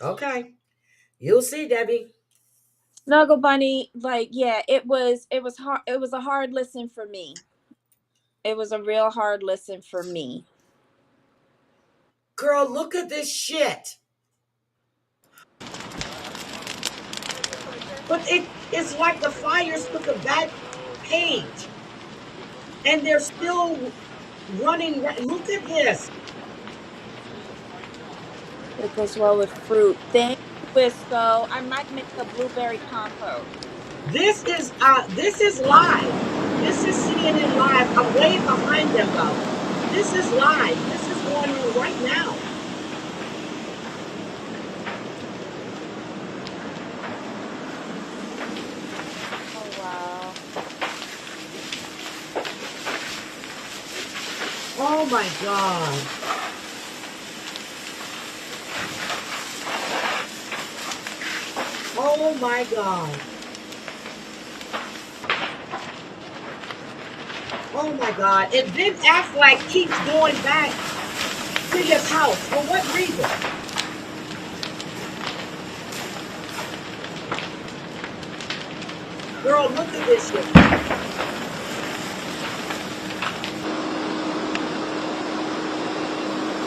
Okay. You'll see, Debbie. Snuggle Bunny, like, yeah, it was hard. It was a hard listen for me. It was a real hard listen for me. Girl, look at this shit. But it's like the fires took a back page. And they're still running. Look at this. It goes well with fruit. Thank you, Wisco. I might make a blueberry compote. This is live. This is CNN live. I'm way behind them though. This is live. This is going on right now. Oh wow. Oh my God. Oh my God. Oh my God. And Ben Affleck keeps going back to his house. For what reason? Girl, look at this shit.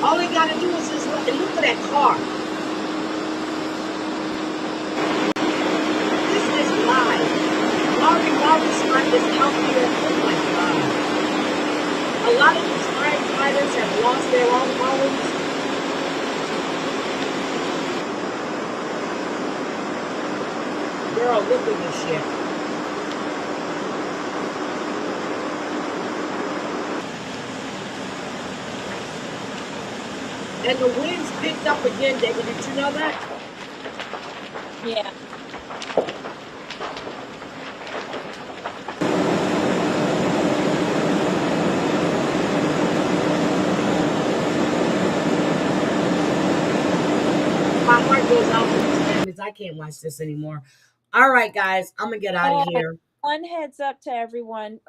All he gotta do is just look at that car. This is live. Laurie Scott is out here. Oh my God. A lot of these firefighters have lost their own homes. Girl, look at this shit. And the winds picked up again, David. Did you know that? Yeah. My heart goes out to these families. I can't watch this anymore. All right, guys, I'm gonna get out of here. One heads up to everyone,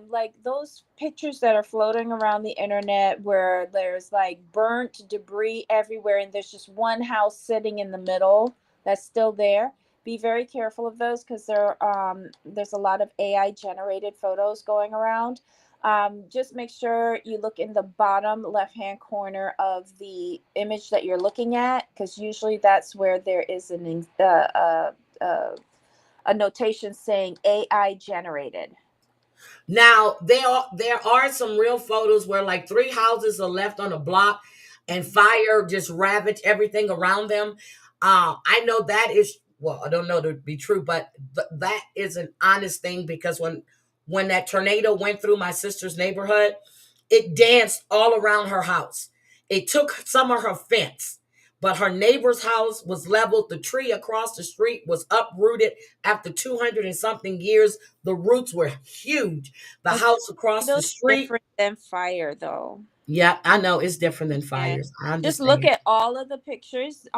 like those pictures that are floating around the internet where there's like burnt debris everywhere and there's just one house sitting in the middle that's still there. Be very careful of those because there's a lot of AI generated photos going around. Just make sure you look in the bottom left hand corner of the image that you're looking at because usually that's where there is a notation saying AI generated. Now there are some real photos where like 3 houses are left on a block and fire just ravaged everything around them. I know that is, well, I don't know to be true, but that is an honest thing because when that tornado went through my sister's neighborhood, it danced all around her house. It took some of her fence, but her neighbor's house was leveled. The tree across the street was uprooted after 200 and something years. The roots were huge. The house across the street. Different than fire, though. Yeah, I know it's different than And fires. I just look understand. at all of the pictures.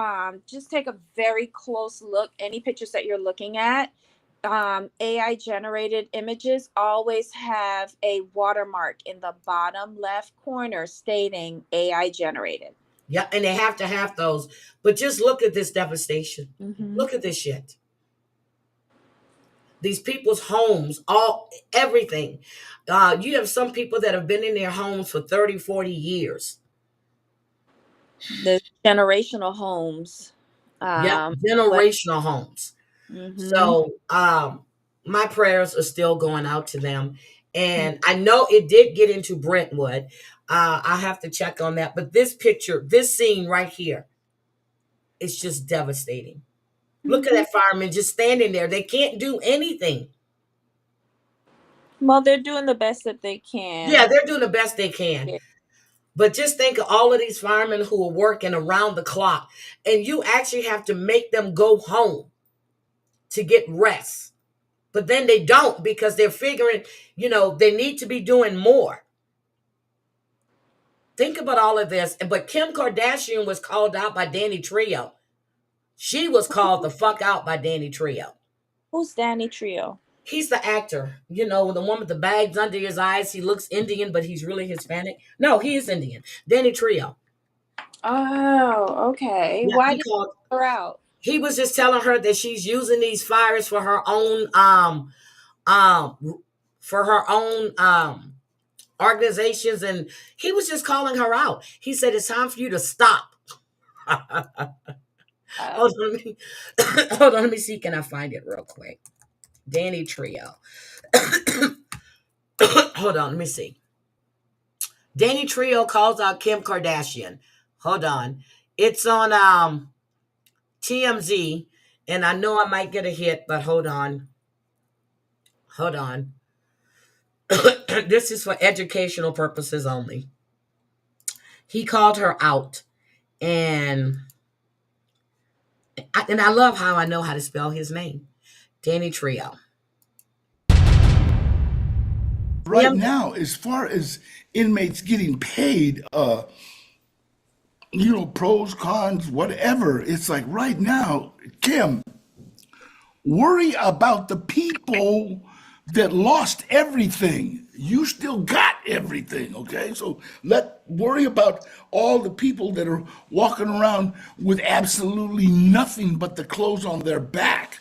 Just take a very close look. Any pictures that you're looking at, AI generated images always have a watermark in the bottom left corner stating AI generated. Yeah, and they have to have those. But just look at this devastation. Look at this shit. These people's homes, everything. You have some people that have been in their homes for 30, 40 years. The generational homes. Yeah, generational homes. So my prayers are still going out to them. And I know it did get into Brentwood. I have to check on that. But this picture, this scene right here, it's just devastating. Look at that fireman just standing there. They can't do anything. Well, they're doing the best that they can. Yeah, they're doing the best they can. But just think of all of these firemen who are working around the clock, and you actually have to make them go home to get rest. But then they don't because they're figuring, they need to be doing more. Think about all of this. But Kim Kardashian was called out by Danny Trejo. She was called the fuck out by Danny Trejo. Who's Danny Trejo? He's the actor, the one with the bags under his eyes. He looks Indian, but he's really Hispanic. No, he is Indian. Danny Trejo. Oh, okay. Yeah, why did he call her out? He was just telling her that she's using these fires for her own organizations, and he was just calling her out. He said it's time for you to stop. Hold on, let me see. Can I find it real quick? Danny Trejo. Hold on, let me see. Danny Trejo calls out Kim Kardashian. Hold on. It's on TMZ, and I know I might get a hit, but hold on. This is for educational purposes only. He called her out, and I love how I know how to spell his name. Danny Trejo. Right now, as far as inmates getting paid, pros, cons, whatever, it's like right now, Kim, worry about the people that lost everything. You still got everything, okay? So worry about all the people that are walking around with absolutely nothing but the clothes on their back,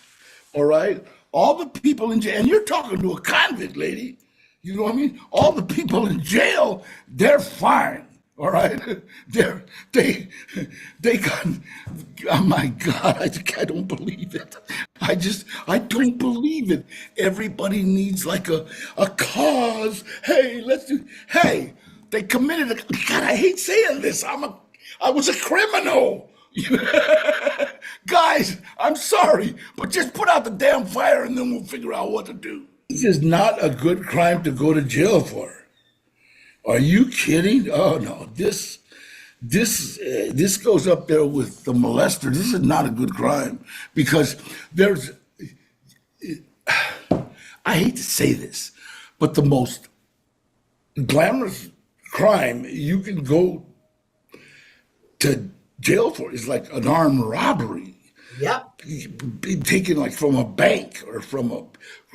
all right? All the people in jail, and you're talking to a convict, lady. You know what I mean? All the people in jail, they're fine. All right, they got. Oh my God! I don't believe it. I don't believe it. Everybody needs like a cause. Hey, let's do. Hey, they committed a. God, I hate saying this. I was a criminal. Guys, I'm sorry, but just put out the damn fire and then we'll figure out what to do. This is not a good crime to go to jail for. Are you kidding? Oh no, this goes up there with the molester. This is not a good crime because I hate to say this, but the most glamorous crime you can go to jail for is like an armed robbery. Yep. Taken like from a bank or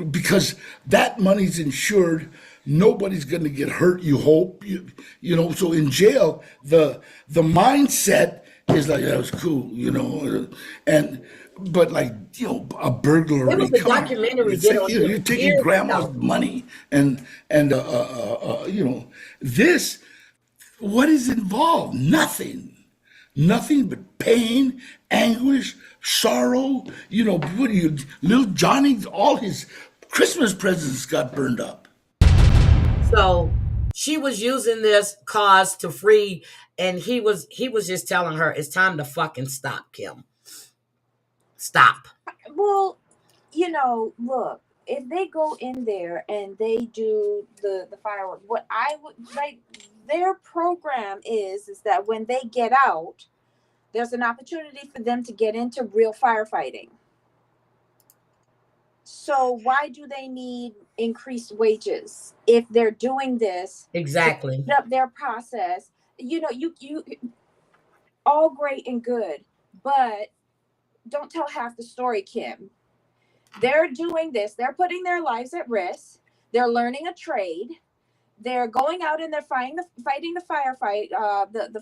because that money's insured. Nobody's going to get hurt, you hope. So in jail, the mindset is like, that was cool, but like, a burglary. It was a documentary. Like, you're taking grandma's money and this, what is involved? Nothing but pain, anguish, sorrow. What are you, little Johnny, all his Christmas presents got burned up. So she was using this cause to free, and he was just telling her it's time to fucking stop, Kim. Stop. Well, look, if they go in there and they do the firework, what I would like, their program is that when they get out, there's an opportunity for them to get into real firefighting. So why do they need increased wages if they're doing this? Exactly. To speed up their process. You know, you all great and good, but don't tell half the story, Kim. They're doing this. They're putting their lives at risk. They're learning a trade. They're going out and they're fighting the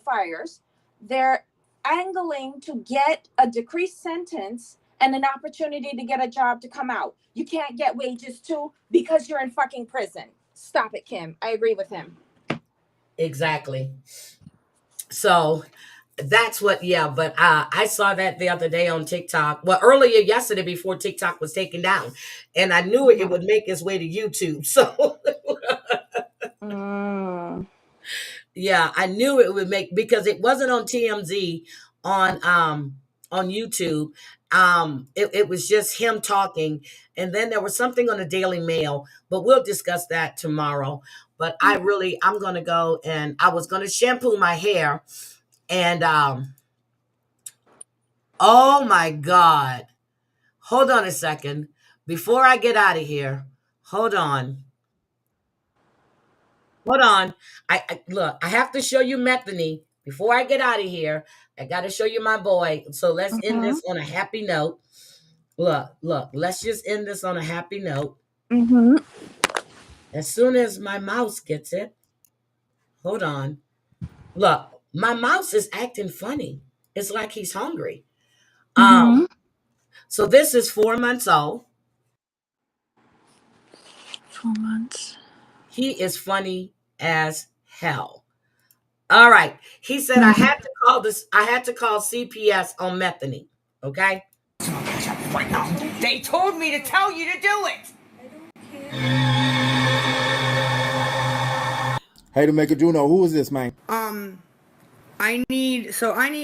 fires. They're angling to get a decreased sentence and an opportunity to get a job to come out. You can't get wages too because you're in fucking prison. Stop it, Kim. I agree with him. Exactly. So that's what, yeah, but I saw that the other day on TikTok. Well, earlier yesterday before TikTok was taken down. And I knew it would make its way to YouTube. So yeah, I knew it would make, because it wasn't on TMZ on YouTube. It was just him talking, and then there was something on the Daily Mail, but we'll discuss that tomorrow. But I'm gonna go, and I was gonna shampoo my hair, and oh my God, hold on a second before I get out of here. Hold on. I look, I have to show you Methany before I get out of here. I got to show you my boy. So let's end this on a happy note. Look, let's just end this on a happy note. As soon as my mouse gets it, hold on. Look, my mouse is acting funny. It's like he's hungry. So this is 4 months old. 4 months. He is funny as hell. All right. He said I had to call CPS on Methany. Okay? Right now. They told me to tell you to do it. Hey, to make it Juno, who is this, man? I need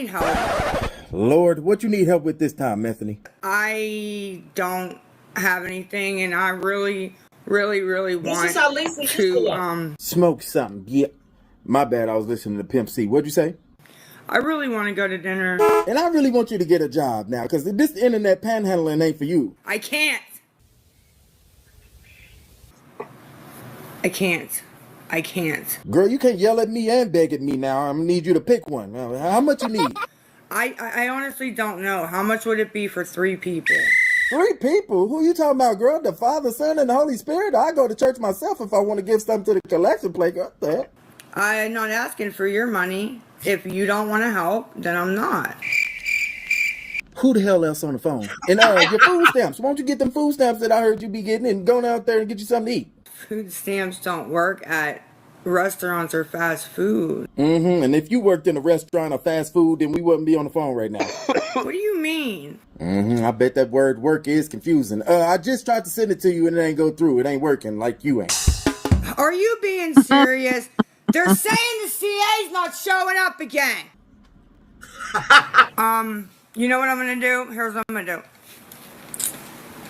help. Lord, what you need help with this time, Methany? I don't have anything, and I really want This is how Lisa used to look. Smoke something. Yeah. My bad, I was listening to Pimp C. What'd you say? I really want to go to dinner. And I really want you to get a job now, because this internet panhandling ain't for you. I can't. Girl, you can't yell at me and beg at me now. I'm gonna need you to pick one. How much you need? I honestly don't know. How much would it be for 3 people? 3 people? Who you talking about, girl? The Father, Son, and the Holy Spirit? I go to church myself if I want to give something to the collection plate. What the heck? I'm not asking for your money. If you don't want to help, then I'm not. Who the hell else on the phone? And your food stamps. Why don't you get them food stamps that I heard you be getting and go out there and get you something to eat? Food stamps don't work at restaurants or fast food. And if you worked in a restaurant or fast food, then we wouldn't be on the phone right now. What do you mean? I bet that word work is confusing. I just tried to send it to you and it ain't go through. It ain't working like you ain't. Are you being serious? They're saying the CA's not showing up again. You know what I'm gonna do? Here's what I'm gonna do.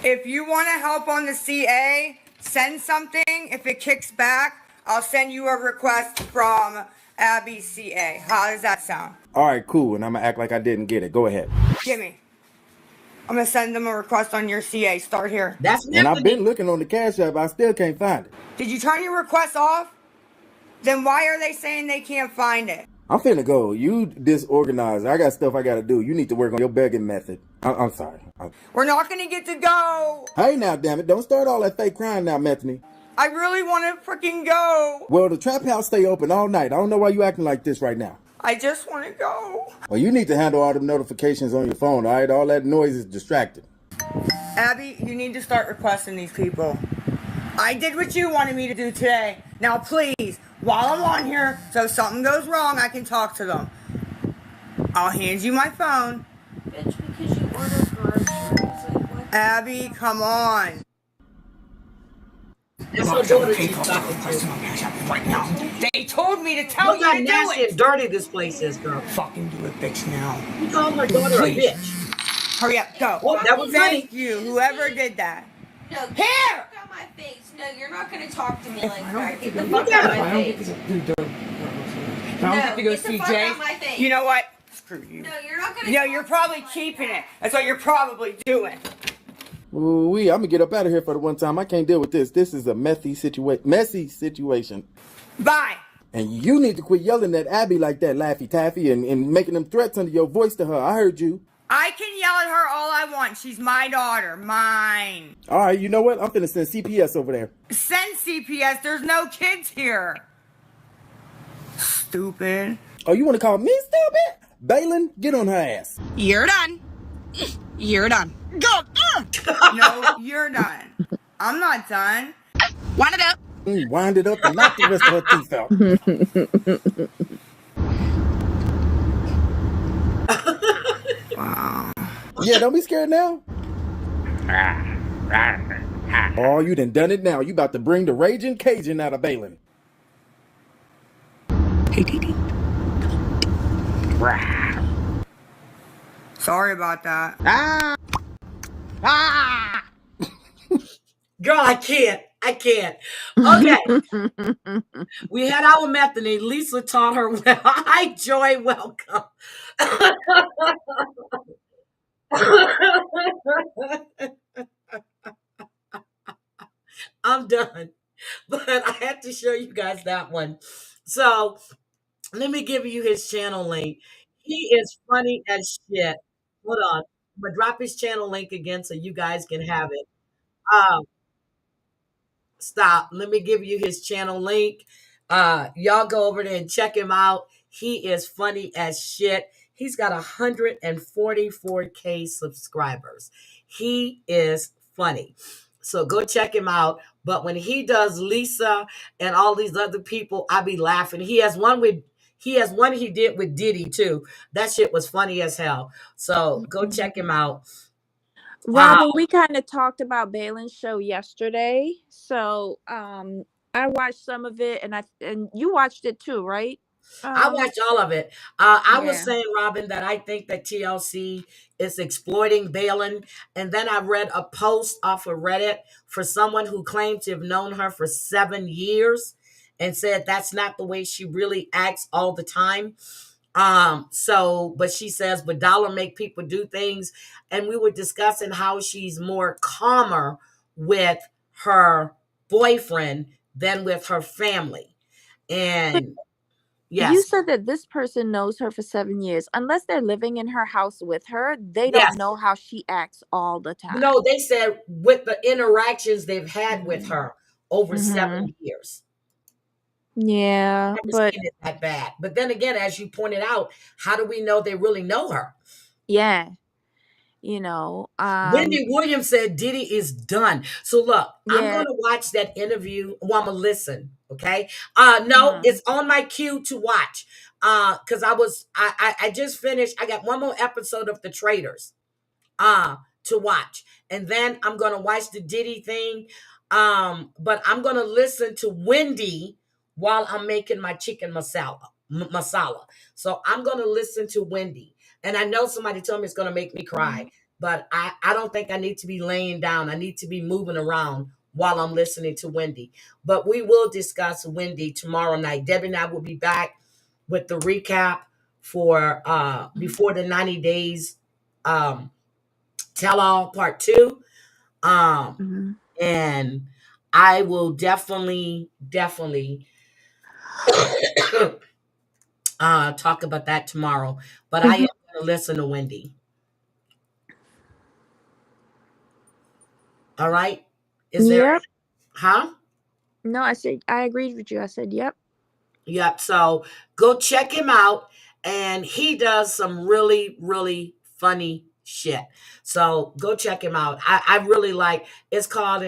If you want to help on the CA, send something. If it kicks back, I'll send you a request from Abby CA. How does that sound? All right, cool. And I'm going to act like I didn't get it. Go ahead. Gimme. I'm going to send them a request on your CA. Start here. And I've been looking on the Cash App. I still can't find it. Did you turn your request off? Then why are they saying they can't find it? I'm finna go. You disorganized. I got stuff I got to do. You need to work on your begging method. I'm sorry. We're not going to get to go. Hey, now, damn it. Don't start all that fake crying now, Methany. I really want to freaking go. Well, the trap house stay open all night. I don't know why you acting like this right now. I just want to go. Well, you need to handle all the notifications on your phone, all right? All that noise is distracting. Abby, you need to start requesting these people. I did what you wanted me to do today. Now, please, while I'm on here, so if something goes wrong, I can talk to them. I'll hand you my phone. Bitch, because you ordered groceries. Abby, come on. That's what daughter she's talking to. Right now. They told me to tell you to do nasty it. and dirty this place is, girl. Fucking do it, bitch, now. You call her daughter a bitch. Hurry up, go. Well, that was Thank you, whoever did that. No, Here! Get out my face. No, you're not going to talk to me like that. Get the fuck out of my face. I don't have to go see Jay. You know what? screw you. No, you're not gonna. No, you're probably keeping it. That's what you're probably doing. Ooh, I'm gonna get up out of here for the one time. I can't deal with this. This is a messy situation. Bye. And you need to quit yelling at Abby like that, Laffy Taffy, and making them threats under your voice to her. I heard you. I can yell at her all I want. She's my daughter. Mine. All right, you know what? I'm finna send CPS over there. Send CPS. There's no kids here. Stupid. Oh, you want to call me stupid? Balin, get on her ass. You're done. You're done. Go. No, you're done. I'm not done. Wind it up. Wind it up and knock the rest of her teeth out. Wow. Yeah, don't be scared now. Oh, you done it now. You about to bring the raging Cajun out of Balin. Hey, Dee. Sorry about that. Girl, I can't. Okay. We had our method. Lisa taught her well. Hi, Joy. Welcome. I'm done. But I had to show you guys that one. So let me give you his channel link. He is funny as shit. Hold on. I'm going to drop his channel link again so you guys can have it. Stop. Let me give you his channel link. Y'all go over there and check him out. He is funny as shit. He's got 144K subscribers. He is funny. So go check him out. But when he does Lisa and all these other people, I be laughing. He has one he did with Diddy too. That shit was funny as hell. So go check him out. Robin, we kind of talked about Balin's show yesterday, so I watched some of it, and you watched it too, right? I watched all of it. I was saying, Robin, that I think that TLC is exploiting Balin, and then I read a post off of Reddit for someone who claimed to have known her for 7 years, and said that's not the way she really acts all the time. But she says, but dollar make people do things. And we were discussing how she's more calmer with her boyfriend than with her family. And yes. You said that this person knows her for 7 years. Unless they're living in her house with her, they don't know how she acts all the time. No, they said with the interactions they've had with her over 7 years. Yeah, but it's that bad. But then again, as you pointed out, how do we know they really know her? Yeah. You know, Wendy Williams said Diddy is done. So look, I'm going to watch that interview. Well, I'm going to listen. Okay. No, it's on my queue to watch. Cause I just finished. I got one more episode of The Traitors, to watch. And then I'm going to watch the Diddy thing. But I'm going to listen to Wendy while I'm making my chicken masala. So I'm going to listen to Wendy. And I know somebody told me it's going to make me cry, but I don't think I need to be laying down. I need to be moving around while I'm listening to Wendy. But we will discuss Wendy tomorrow night. Debbie and I will be back with the recap for before the 90 days tell all part 2. And I will definitely talk about that tomorrow. But I am going to listen to Wendy. All right. Is there? Huh? No, I said I agreed with you. I said, yep. Yep. So go check him out. And he does some really, really funny shit. So go check him out. I really like, it's called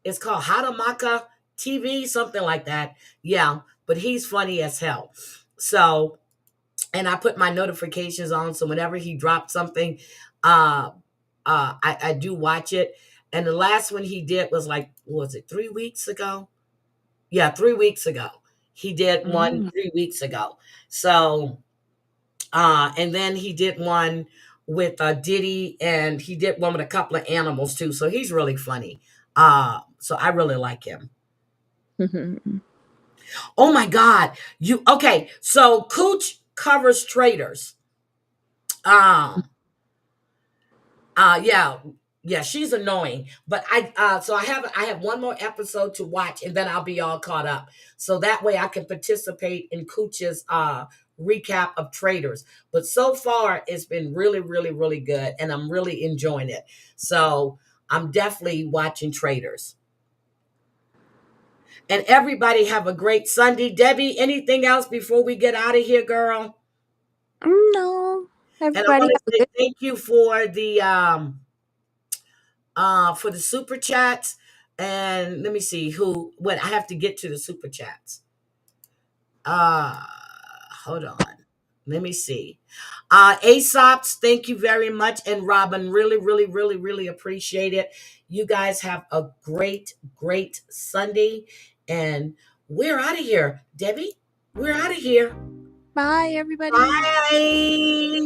Hadamaka TV, something like that. Yeah. But he's funny as hell. So, and I put my notifications on. So whenever he drops something, I do watch it. And the last one he did was like, was it 3 weeks ago? Yeah, 3 weeks ago. He did one 3 weeks ago. So, and then he did one with Diddy, and he did one with a couple of animals too. So he's really funny. So I really like him. Oh my God. Okay. So Cooch, covers traitors. Yeah, she's annoying. But so I have one more episode to watch, and then I'll be all caught up. So that way I can participate in Cooch's recap of Traitors. But so far it's been really, really, really good, and I'm really enjoying it. So I'm definitely watching Traitors. And everybody have a great Sunday. Debbie, anything else before we get out of here, girl? No. And I Everybody want to have a say good thank you for the super chats. And let me see what I have to get to the super chats. Hold on. Let me see. Aesop's, thank you very much. And Robin, really, really, really, really appreciate it. You guys have a great, great Sunday. And we're out of here. Debbie, we're out of here. Bye, everybody. Bye.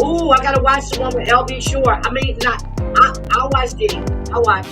Ooh, I gotta watch the one with LB Shore. I mean, I'll watch Diddy. I'll watch.